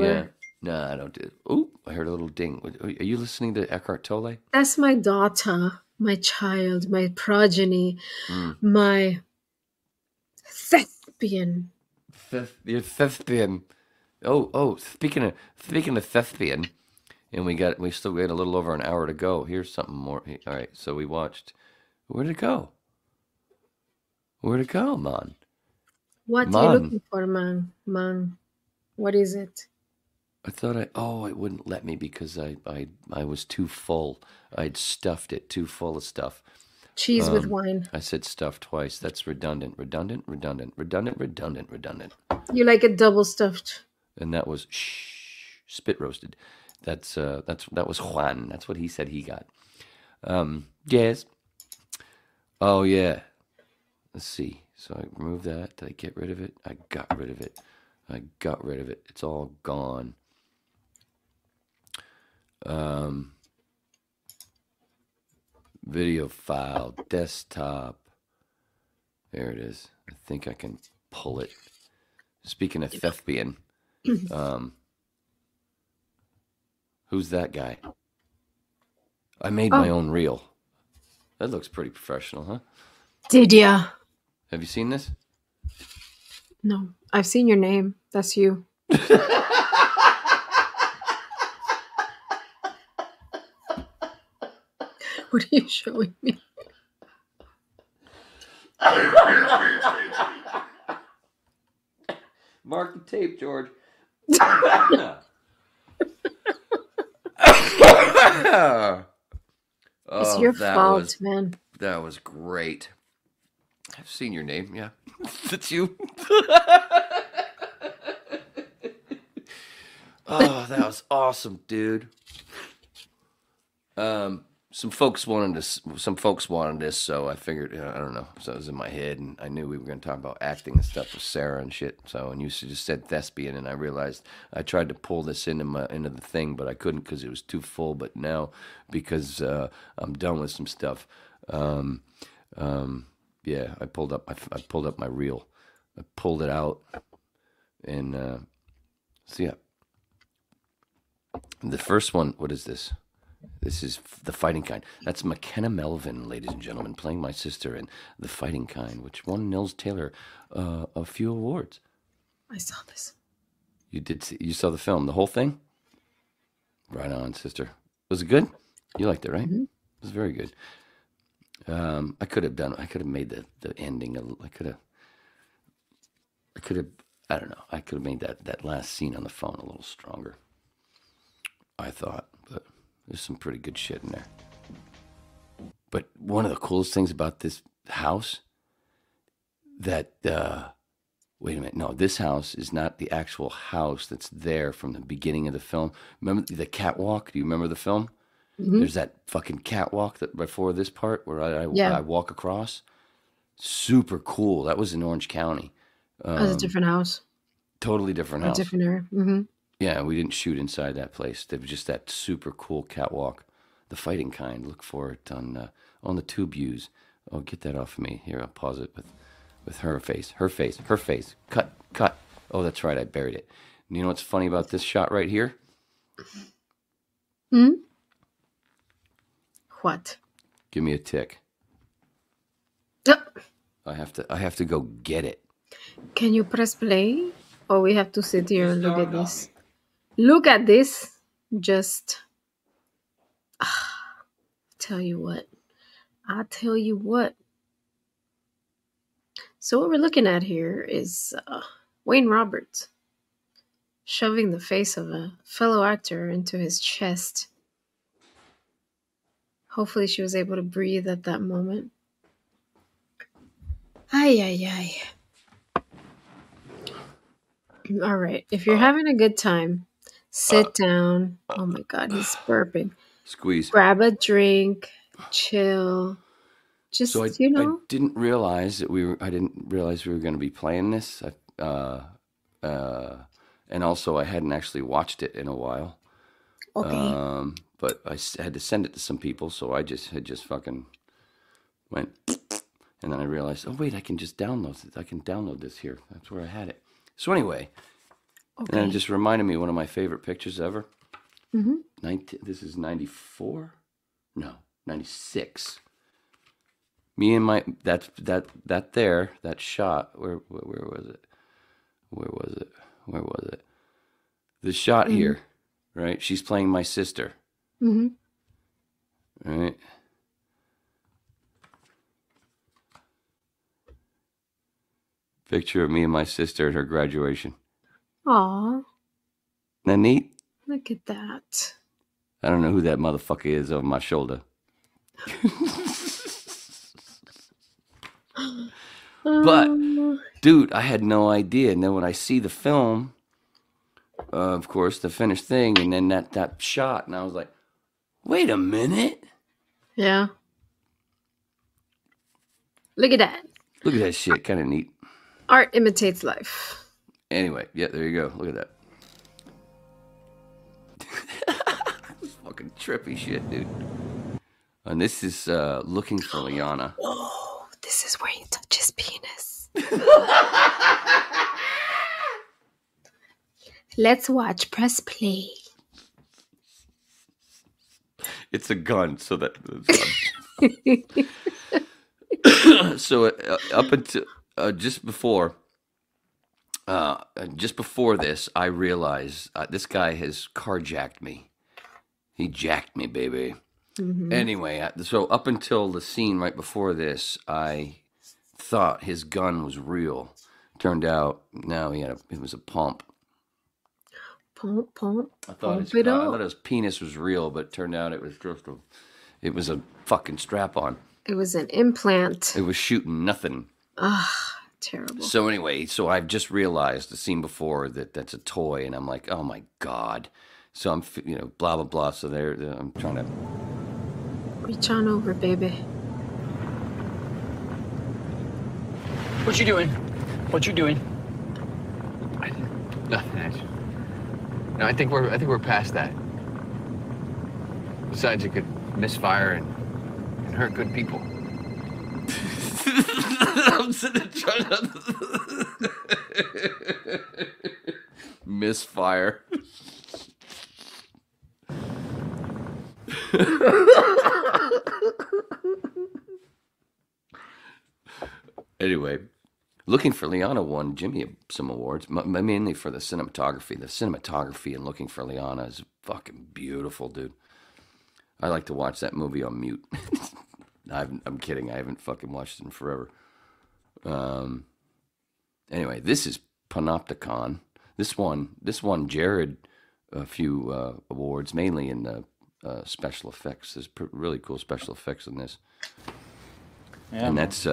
Yeah. No, I don't do. Oh, I heard a little ding. Are you listening to Eckhart Tolle? That's my daughter, my child, my progeny, my thespian. You're thespian. Oh. Speaking of thespian, and we still got a little over an hour to go. Here's something more. All right, so we watched. Where'd it go? Man? What are you looking for, man? Man, what is it? I thought it wouldn't let me because I was too full. I'd stuffed it too full of stuff. Cheese with wine. I said stuff twice. That's redundant. You like it double stuffed. And that was spit roasted. That was Juan. That's what he said he got. Yes. Oh yeah. Let's see. So I removed that. Did I get rid of it? I got rid of it. It's all gone. Video file, desktop. There it is. I think I can pull it. Speaking of thespian, who's that guy? I made my own reel. That looks pretty professional, huh? Did ya? Have you seen this? No, I've seen your name. That's you. What are you showing me? Mark the tape, George. It's your fault, man. That was great. I've seen your name, yeah. That's you. Oh, that was awesome, dude. Some folks wanted this, so I figured, I don't know. So it was in my head, and I knew we were going to talk about acting and stuff with Sarah and shit. So, and you just said thespian, and I realized I tried to pull this into the thing, but I couldn't because it was too full. But now, because I'm done with some stuff, yeah, I pulled up my reel. I pulled it out, and so yeah. The first one, what is this? This is The Fighting Kind. That's McKenna Melvin, ladies and gentlemen, playing my sister in The Fighting Kind, which won Nils Taylor a few awards. I saw this. You saw the film, the whole thing? Right on, sister. Was it good? You liked it, right? Mm-hmm. It was very good. I could have made the ending. I could have made that last scene on the phone a little stronger. I thought, but there's some pretty good shit in there. But one of the coolest things about this house, that, wait a minute, no, this house is not the actual house that's there from the beginning of the film. Remember the catwalk? Do you remember the film? Mm-hmm. There's that fucking catwalk that before this part where I walk across. Super cool. That was in Orange County. That was a different house. Totally different house. A different area. Mm-hmm. Yeah, we didn't shoot inside that place. There was just that super cool catwalk, The Fighting Kind. Look for it on on the tube use. Oh, get that off of me. Here, I'll pause it with her face. Cut. Oh, that's right, I buried it. And you know what's funny about this shot right here? What? Give me a tick. I have to go get it. Can you press play? Or we have to sit here and look at this? Look at this. Just tell you what. I'll tell you what. So what we're looking at here is Wayne Roberts shoving the face of a fellow actor into his chest. Hopefully she was able to breathe at that moment. Ay. All right. If you're having a good time, sit down. Oh my God, he's burping. Squeeze. Grab a drink. Chill. Just, so I didn't realize that I didn't realize we were going to be playing this. And also I hadn't actually watched it in a while. Okay. But I had to send it to some people, so I just fucking went, and then I realized, oh wait, I can just download it. I can download this here. That's where I had it. So anyway, and then it just reminded me of one of my favorite pictures ever. This is 94? No, 96. Me and my that shot. Where was it? Where was it? The shot here, right? She's playing my sister. Right. Picture of me and my sister at her graduation. Aw. Isn't that neat? Look at that. I don't know who that motherfucker is over my shoulder. But, dude, I had no idea. And then when I see the film, of course, the finished thing, and then that shot, and I was like, wait a minute. Yeah. Look at that. Look at that shit. Kind of neat. Art imitates life. Anyway, yeah, there you go. Look at that. Fucking trippy shit, dude. And this is Looking for Liana. Oh, this is where he touches penis. Let's watch. Press play. It's a gun, so that. So up until just before this, I realized this guy has carjacked me. He jacked me, baby. Anyway, so up until the scene right before this, I thought his gun was real. Turned out, no, it was a pump. Pump. I thought his penis was real, but it turned out it was a fucking strap-on. It was an implant. It was shooting nothing. Terrible. So anyway, I've just realized the scene before that's a toy, and I'm like, oh my God. So I'm, blah, blah, blah. So I'm trying to... Reach on over, baby. What you doing? Nothing, actually. No, I think we're past that. Besides, you could misfire and hurt good people. I'm sitting trying to misfire. Anyway, Looking for Liana won Jimmy some awards, mainly for the cinematography. The cinematography in Looking for Liana is fucking beautiful, dude. I like to watch that movie on mute. I'm kidding. I haven't fucking watched it in forever. Anyway, this is Panopticon. This won Jared a few awards, mainly in the special effects. There's really cool special effects in this. Yeah, and that's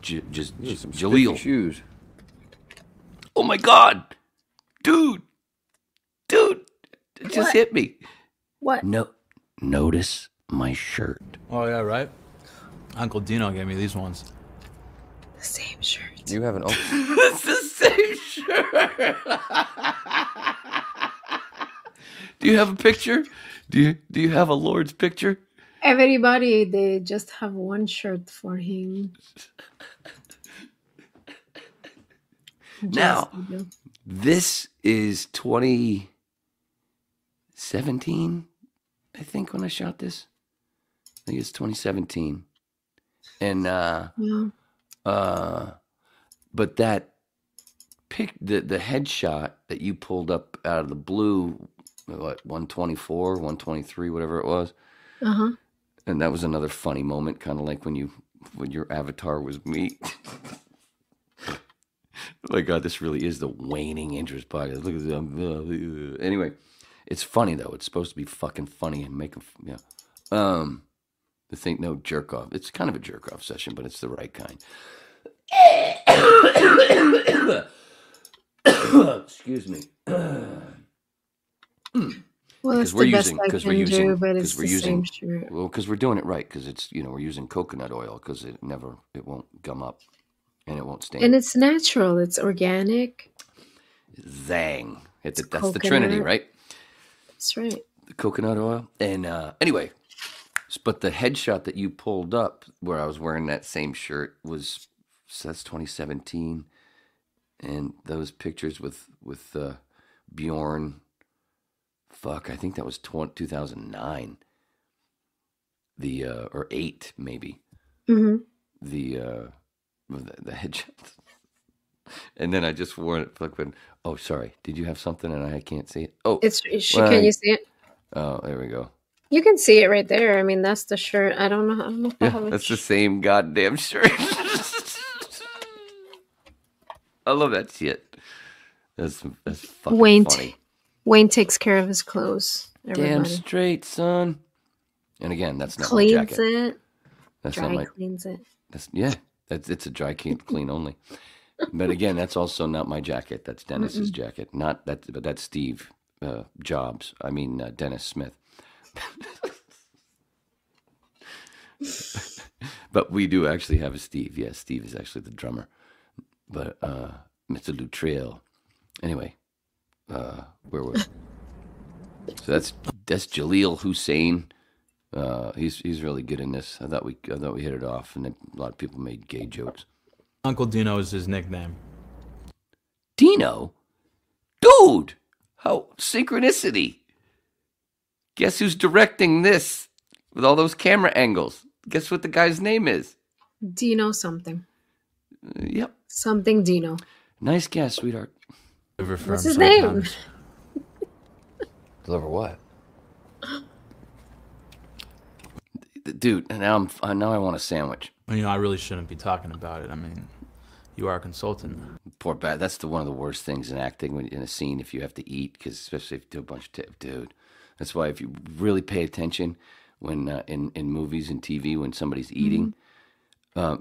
just Jaleel. Shoes. Oh my God, dude, it just hit me. What? No, notice my shirt. Oh yeah, right. Uncle Dino gave me these ones. The same shirt. You have an open. It's the same shirt. Do you have a picture? Do you have a Lord's picture? Everybody, they just have one shirt for him. Now, this is 2017, I think, when I shot this. I think it's 2017. And, but that the headshot that you pulled up out of the blue, what, 124, 123, whatever it was. Uh-huh. And that was another funny moment, kind of like when your avatar was me. Oh my God, this really is the waning interest podcast. Look at them. Anyway, it's funny though. It's supposed to be fucking funny and make them, the thing, no jerk off. It's kind of a jerk off session, but it's the right kind. Excuse me. Well, it's the best I can do, but it's the same shirt. Well, because we're doing it right, because it's, we're using coconut oil, because it won't gum up, and it won't stain. And it's natural. It's organic. Zang. That's the Trinity, right? That's right. The coconut oil. And anyway, but the headshot that you pulled up, where I was wearing that same shirt, that's 2017, and those pictures with Bjorn. Fuck, I think that was 2009. Or 8 maybe. Mm-hmm. The headshots. And then I just wore it. Like oh, sorry. Did you have something and I can't see it? Oh, can you see it? Oh, there we go. You can see it right there. I mean, that's the shirt. I don't know if I have it. That's the same goddamn shirt. I love that shit. That's fucking funny. Wayne takes care of his clothes. Everybody. Damn straight, son. And again, that's not cleans my jacket. It. That's dry not my. Cleans it. It's a dry clean only. But again, that's also not my jacket. That's Dennis's jacket. Not that, but that's Steve Jobs. I mean Dennis Smith. But we do actually have a Steve. Yes, Steve is actually the drummer. But Mr. Luttrell. Anyway. Where was? So that's Jaleel Hussein. He's really good in this. I thought we hit it off, and then a lot of people made gay jokes. Uncle Dino is his nickname. Dino, dude, how synchronicity! Guess who's directing this with all those camera angles? Guess what the guy's name is? Dino something. Yep. Something Dino. Nice guess, sweetheart. What's his name? Deliver what? Dude, now I want a sandwich. I really shouldn't be talking about it. I mean, you are a consultant. Poor bad. That's one of the worst things in acting in a scene, if you have to eat, because especially if you do a bunch of dude. That's why if you really pay attention when in movies and TV when somebody's eating.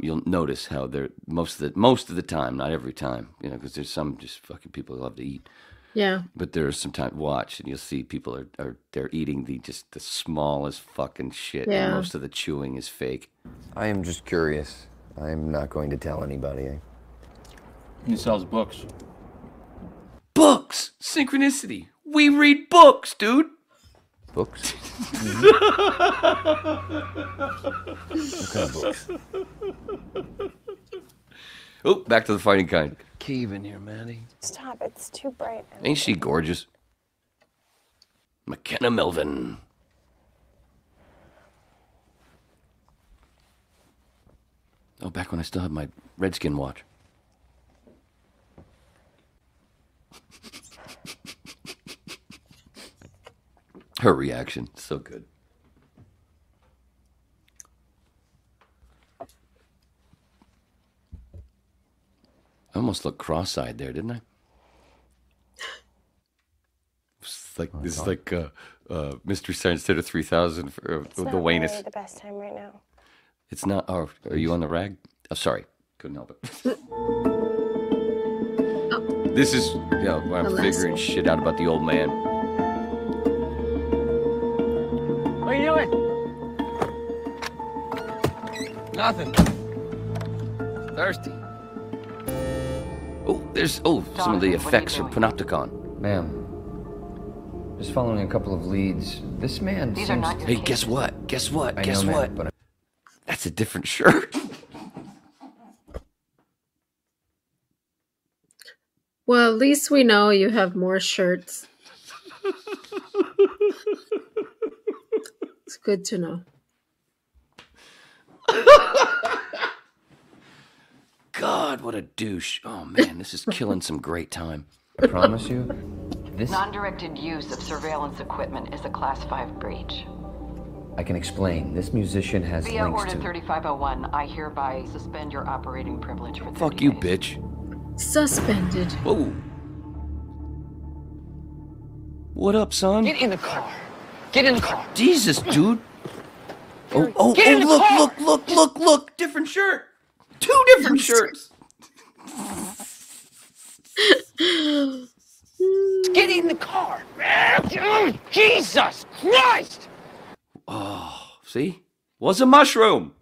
You'll notice how they're most of the time, not every time, because there's some just fucking people who love to eat. Yeah. But there's sometimes watch and you'll see people they're eating the smallest fucking shit. Yeah. And most of the chewing is fake. I am just curious. I'm not going to tell anybody. He sells books. Books! Synchronicity. We read books, dude. Books? What kind of books? Oh, back to the fighting kind. Cave in here, Maddie. Stop, it's too bright. Ain't she gorgeous? McKenna Melvin. Oh, back when I still had my Redskin watch. Her reaction, so good. I almost looked cross-eyed there, didn't I? This is like Mystery Science Theater 3000 for the Wayness. It's not really the best time right now. It's not. Oh, are you on the rag? Oh, sorry, couldn't help it. This is where I'm figuring shit out about the old man. What are you doing? Nothing. Thirsty. Oh, there's some of the effects from Panopticon. Ma'am, Just following a couple of leads. This man These seems... are not your Hey, guess what? Guess what? I Guess know, what? man, but That's a different shirt. Well, at least we know you have more shirts. It's good to know. God, what a douche. Oh, man, this is killing some great time. I promise you, this... Non-directed use of surveillance equipment is a Class 5 breach. I can explain. This musician has Via links Order to... 3501, I hereby suspend your operating privilege for 30 Fuck you, days. bitch. Suspended. Whoa. What up, son? Get in the car. Get in the car. Jesus, dude. Oh, Get in the car. look. Different shirt. 2 different shirts. Get in the car. Jesus Christ! Oh, see? Was a mushroom.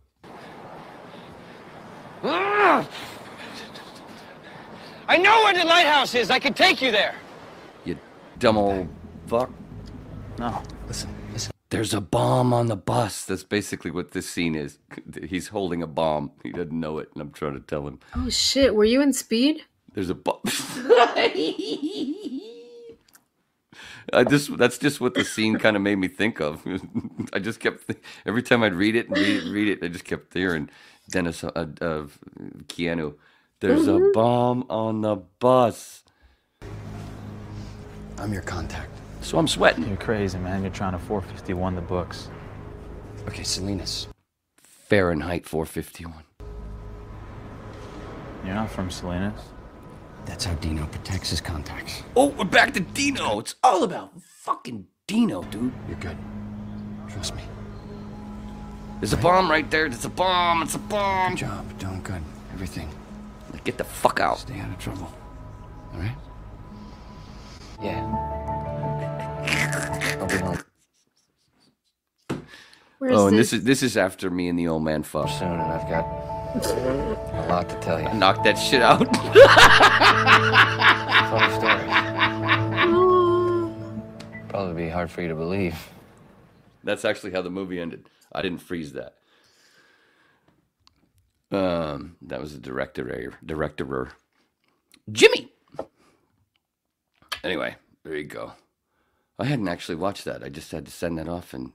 I know where the lighthouse is. I can take you there. You dumb old fuck. No, listen. There's a bomb on the bus. That's basically what this scene is. He's holding a bomb. He doesn't know it, and I'm trying to tell him. Oh shit, were you in Speed? There's a bomb. That's just what the scene kind of made me think of. I just kept every time I'd read it, I just kept hearing Dennis Keanu. There's a bomb on the bus. I'm your contact. So I'm sweating. You're crazy, man. You're trying to 451 the books. Okay, Salinas. Fahrenheit 451. You're not from Salinas? That's how Dino protects his contacts. Oh, we're back to Dino. It's all about fucking Dino, dude. You're good. Trust me. There's a bomb right there. There's a bomb. It's a bomb. Good job. Doing good. Everything. Get the fuck out. Stay out of trouble. All right? Yeah. I'll be home. And this is after me and the old man fuck. Soon, and I've got a lot to tell you. Knock that shit out. Funny story. Probably be hard for you to believe. That's actually how the movie ended. I didn't freeze that. That was the director. Jimmy. Anyway, there you go. I hadn't actually watched that. I just had to send that off, and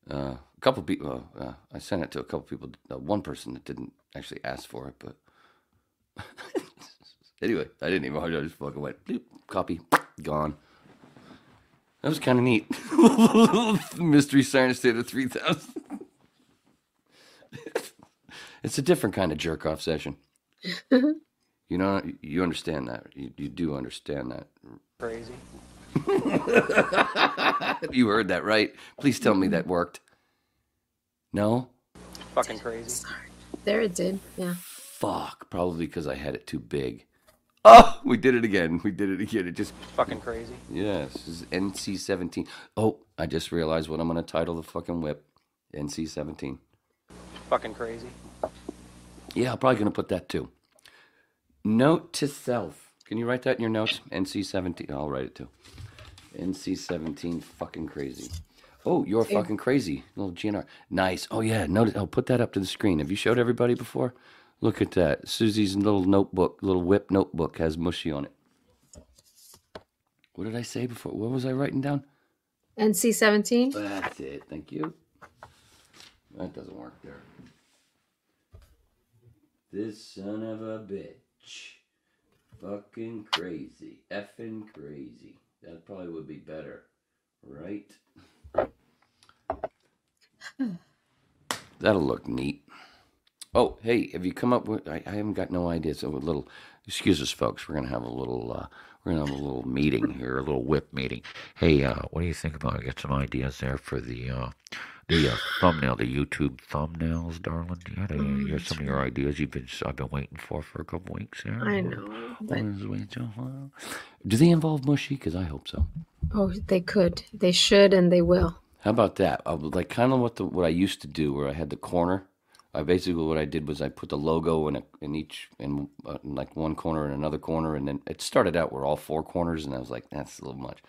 a couple people. I sent it to a couple people. One person that didn't actually ask for it, but anyway, I didn't even. I just fucking went bloop, copy, gone. That was kind of neat. Mystery Science Theater 3000. It's a different kind of jerk off session. You know, you understand that. You do understand that. Crazy. You heard that, right? Please tell me that worked. No? Fucking crazy. Sorry. There it did, yeah. Fuck, probably because I had it too big. Oh, we did it again. It just... Fucking crazy. Yes, this is NC-17. Oh, I just realized what I'm going to title the fucking whip. NC-17. Fucking crazy. Yeah, I'm probably going to put that too. Note to self. Can you write that in your notes? NC-17. I'll write it too. NC-17 fucking crazy. Oh, you're fucking crazy. Little GNR. Nice. Oh, yeah. Notice. Oh, put that up to the screen. Have you showed everybody before? Look at that. Susie's little notebook, little whip notebook has mushy on it. What did I say before? What was I writing down? NC-17? That's it. Thank you. That doesn't work there. This son of a bitch. Fucking crazy. Effing crazy. That probably would be better. Right? That'll look neat. Oh, hey, have you come up with... I haven't got no idea. So a little... Excuse us, folks. We're going to have a little meeting here, a little whip meeting. Hey, what do you think about... I got some ideas there for the thumbnail, the YouTube thumbnails, darling. You had some of your ideas I've been waiting for a couple weeks there. I know. Do they involve mushy? Because I hope so. Oh, they could. They should, and they will. How about that? Like kind of what I used to do, where I had the corner what I did was I put the logo in like one corner and another corner, and then it started out where all four corners, and I was like, that's a little much.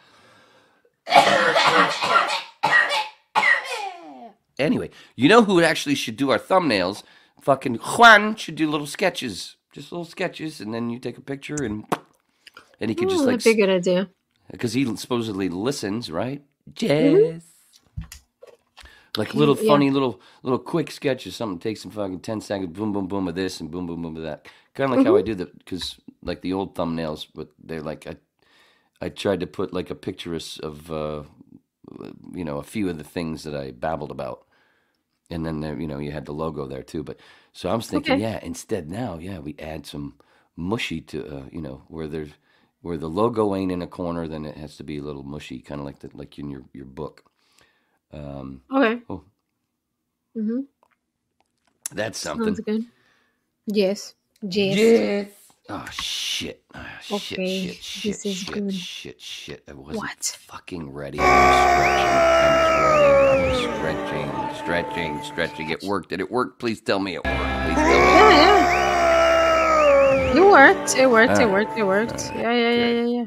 Anyway, you know who actually should do our thumbnails? Fucking Juan should do little sketches, just little sketches, and then you take a picture and he could just like. That'd be a good idea. Because he supposedly listens, right? Yes. Like little funny, little quick sketches. Something takes him fucking 10 seconds. Boom, boom, boom of this and boom, boom, boom of that. Kind of like how I do that. Because like the old thumbnails, but they're like I tried to put like a picture of a few of the things that I babbled about, and then there, you had the logo there too. But so I was thinking, instead now, we add some mushy to where the logo ain't in a corner, then it has to be a little mushy, kind of like in your book. Okay. Oh. Mm-hmm. That's something. Sounds good. Yes. Yes. Oh shit. Okay. Shit. I wasn't fucking ready. I was stretching. It worked. Did it work? Please tell me it worked. Please tell me. Yeah. It worked. Right. Yeah.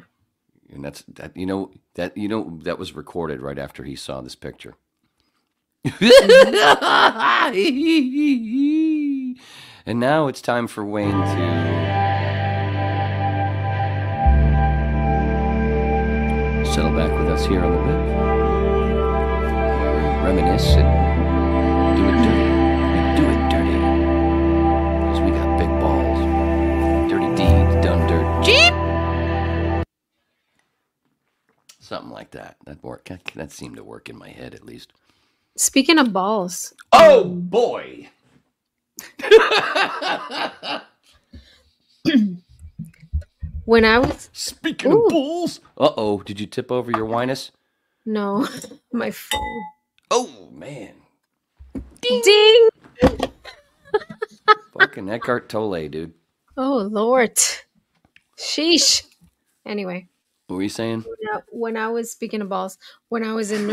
And that's that. That was recorded right after he saw this picture. And now it's time for Wayne to settle back with us here on the whip. Reminisce and do it dirty. Do it dirty. Because we got big balls. Dirty deeds done dirt cheap. Something like that. That worked. That seemed to work in my head at least. Speaking of balls. Oh boy. When I was speaking of balls. Uh-oh, did you tip over your winus? No, my phone. Oh man. Ding. Fucking Eckhart Tolle, dude. Oh Lord. Sheesh. Anyway. What were you saying? When I was speaking of balls, when I was in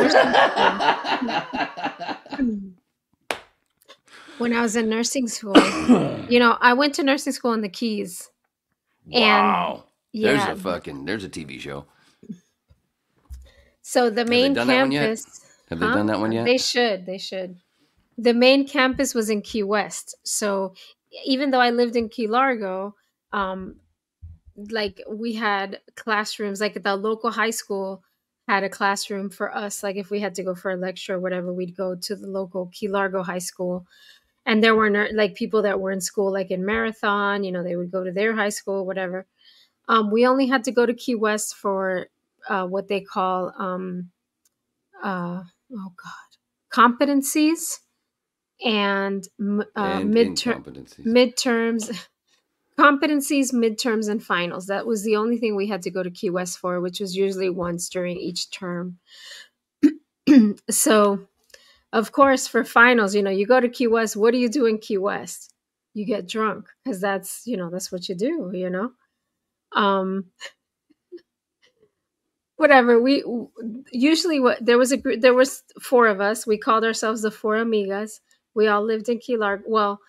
nursing school, I went to nursing school in the Keys. Wow. And there's a TV show. So the main campus. Have they done that one yet? They should. The main campus was in Key West. So even though I lived in Key Largo, like we had classrooms, like the local high school had a classroom for us. Like if we had to go for a lecture or whatever, we'd go to the local Key Largo high school. And there were like people that were in school, like in Marathon, they would go to their high school, whatever. We only had to go to Key West for what they call, competencies and midterms. Competencies, midterms, and finals. That was the only thing we had to go to Key West for, which was usually once during each term. So, of course, for finals, you go to Key West. What do you do in Key West? You get drunk because that's what you do, Whatever. We usually there was four of us. We called ourselves the Four Amigas. We all lived in Key Largo. Well,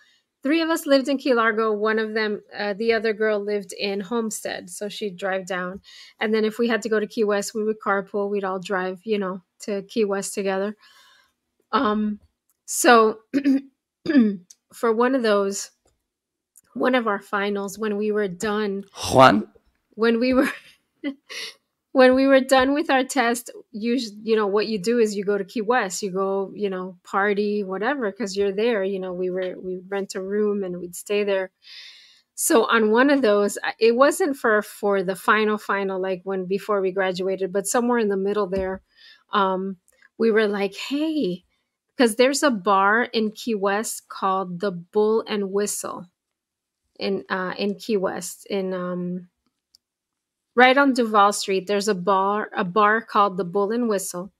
three of us lived in Key Largo. One of them, the other girl, lived in Homestead, so she'd drive down. And then if we had to go to Key West, we would carpool. We'd all drive, to Key West together. So for one of our finals, when we were done, when we were done with our test, what you do is you go to Key West, you go, party, whatever, because you're there. We rent a room and we'd stay there. So on one of those, it wasn't for the final, like before we graduated, but somewhere in the middle there, we were like, hey, because there's a bar in Key West called the Bull and Whistle in Key West right on Duval Street. There's a bar called the Bull and Whistle,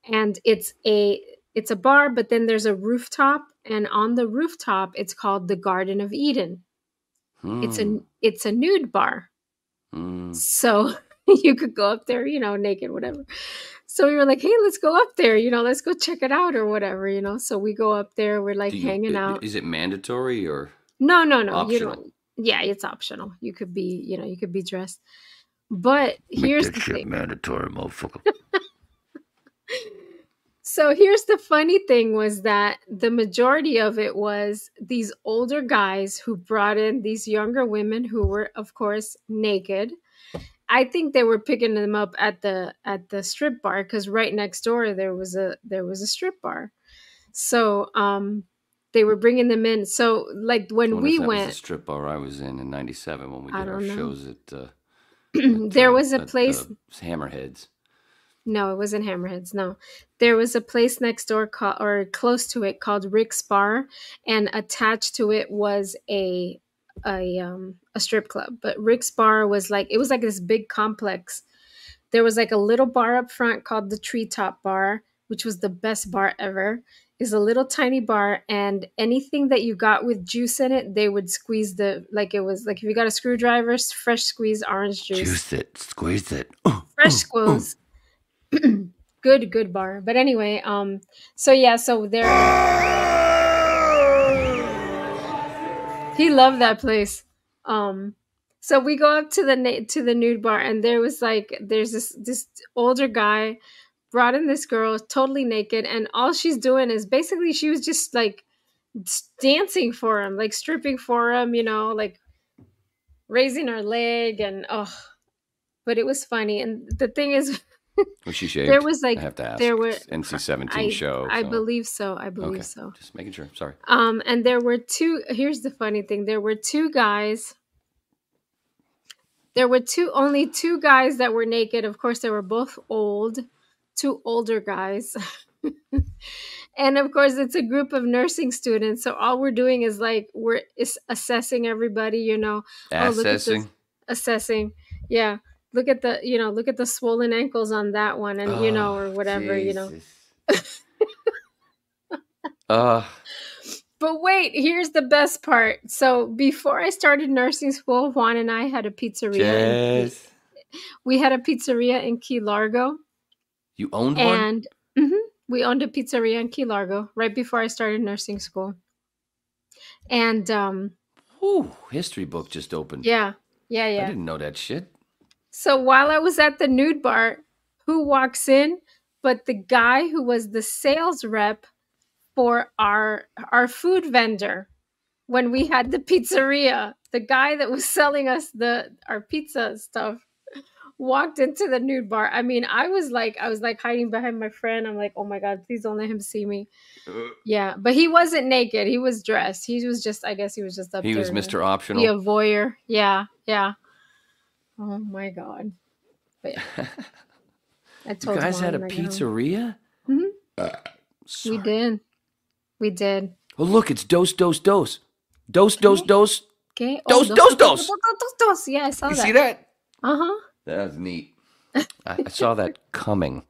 and it's a bar, but then there's a rooftop, and on the rooftop it's called the Garden of Eden. It's a nude bar. So You could go up there, naked, whatever. So we were like, hey, let's go up there, let's go check it out or whatever. So we go up there, we're like hanging out. Is it mandatory or No. optional? You don't. Yeah, it's optional. You could be dressed. But here's the thing. Mandatory, motherfucker. So here's the funny thing was that the majority of it was these older guys who brought in these younger women who were, of course, naked. I think they were picking them up at the strip bar because right next door there was a strip bar. So they were bringing them in. So like when we went, was the strip bar I was in '97 when we did our shows at. There was a place. Hammerheads. No, it wasn't Hammerheads. No, there was a place next door or close to it called Rick's Bar, and attached to it was a strip club. But Rick's Bar was like this big complex. There was like a little bar up front called the Treetop Bar, which was the best bar ever. It's a little tiny bar, and anything that you got with juice in it, they would squeeze it was like if you got a screwdriver, fresh squeezed orange juice. Juice it, squeeze it. Fresh squeeze. Good bar. But anyway, so there he loved that place. So we go up to the nude bar, and there's this older guy brought in this girl totally naked, and all she's doing is basically she was just like dancing for him, like stripping for him, like raising her leg, and but it was funny. And the thing is, was she shaved? There was like I have to ask. There were NC-17 show. I believe so. Okay. So. Just making sure. Sorry. And there were two. Here's the funny thing: there were two guys. There were only two guys that were naked. Of course, they were both old. Two older guys. And of course, it's a group of nursing students. So all we're doing is we're assessing everybody. Assessing. Assessing. Yeah. Look at the swollen ankles on that one, and or whatever, Jesus. But wait, here's the best part. So before I started nursing school, Juan and I had a pizzeria. Yes. We had a pizzeria in Key Largo. You owned one? And we owned a pizzeria in Key Largo right before I started nursing school. And history book just opened. Yeah. I didn't know that shit. So while I was at the nude bar, who walks in? But the guy who was the sales rep for our food vendor when we had the pizzeria, the guy that was selling us our pizza stuff, walked into the nude bar. I mean, I was like hiding behind my friend. I'm like, oh my God, please don't let him see me. Yeah, but he wasn't naked. He was dressed. He was just, I guess he was just up there. He was Mr. Optional. Be a voyeur. Yeah. Oh my God. But yeah. I told you guys Juan had a pizzeria? Mm-hmm. We did. Oh, look, it's Dos. Dos. Okay. Dos. Yeah, I saw that. You see that? Uh-huh. That was neat. I saw that coming.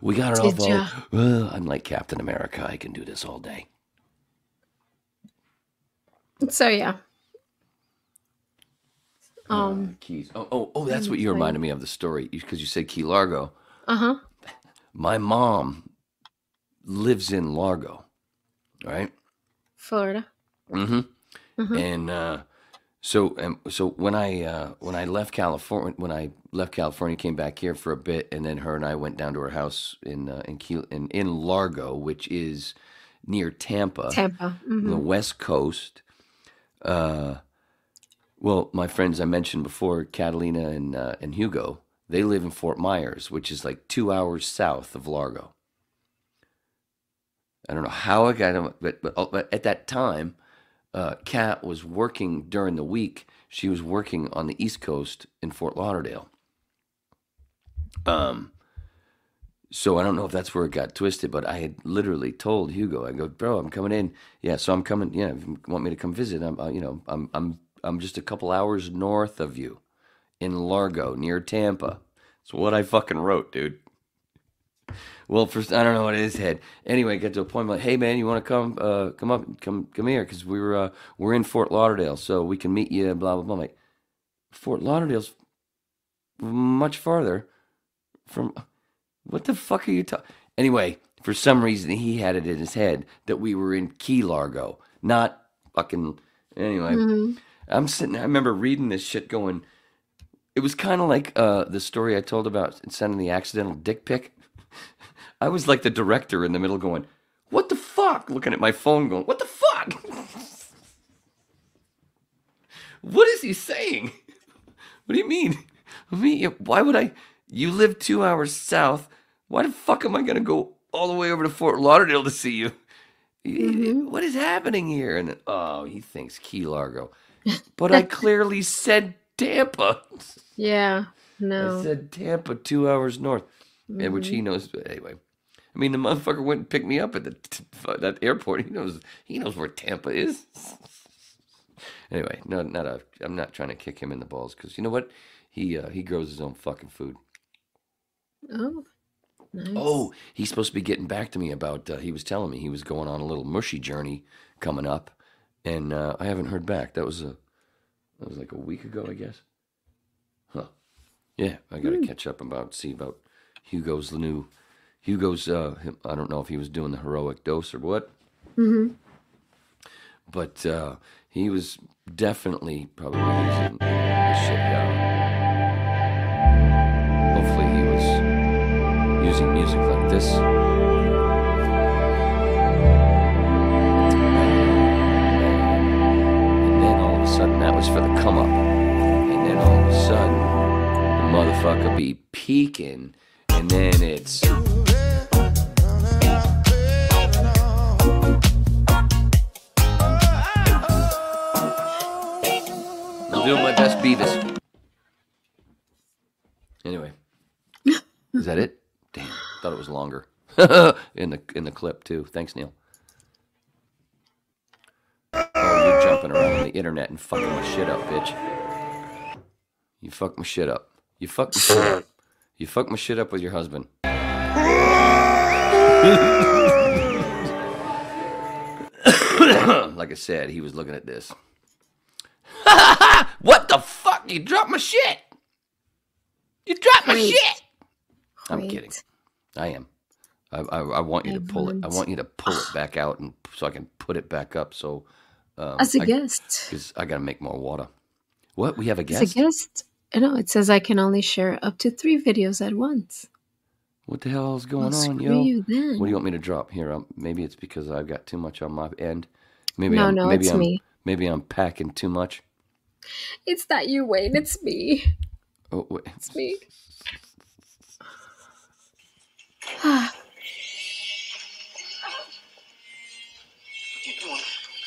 We got it all. I'm like Captain America. I can do this all day. So, yeah. Keys. Oh, that's what you reminded me of the story because you said Key Largo. Uh-huh. My mom lives in Largo, right? Florida. Mm-hmm. And so when I left California, came back here for a bit, and then her and I went down to her house in Largo, which is near Tampa. On the West Coast. Well, my friends I mentioned before, Catalina and Hugo, they live in Fort Myers, which is like 2 hours south of Largo. I don't know how I got them, but at that time, Kat was working during the week. She was working on the East Coast in Fort Lauderdale. So I don't know if that's where it got twisted, but I had literally told Hugo, I go, bro, I'm coming in. Yeah, so I'm coming. Yeah, if you want me to come visit, I'm just a couple hours north of you in Largo, near Tampa. It's what I fucking wrote, dude. Well, first, I don't know what it is, head. Anyway, get to a point, I'm like, hey, man, you want to come here, because we're in Fort Lauderdale, so we can meet you, blah, blah, blah. I'm like, Fort Lauderdale's much farther from. What the fuck are you talking? Anyway, for some reason he had it in his head that we were in Key Largo, not fucking. Anyway, I'm sitting. I remember reading this shit, going. It was kind of like the story I told about sending the accidental dick pic. I was like the director in the middle, going, "What the fuck?" Looking at my phone, going, "What the fuck? What is he saying? What do you mean? Why would I? You live 2 hours south. Why the fuck am I going to go all the way over to Fort Lauderdale to see you? What is happening here?" And he thinks Key Largo. But I clearly said Tampa. Yeah, no. I said Tampa, 2 hours north, which he knows. Anyway, I mean, the motherfucker went and picked me up at that airport. He knows where Tampa is. Anyway, I'm not trying to kick him in the balls, because you know what? He grows his own fucking food. Oh, nice. Oh, he's supposed to be getting back to me about. He was telling me he was going on a little mushy journey coming up, and I haven't heard back. That was like a week ago, I guess. Huh? Yeah, I got to catch up see about Hugo's Hugo's. I don't know if he was doing the heroic dose or what. But he was definitely probably using the shit down. Hopefully he was using music like this. And then all of a sudden, that was for the come up. And then all of a sudden, the motherfucker be peaking. And then it's... I'm doing my best Beavis. Anyway. Is that it? Damn, thought it was longer. in the clip too. Thanks, Neil. Oh, you're jumping around on the internet and fucking my shit up, bitch. You fucked my shit up. You fucked my shit up. You fucked my shit up with your husband. Like I said, he was looking at this. What the fuck? You dropped my shit. You dropped my shit. I'm kidding. I am. I want you to pull it. I want you to pull it back out, and so I can put it back up. So as a guest, because I got to make more water. What? We have a guest. As a guest. No, it says I can only share up to 3 videos at once. What the hell is going on, yo? You then. What do you want me to drop here? Maybe it's because I've got too much on my end. Maybe it's me. Maybe I'm packing too much. It's not you, Wayne. It's me. Oh, wait. It's me.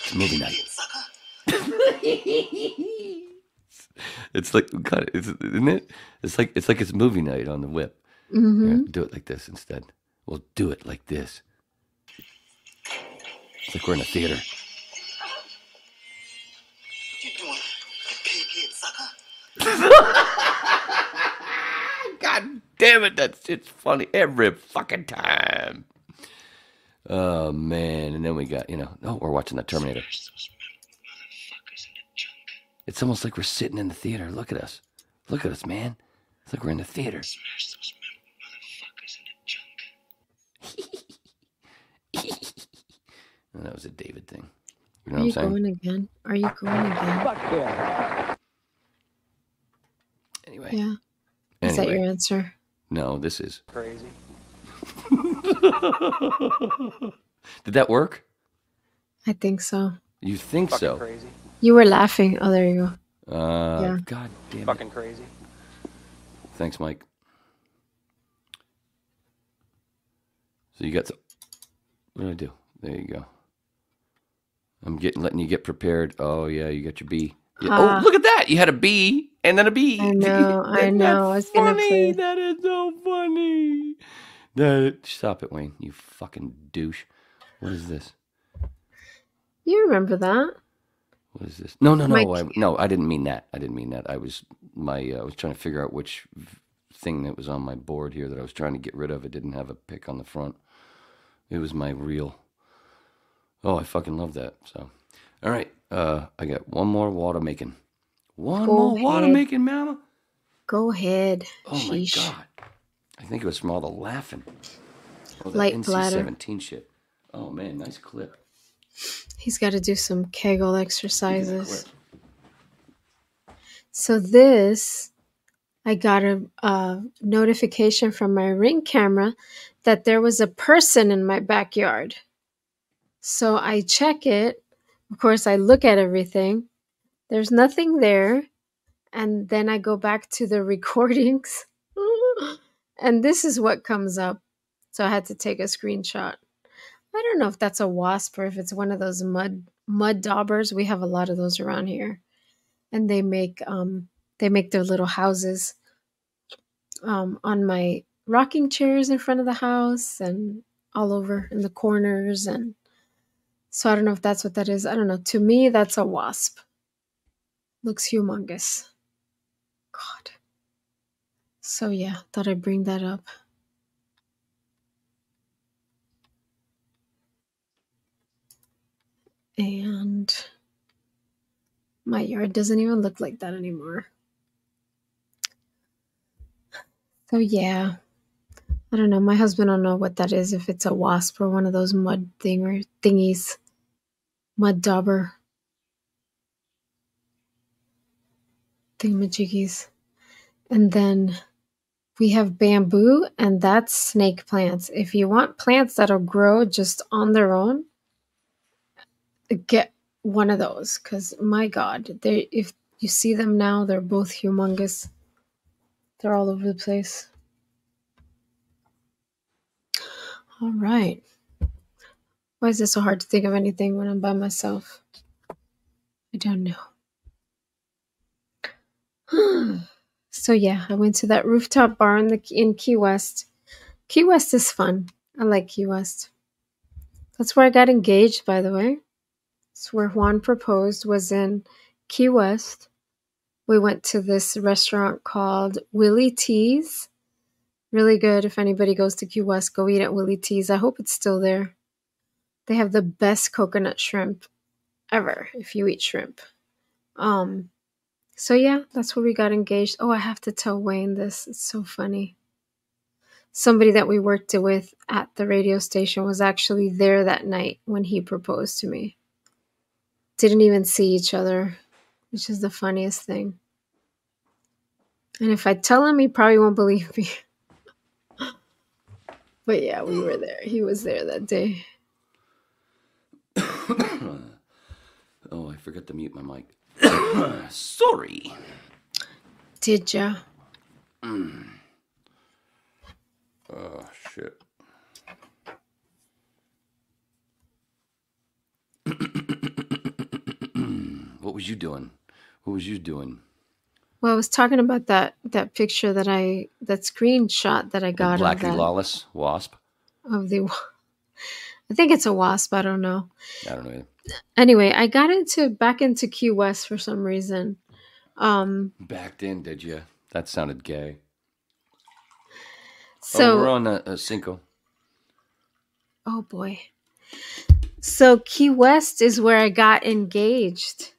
It's movie night. It's like, God, isn't it? It's like it's movie night on the whip. Yeah, do it like this instead. We'll do it like this. It's like we're in a theater. God damn it, it's funny every fucking time. Oh man, and then we got, we're watching the Terminator. It's almost like we're sitting in the theater. Look at us. Look at us, man. It's like we're in the theater. And that was a David thing. You know what I'm saying? Going again? Are you going again? Fuck yeah. Anyway. Yeah. Is that your answer? No, this is. Crazy. Did that work? I think so. You think so? Crazy. You were laughing. Oh, there you go. Yeah. God damn it. Fucking crazy. Thanks, Mike. So you got some... What did I do? There you go. I'm letting you get prepared. Oh, yeah, you got your B. Yeah. Oh, look at that. You had a B and then a B. I know. I know. That's funny. That is so funny. Stop it, Wayne. You fucking douche. What is this? You remember that? What is this? No. I didn't mean that. I was trying to figure out which thing that was on my board here that I was trying to get rid of. It didn't have a pick on the front. It was my reel. Oh, I fucking love that. So, all right. I got one more water making. One more water making mama? Go ahead. Oh Sheesh. My God. I think it was from all the laughing. Oh, Light NC-17 shit. Oh man, nice clip. He's got to do some Kegel exercises. So this, I got a notification from my Ring camera that there was a person in my backyard. So I check it. Of course, I look at everything. There's nothing there. And then I go back to the recordings. And this is what comes up. So I had to take a screenshot. I don't know if that's a wasp or if it's one of those mud daubers. We have a lot of those around here. And they make their little houses on my rocking chairs in front of the house and all over in the corners. And so I don't know if that's what that is. I don't know. To me, that's a wasp. Looks humongous. God. So yeah, thought I'd bring that up. And my yard doesn't even look like that anymore. So yeah, I don't know. My husband don't know what that is, if it's a wasp or one of those mud thingies. Mud dauber. Thingamajiggies. And then we have bamboo, and that's snake plants. If you want plants that'll grow just on their own, get one of those, because my God, if you see them now, they're both humongous. They're all over the place. All right. Why is it so hard to think of anything when I'm by myself? I don't know. So yeah, I went to that rooftop bar in Key West. Key West is fun. I like Key West. That's where I got engaged, by the way. That's where Juan proposed, was in Key West. We went to this restaurant called Willie T's. Really good. If anybody goes to Key West, go eat at Willie T's. I hope it's still there. They have the best coconut shrimp ever, if you eat shrimp. So yeah, that's where we got engaged. Oh, I have to tell Wayne this. It's so funny. Somebody that we worked with at the radio station was actually there that night when he proposed to me. Didn't even see each other, which is the funniest thing. And if I tell him, he probably won't believe me. But yeah, we were there. He was there that day. Oh, I forgot to mute my mic. Sorry. Did ya? Oh, shit. What was you doing? Well, I was talking about that picture that screenshot that I got. The Blackie Lawless wasp? I think it's a wasp. I don't know. I don't know either. Anyway, I got back into Key West for some reason. Backed in, did you? That sounded gay. So we're on a Cinco. Oh boy. So Key West is where I got engaged.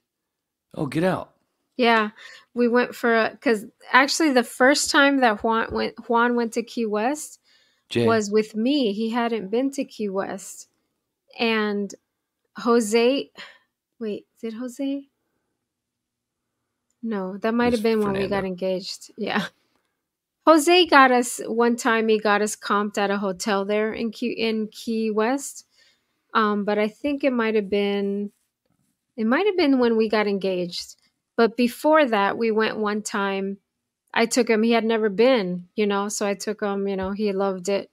Oh, get out. Yeah, we went because actually the first time that Juan went to Key West was with me. He hadn't been to Key West. And Jose, wait, did Jose? No, that might have been when we got engaged. Yeah. Jose got us one time. He got us comped at a hotel there in Key West. But I think it might have been when we got engaged. But before that, we went one time. I took him. He had never been, so I took him. He loved it.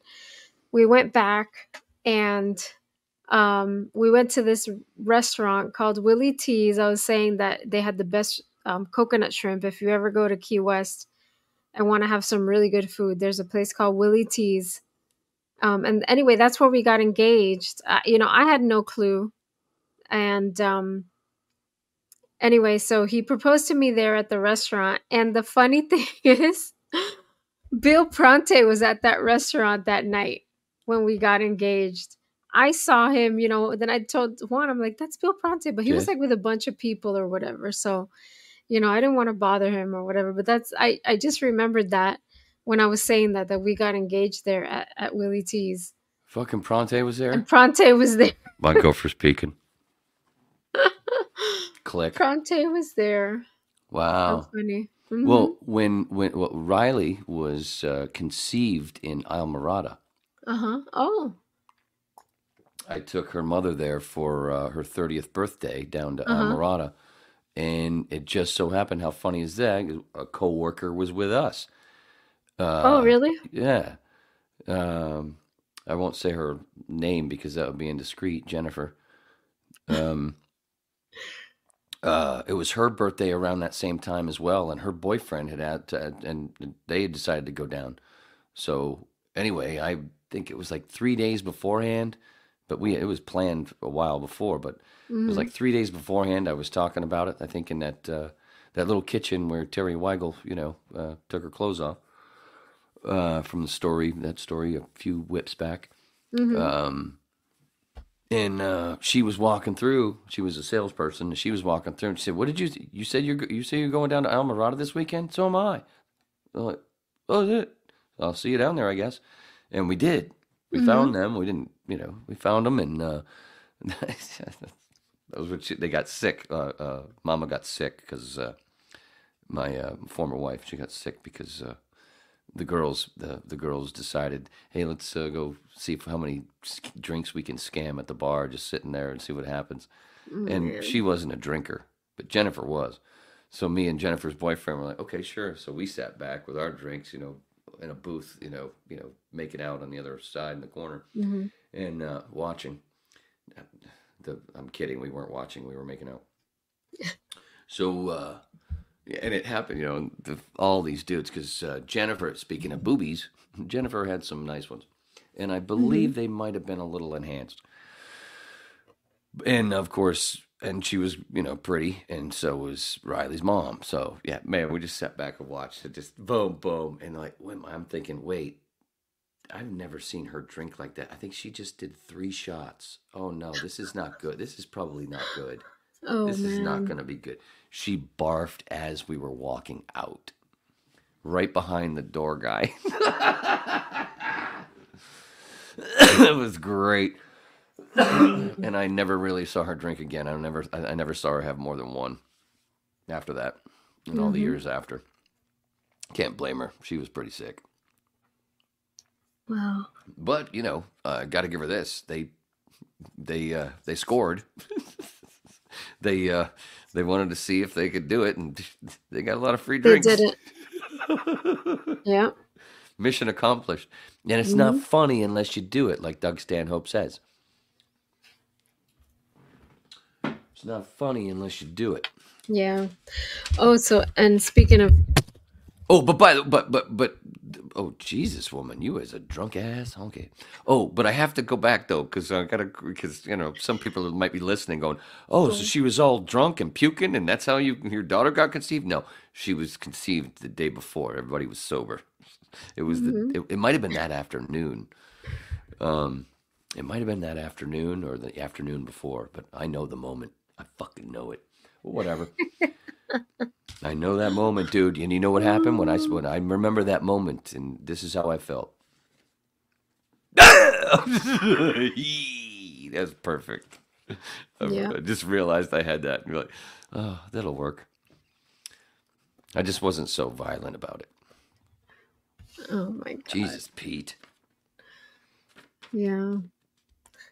We went back and we went to this restaurant called Willie T's. I was saying that they had the best coconut shrimp. If you ever go to Key West and want to have some really good food, there's a place called Willie T's. And anyway, that's where we got engaged. I had no clue. And anyway, so he proposed to me there at the restaurant. And the funny thing is, Bill Prante was at that restaurant that night when we got engaged. I saw him, then I told Juan, I'm like, that's Bill Prante. But he was like with a bunch of people or whatever. So I didn't want to bother him or whatever. But I just remembered that when I was saying that we got engaged there at Willie T's. Fucking Pronte was there? And Pronte was there. My gopher's peeking. Click. Pronte was there. Wow. That's funny. Mm-hmm. Well, when Riley was conceived in Islamorada. Oh. I took her mother there for her 30th birthday down to Islamorada. And it just so happened, how funny is that? A coworker was with us. Oh, really? Yeah. I won't say her name because that would be indiscreet. Jennifer. It was her birthday around that same time as well, and her boyfriend and they had decided to go down. So anyway, I think it was like 3 days beforehand, but it was planned a while before. But it was like 3 days beforehand. I was talking about it. I think in that little kitchen where Terry Weigel, took her clothes off from that story a few whips back. And she was walking through. She was a salesperson. And she was walking through, and she said, "What did you said you're going down to Islamorada this weekend? So am I." I'm like, "Oh, is it? I'll see you down there, I guess." And we did. We found them. We didn't, we found them, and that was what they got sick. Mama got sick because my former wife, she got sick because the girls decided, hey, let's go see how many drinks we can scam at the bar, just sitting there and see what happens. And she wasn't a drinker, but Jennifer was. So me and Jennifer's boyfriend were like, okay, sure. So we sat back with our drinks, in a booth, making out on the other side in the corner and watching. I'm kidding. We weren't watching. We were making out. So, and it happened, all these dudes, because Jennifer, speaking of boobies, Jennifer had some nice ones. And I believe they might have been a little enhanced. And of course, and she was, pretty, and so was Riley's mom. So, yeah, man, we just sat back and watched it, just boom, boom. And I'm thinking, wait, I've never seen her drink like that. I think she just did 3 shots. Oh, no, this is not good. This is probably not good. This is not going to be good. She barfed as we were walking out, right behind the door guy. It was great. And I never really saw her drink again. I never saw her have more than one after that, in all the years after. Can't blame her. She was pretty sick. Wow. But, got to give her this. They scored. They wanted to see if they could do it, and they got a lot of free drinks. They did it. Yeah. Mission accomplished. And it's not funny unless you do it, like Doug Stanhope says. It's not funny unless you do it. Yeah. Oh, so, and speaking of... Oh, oh, Jesus, woman, you is a drunk ass. Okay. Oh, but I have to go back though, because some people might be listening, going, "Oh, so she was all drunk and puking, and that's how your daughter got conceived?" No, she was conceived the day before. Everybody was sober. It was it might have been that afternoon. It might have been that afternoon or the afternoon before, but I know the moment. I fucking know it. Well, whatever. I know that moment, dude. And you know what happened when I remember that moment, and this is how I felt. That's perfect. Yeah. I just realized I had that. And you're like, oh, that'll work. I just wasn't so violent about it. Oh my God. Jesus, Pete. Yeah.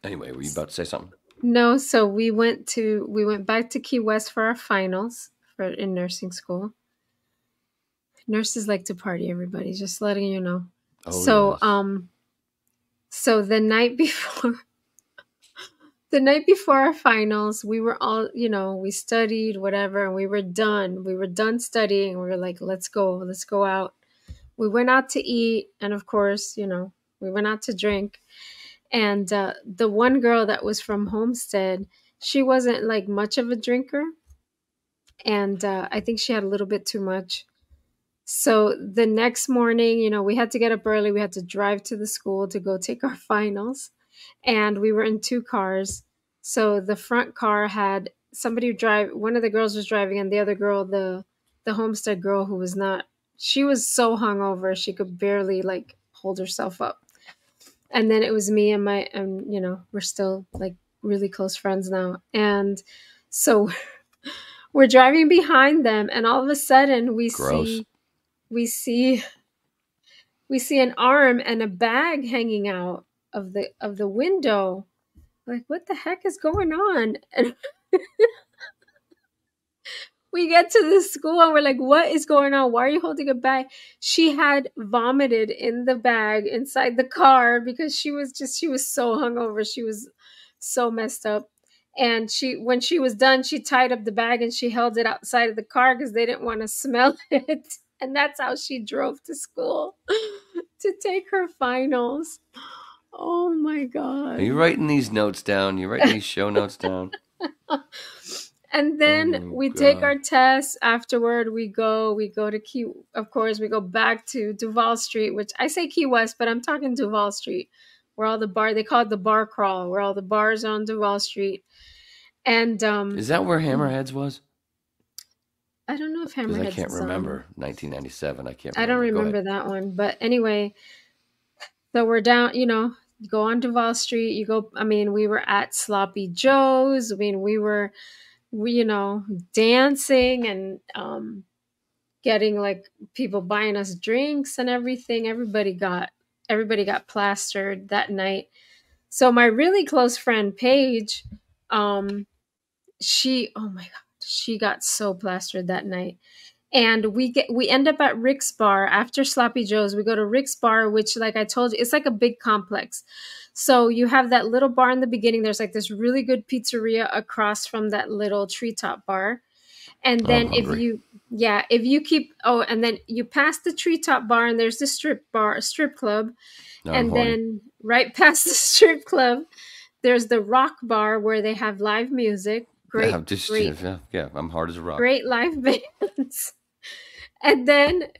Anyway, were you about to say something? No, so we went back to Key West for our finals in nursing school. Nurses like to party, everybody, just letting you know. Oh, so yes. So the night before our finals, we were all, we studied whatever, and we were done studying. We were like, let's go out. We went out to eat, and of course, we went out to drink. And the one girl that was from Homestead, she wasn't like much of a drinker. And I think she had a little bit too much. So the next morning, we had to get up early. We had to drive to the school to go take our finals. And we were in 2 cars. So the front car had one of the girls was driving, and the other girl, the Homestead girl who was not, she was so hungover she could barely like hold herself up. And then it was me and we're still like really close friends now. And so we're driving behind them, and all of a sudden we see an arm and a bag hanging out of the window. Like, what the heck is going on? And we get to the school and we're like, what is going on? Why are you holding a bag? She had vomited in the bag inside the car because she was so hungover. She was so messed up. And when she was done, she tied up the bag and she held it outside of the car because they didn't want to smell it. And that's how she drove to school to take her finals. Oh my God. Are you writing these notes down? You're writing these show notes down? And then we take our tests. Afterward, we go to we go back to Duval Street, which I say Key West, but I'm talking Duval Street, where all the they call it the bar crawl, where all the bars are on Duval Street. And is that where Hammerheads was? I don't know if Hammerheads. I can't remember 1997. I can't. I don't remember that one, but anyway, so we're down. You go on Duval Street. You go. I mean, we were at Sloppy Joe's. I mean, we were, dancing and getting like people buying us drinks and everything. Everybody got plastered that night. So my really close friend Paige, she got so plastered that night. And we end up at Rick's Bar after Sloppy Joe's. We go to Rick's Bar, which, like I told you, it's like a big complex. So you have that little bar in the beginning. There's like this really good pizzeria across from that little treetop bar. And then and then you pass the treetop bar and there's the strip club. Then right past the strip club, there's the rock bar where they have live music. Great. I'm hard as a rock. Great live bands. And then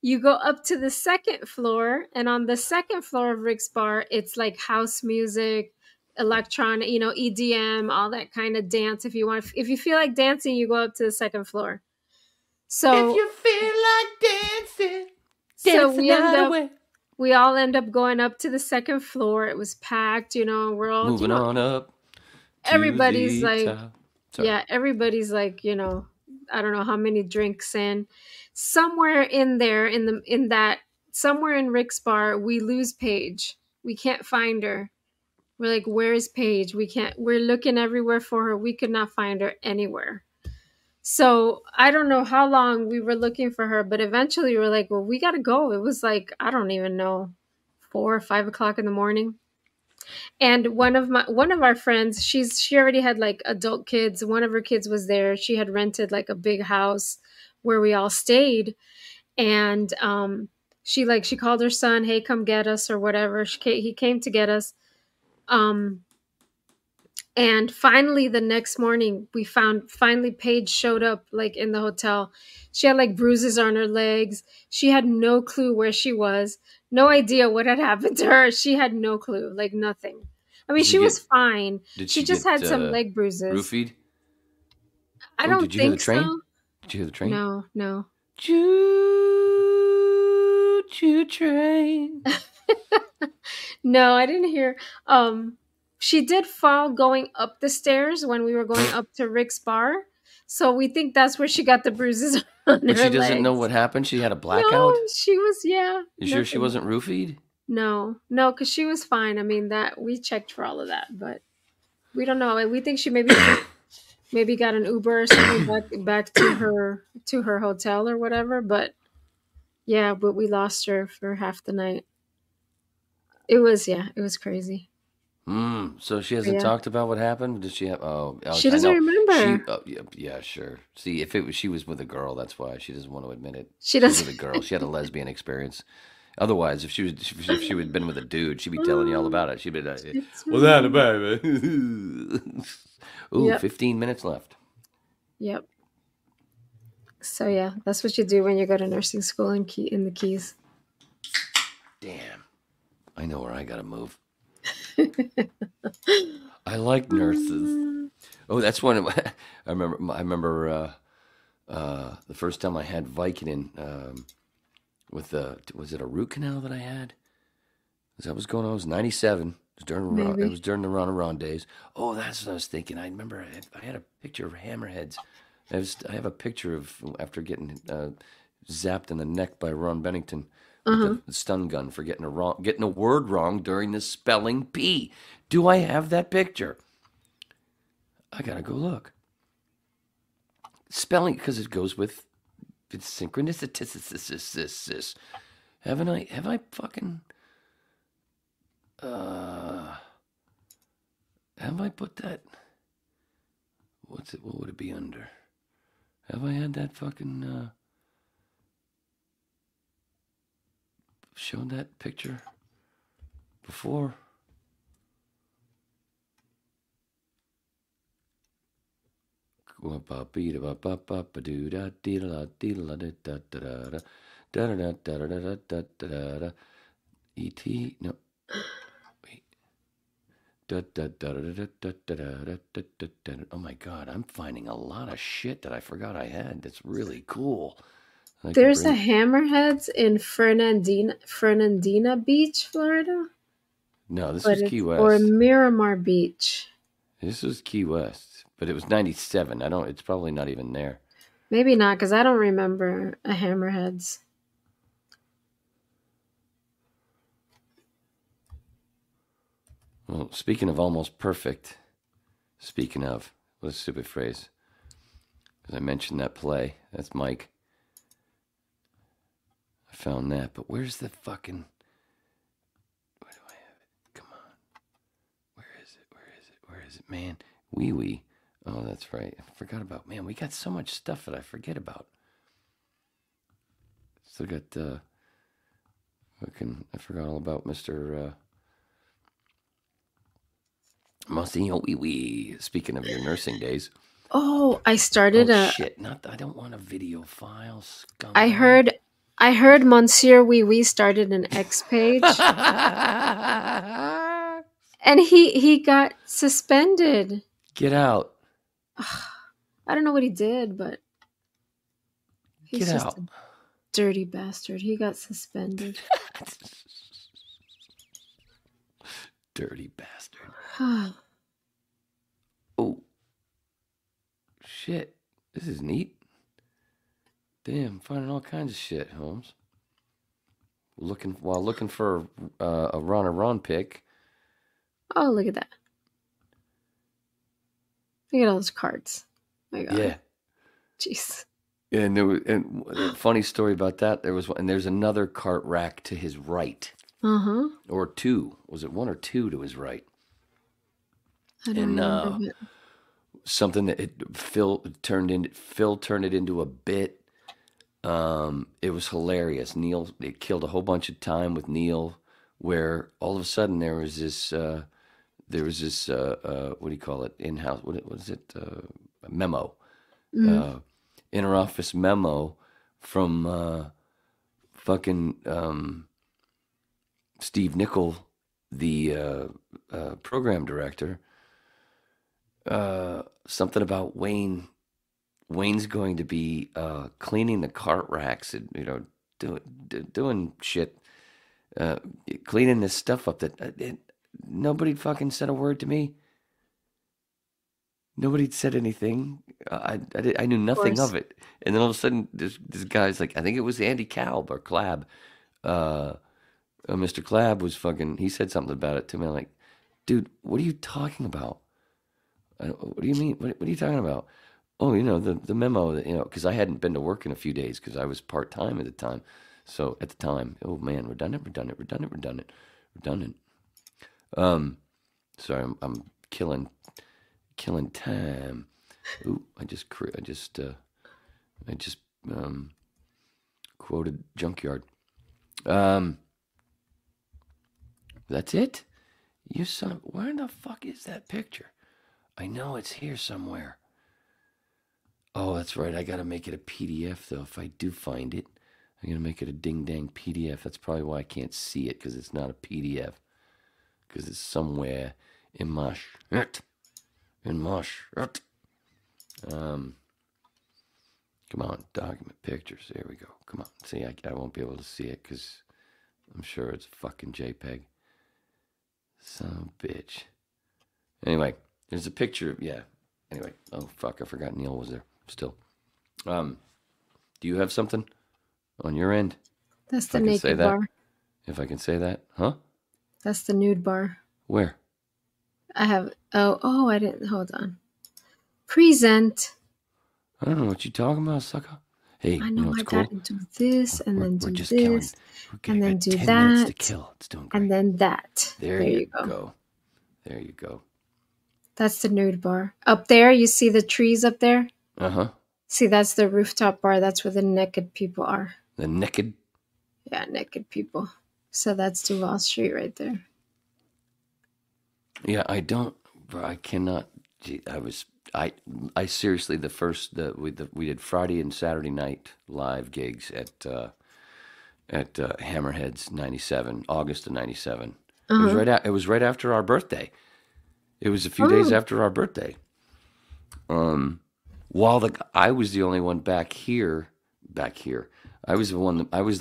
you go up to the second floor, and on the second floor of Rick's Bar, it's like house music, electronic, EDM, all that kind of dance. If you feel like dancing, you go up to the second floor. So if you feel like dancing, we all end up going up to the second floor. It was packed, we're all moving on up. Everybody's like, everybody's like, I don't know how many drinks in. Somewhere in there, somewhere in Rick's Bar, we lose Paige. We can't find her. We're like, where's Paige? We're looking everywhere for her. We could not find her anywhere. So I don't know how long we were looking for her, but eventually we were like, well, we got to go. It was like, I don't even know, 4 or 5 o'clock in the morning. And one of our friends, she already had like adult kids. One of her kids was there. She had rented like a big house where we all stayed. And she called her son, hey, come get us or whatever. He came to get us. And finally the next morning finally Paige showed up like in the hotel. She had like bruises on her legs. She had no clue where she was. No idea what had happened to her. She had no clue, like nothing. I mean, she was fine. She just had some leg bruises. Roofied? I don't think so. Did you hear the train? No. Choo-choo train. No, I didn't hear. She did fall going up the stairs when we were going up to Rick's Bar. So we think that's where she got the bruises on her But she doesn't legs. know what happened? She had a blackout? No, she was, You sure she wasn't roofied? No, because she was fine. I mean, that we checked for all of that, but we don't know. We think she maybe got an Uber or something back to her hotel or whatever. But we lost her for half the night. It was crazy. So she hasn't talked about what happened? Does she have? She doesn't remember. Yeah, sure. See, if she was with a girl, that's why she doesn't want to admit it. She doesn't. She was with a girl. She had a lesbian experience. Otherwise, if she had been with a dude, she'd be telling you all about it. She'd be like, "What's that about?" Ooh, yep. 15 minutes left. Yep. So yeah, that's what you do when you go to nursing school in the Keys. Damn, I know where I gotta move. I like nurses. Oh, that's one. I remember the first time I had Vicodin with was it a root canal that I had? That was going on. It was 97. It was during the Ron days. Oh, that's what I was thinking. I remember I had a picture of Hammerheads. I have a picture of after getting zapped in the neck by Ron Bennington with the stun gun for getting a word wrong during the spelling bee. Do I have that picture? I gotta go look. Spelling, because it goes with synchronicity. Have I fucking have I put that? What would it be under? Have I had that fucking shown that picture before? E.T. No. Wait. Oh my God, I'm finding a lot of shit that I forgot I had. That's really cool. There's a Hammerheads in Fernandina Beach, Florida. No, this was Key West. Or Miramar Beach. This was Key West, but it was 97. It's probably not even there. Maybe not, because I don't remember a Hammerheads. Well, speaking of almost perfect, what a stupid phrase. Because I mentioned that play. That's Mike. I found that, but where's the fucking... Where do I have it? Come on. Where is it, man? Wee Wee. Oh, that's right. I forgot about... Man, we got so much stuff that I forget about. Still got... I forgot all about Mr... Monsignor Wee Wee. Speaking of your nursing days. Oh, I started shit. I don't want a video file. Scum. I heard Monsieur Wee Wee started an X page. And he got suspended. Get out. I don't know what he did, but he's just a dirty bastard. He got suspended. Dirty bastard. Oh. Shit. This is neat. Damn, finding all kinds of shit, Holmes. Looking for a Ron pick. Oh, look at that. Look at all those cards. My God. Yeah. Jeez. And a funny story about that, there's another cart rack to his right. Uh-huh. Or two. Was it one or two to his right? I don't remember. Something that Phil turned it into a bit. It was hilarious. It killed a whole bunch of time with Neil, where all of a sudden there was this what do you call it? In-house, what is it? A memo. Inter-office memo from fucking Steve Nickel, the program director. Something about Wayne's going to be cleaning the cart racks and doing shit, cleaning this stuff up that nobody fucking said a word to me. Nobody said anything. I knew nothing of it, and then all of a sudden this guy's like, I think it was Andy Kalb or Clabb. Mr. Clabb was fucking. He said something about it to me. I'm like, dude, what are you talking about? What do you mean? What are you talking about? Oh, the memo that, because I hadn't been to work in a few days because I was part-time at the time. So at the time, oh man, redundant. Sorry, I'm killing time. Ooh, I just quoted Junkyard. That's it? You son of... Where the fuck is that picture? I know it's here somewhere. Oh, that's right. I got to make it a PDF, though. If I do find it, I'm going to make it a ding-dang PDF. That's probably why I can't see it, because it's not a PDF. Because it's somewhere in my shit. in my shirt. Come on, document pictures. There we go. Come on. See, I won't be able to see it because I'm sure it's fucking JPEG. Son of a bitch. Anyway, there's a picture. Yeah. Anyway. Oh, fuck. I forgot Neil was there still. Do you have something on your end? That's the naked bar. If I can say that. Huh? That's the nude bar. Where? I have... Oh, I didn't... Hold on. Present. I don't know what you're talking about, sucker. Hey, I know, what's I cool? gotta do this, and then do this, and then do 10 minutes to that, kill. It's doing great. and then that. There you go. There you go. That's the nude bar. Up there, you see the trees up there? Uh-huh. See, that's the rooftop bar. That's where the naked people are. The naked? Yeah, naked people. So that's Duval Street right there. Yeah, I don't, bro, I cannot, I seriously, we did Friday and Saturday night live gigs at Hammerheads 97, August of 97. Uh-huh. It was right after our birthday. It was a few days after our birthday. While I was the only one back here. I was the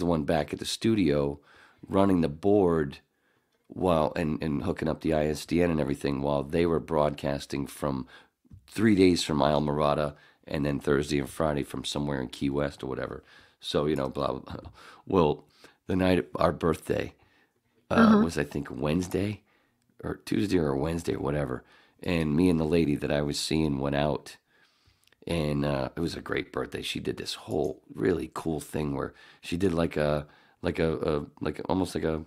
one back at the studio running the board while and hooking up the ISDN and everything while they were broadcasting from 3 days from Isle Morada and then Thursday and Friday from somewhere in Key West or whatever. So, blah, blah, blah. Well, the night of our birthday was, I think, Wednesday or Tuesday or Wednesday or whatever. And me and the lady that I was seeing went out. And it was a great birthday. She did this whole really cool thing where she did like almost like a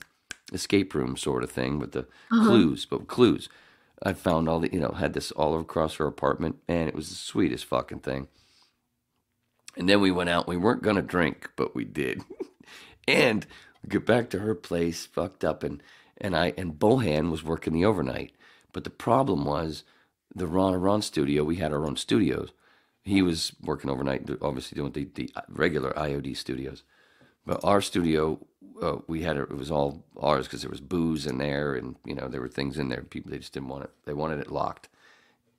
escape room sort of thing with the clues. I found all the, had this all across her apartment, and it was the sweetest fucking thing. And then we went out. We weren't gonna drink, but we did. And we get back to her place, fucked up, and Bohan was working the overnight. But the problem was the Ron studio. We had our own studios. He was working overnight, obviously doing the regular IOD studios. But our studio, it was all ours because there was booze in there and, there were things in there. People, they just didn't want it. They wanted it locked.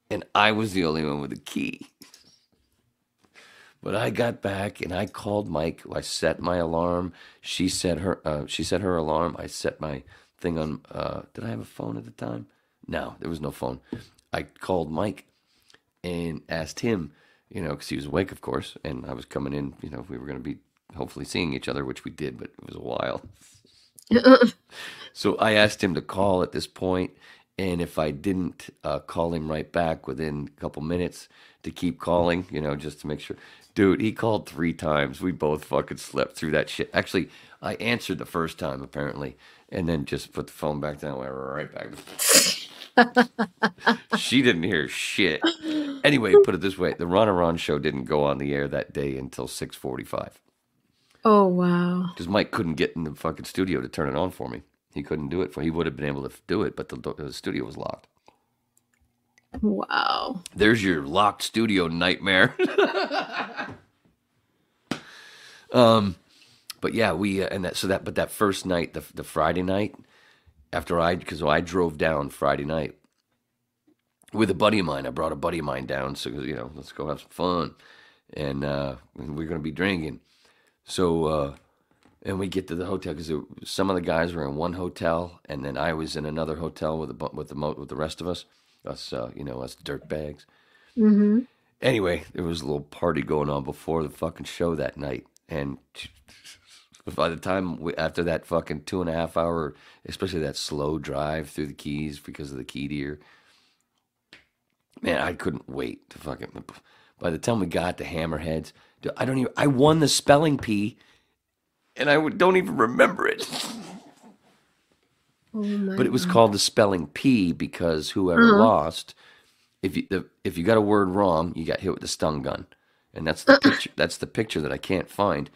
And I was the only one with a key. But I got back and I called Mike. I set my alarm. She set her alarm. I set my thing on, did I have a phone at the time? No, there was no phone. I called Mike and asked him, because he was awake, of course, and I was coming in, we were going to be hopefully seeing each other, which we did, but it was a while. So I asked him to call at this point, and if I didn't call him right back within a couple minutes, to keep calling, just to make sure. Dude, he called 3 times. We both fucking slept through that shit. Actually, I answered the first time, apparently, and then just put the phone back down, went right back. She didn't hear shit. Anyway, put it this way. The Ron show didn't go on the air that day until 6:45. Oh, wow. Because Mike couldn't get in the fucking studio to turn it on for me. He couldn't do it. He would have been able to do it, but the studio was locked. Wow. There's your locked studio nightmare. But yeah, but that first night, the Friday night, because I drove down Friday night with a buddy of mine. I brought a buddy of mine down, so let's go have some fun, and we're gonna be drinking. So, and we get to the hotel because some of the guys were in one hotel, and then I was in another hotel with the rest of us, us dirtbags. Mm-hmm. Anyway, there was a little party going on before the fucking show that night, and by the time after that fucking 2.5 hour, especially that slow drive through the Keys because of the key deer, man, I couldn't wait to fucking. By the time we got to Hammerheads, I won the spelling P, and I don't even remember it. Oh my but it was God. called the spelling P because whoever lost, if you got a word wrong, you got hit with the stun gun, and that's the picture. That's the picture that I can't find.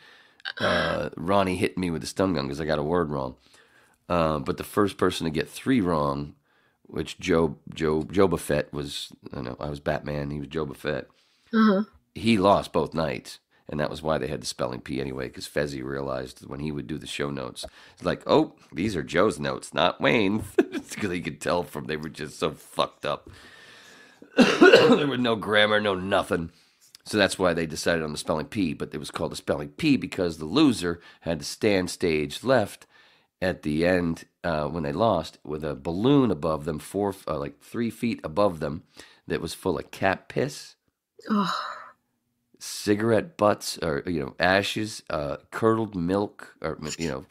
Ronnie hit me with the stun gun because I got a word wrong. But the first person to get 3 wrong, which Joba Fett was, I was Batman, he was Joba Fett. He lost both nights, and that was why they had the spelling P anyway, because Fezzi realized when he would do the show notes, it's like, oh, these are Joe's notes, not Wayne's, because he could tell they were just so fucked up. There was no grammar, no nothing. So that's why they decided on the spelling P, but it was called the spelling P because the loser had to stand stage left at the end when they lost with a balloon above them, 3 feet above them, that was full of cat piss, cigarette butts, or ashes, curdled milk, or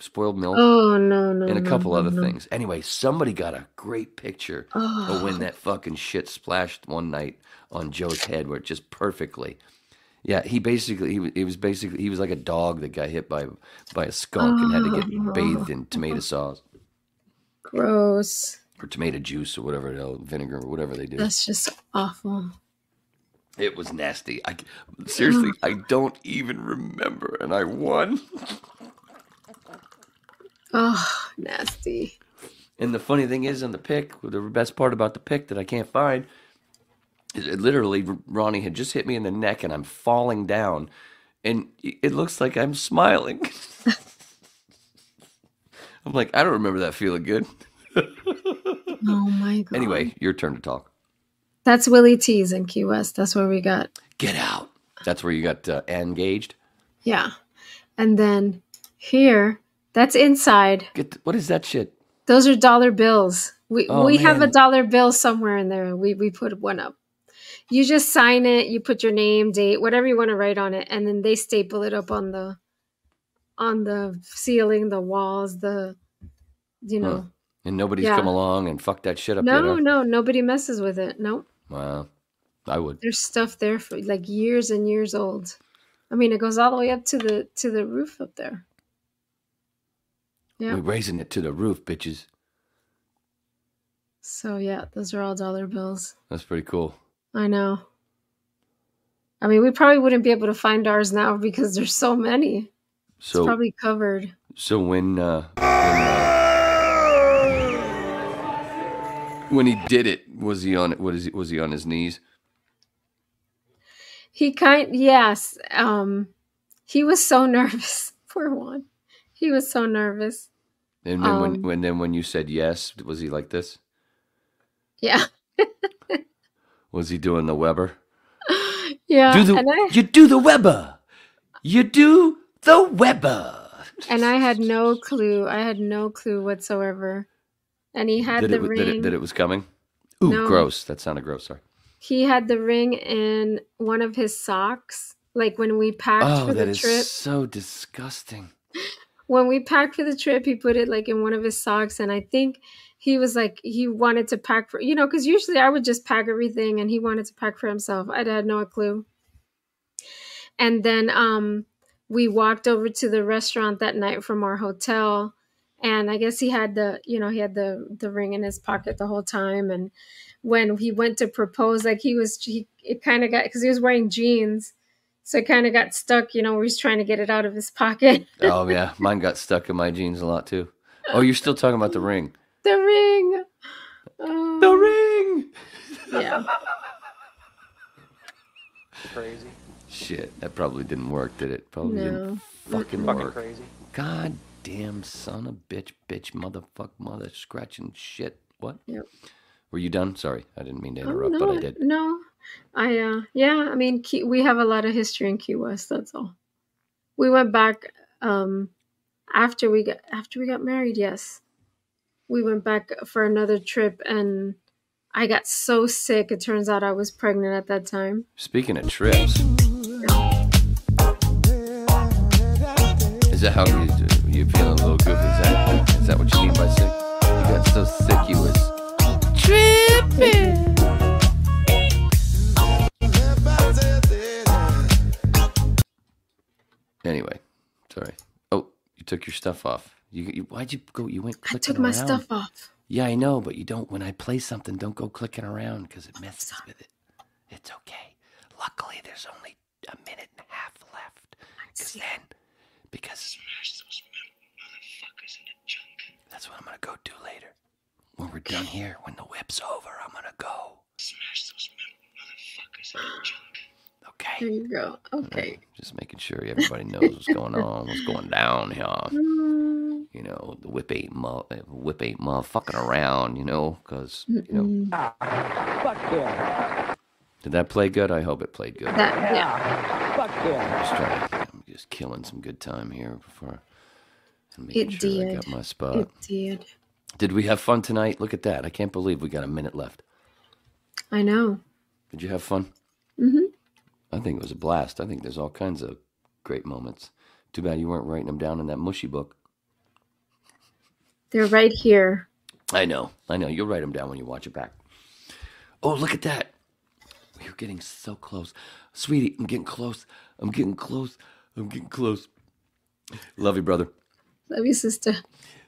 spoiled milk. Oh no, and a couple other things. Anyway, somebody got a great picture of when that fucking shit splashed one night on Joe's head, where it just perfectly. Yeah, he was like a dog that got hit by a skunk and had to get bathed in tomato sauce. Gross. Or tomato juice or whatever, vinegar or whatever they do. That's just awful. It was nasty. Seriously, I don't even remember, and I won. Oh, nasty. And the funny thing is, on the pick, the best part about the pick that I can't find is literally Ronnie had just hit me in the neck, and I'm falling down, and it looks like I'm smiling. I'm like, I don't remember that feeling good. Oh my God. Anyway, your turn to talk. That's Willie T's in Key West. That's where we got. Get out. That's where you got engaged? Yeah. And then here, that's inside. What is that shit? Those are dollar bills. We have a dollar bill somewhere in there. We put one up. You just sign it. You put your name, date, whatever you want to write on it. And then they staple it up on the ceiling, the walls, And nobody's come along and fucked that shit up yet? No, nobody messes with it. Nope. Wow. I would. There's stuff there for like years and years old. I mean, it goes all the way up to the roof up there. Yeah. We're raising it to the roof, bitches. So yeah, those are all dollar bills. That's pretty cool. I know. I mean, we probably wouldn't be able to find ours now because there's so many. So it's probably covered. So when he did it, was he on his knees? Yes. He was so nervous. Poor Juan. He was so nervous. And then when you said yes, was he like this? Yeah. Was he doing the Weber? Yeah. You do the Weber. You do the Weber. And I had no clue. I had no clue whatsoever. And he had the ring. That it was coming? Ooh, no. Gross. That sounded gross. Sorry. He had the ring in one of his socks. Like when we packed for the trip. Oh, that is so disgusting. When we packed for the trip, he put it like in one of his socks. And I think he was like, he wanted to pack for, because usually I would just pack everything and he wanted to pack for himself. I had no clue. And then we walked over to the restaurant that night from our hotel. And I guess he had the ring in his pocket the whole time. And when he went to propose, like it kind of got, because he was wearing jeans. So it kind of got stuck, where he's trying to get it out of his pocket. Oh, yeah. Mine got stuck in my jeans a lot, too. Oh, you're still talking about the ring. The ring. The ring. Yeah. Crazy. Shit, that probably didn't work, did it? Probably didn't fucking work. Crazy. God damn son of bitch, motherfucker, mother scratching shit. What? Yep. Were you done? Sorry, I didn't mean to interrupt, but I did. No. I mean, we have a lot of history in Key West. That's all. We went back after we got married. Yes, we went back for another trip, and I got so sick. It turns out I was pregnant at that time. Speaking of trips, is that how you feeling a little goofy? Is that what you mean by sick? You got so sick you was tripping. Anyway, sorry. Oh, you took your stuff off. Why'd you go? You went clicking around. I took my stuff off. Yeah, I know, but you don't. When I play something, don't go clicking around because it messes with it. It's okay. Luckily, there's only a minute and a half left. Because smash those motherfuckers in the junk. That's what I'm gonna go do later. When we're done here, when the whip's over, I'm gonna go smash those motherfuckers in the junk. Okay. There you go. Okay. Right. Just making sure everybody knows what's going on, what's going down here. The whip ain't motherfucking around, because, Fuck yeah. Did that play good? I hope it played good. Yeah. Fuck yeah. I'm just killing some good time here before I It got my spot. It did. Did we have fun tonight? Look at that. I can't believe we got a minute left. I know. Did you have fun? Mm-hmm. I think it was a blast. I think there's all kinds of great moments. Too bad you weren't writing them down in that mushy book. They're right here. I know. You'll write them down when you watch it back. Oh, look at that. We're getting so close. Sweetie, I'm getting close. I'm getting close. Love you, brother. Love you, sister.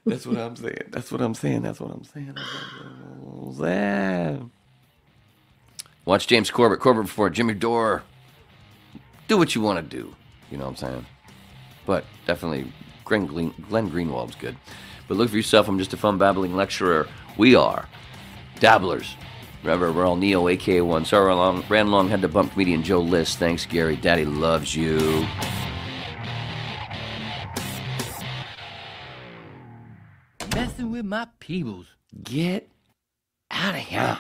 That's what I'm saying. Watch James Corbett before Jimmy Dore. Do what you want to do. You know what I'm saying? But definitely, Glenn Greenwald's good. But look for yourself. I'm just a fun babbling lecturer. We are dabblers. Remember, we're all Neo, AKA1. Sorry, ran long, had to bump comedian Joe List. Thanks, Gary. Daddy loves you. Messing with my peoples. Get out of here.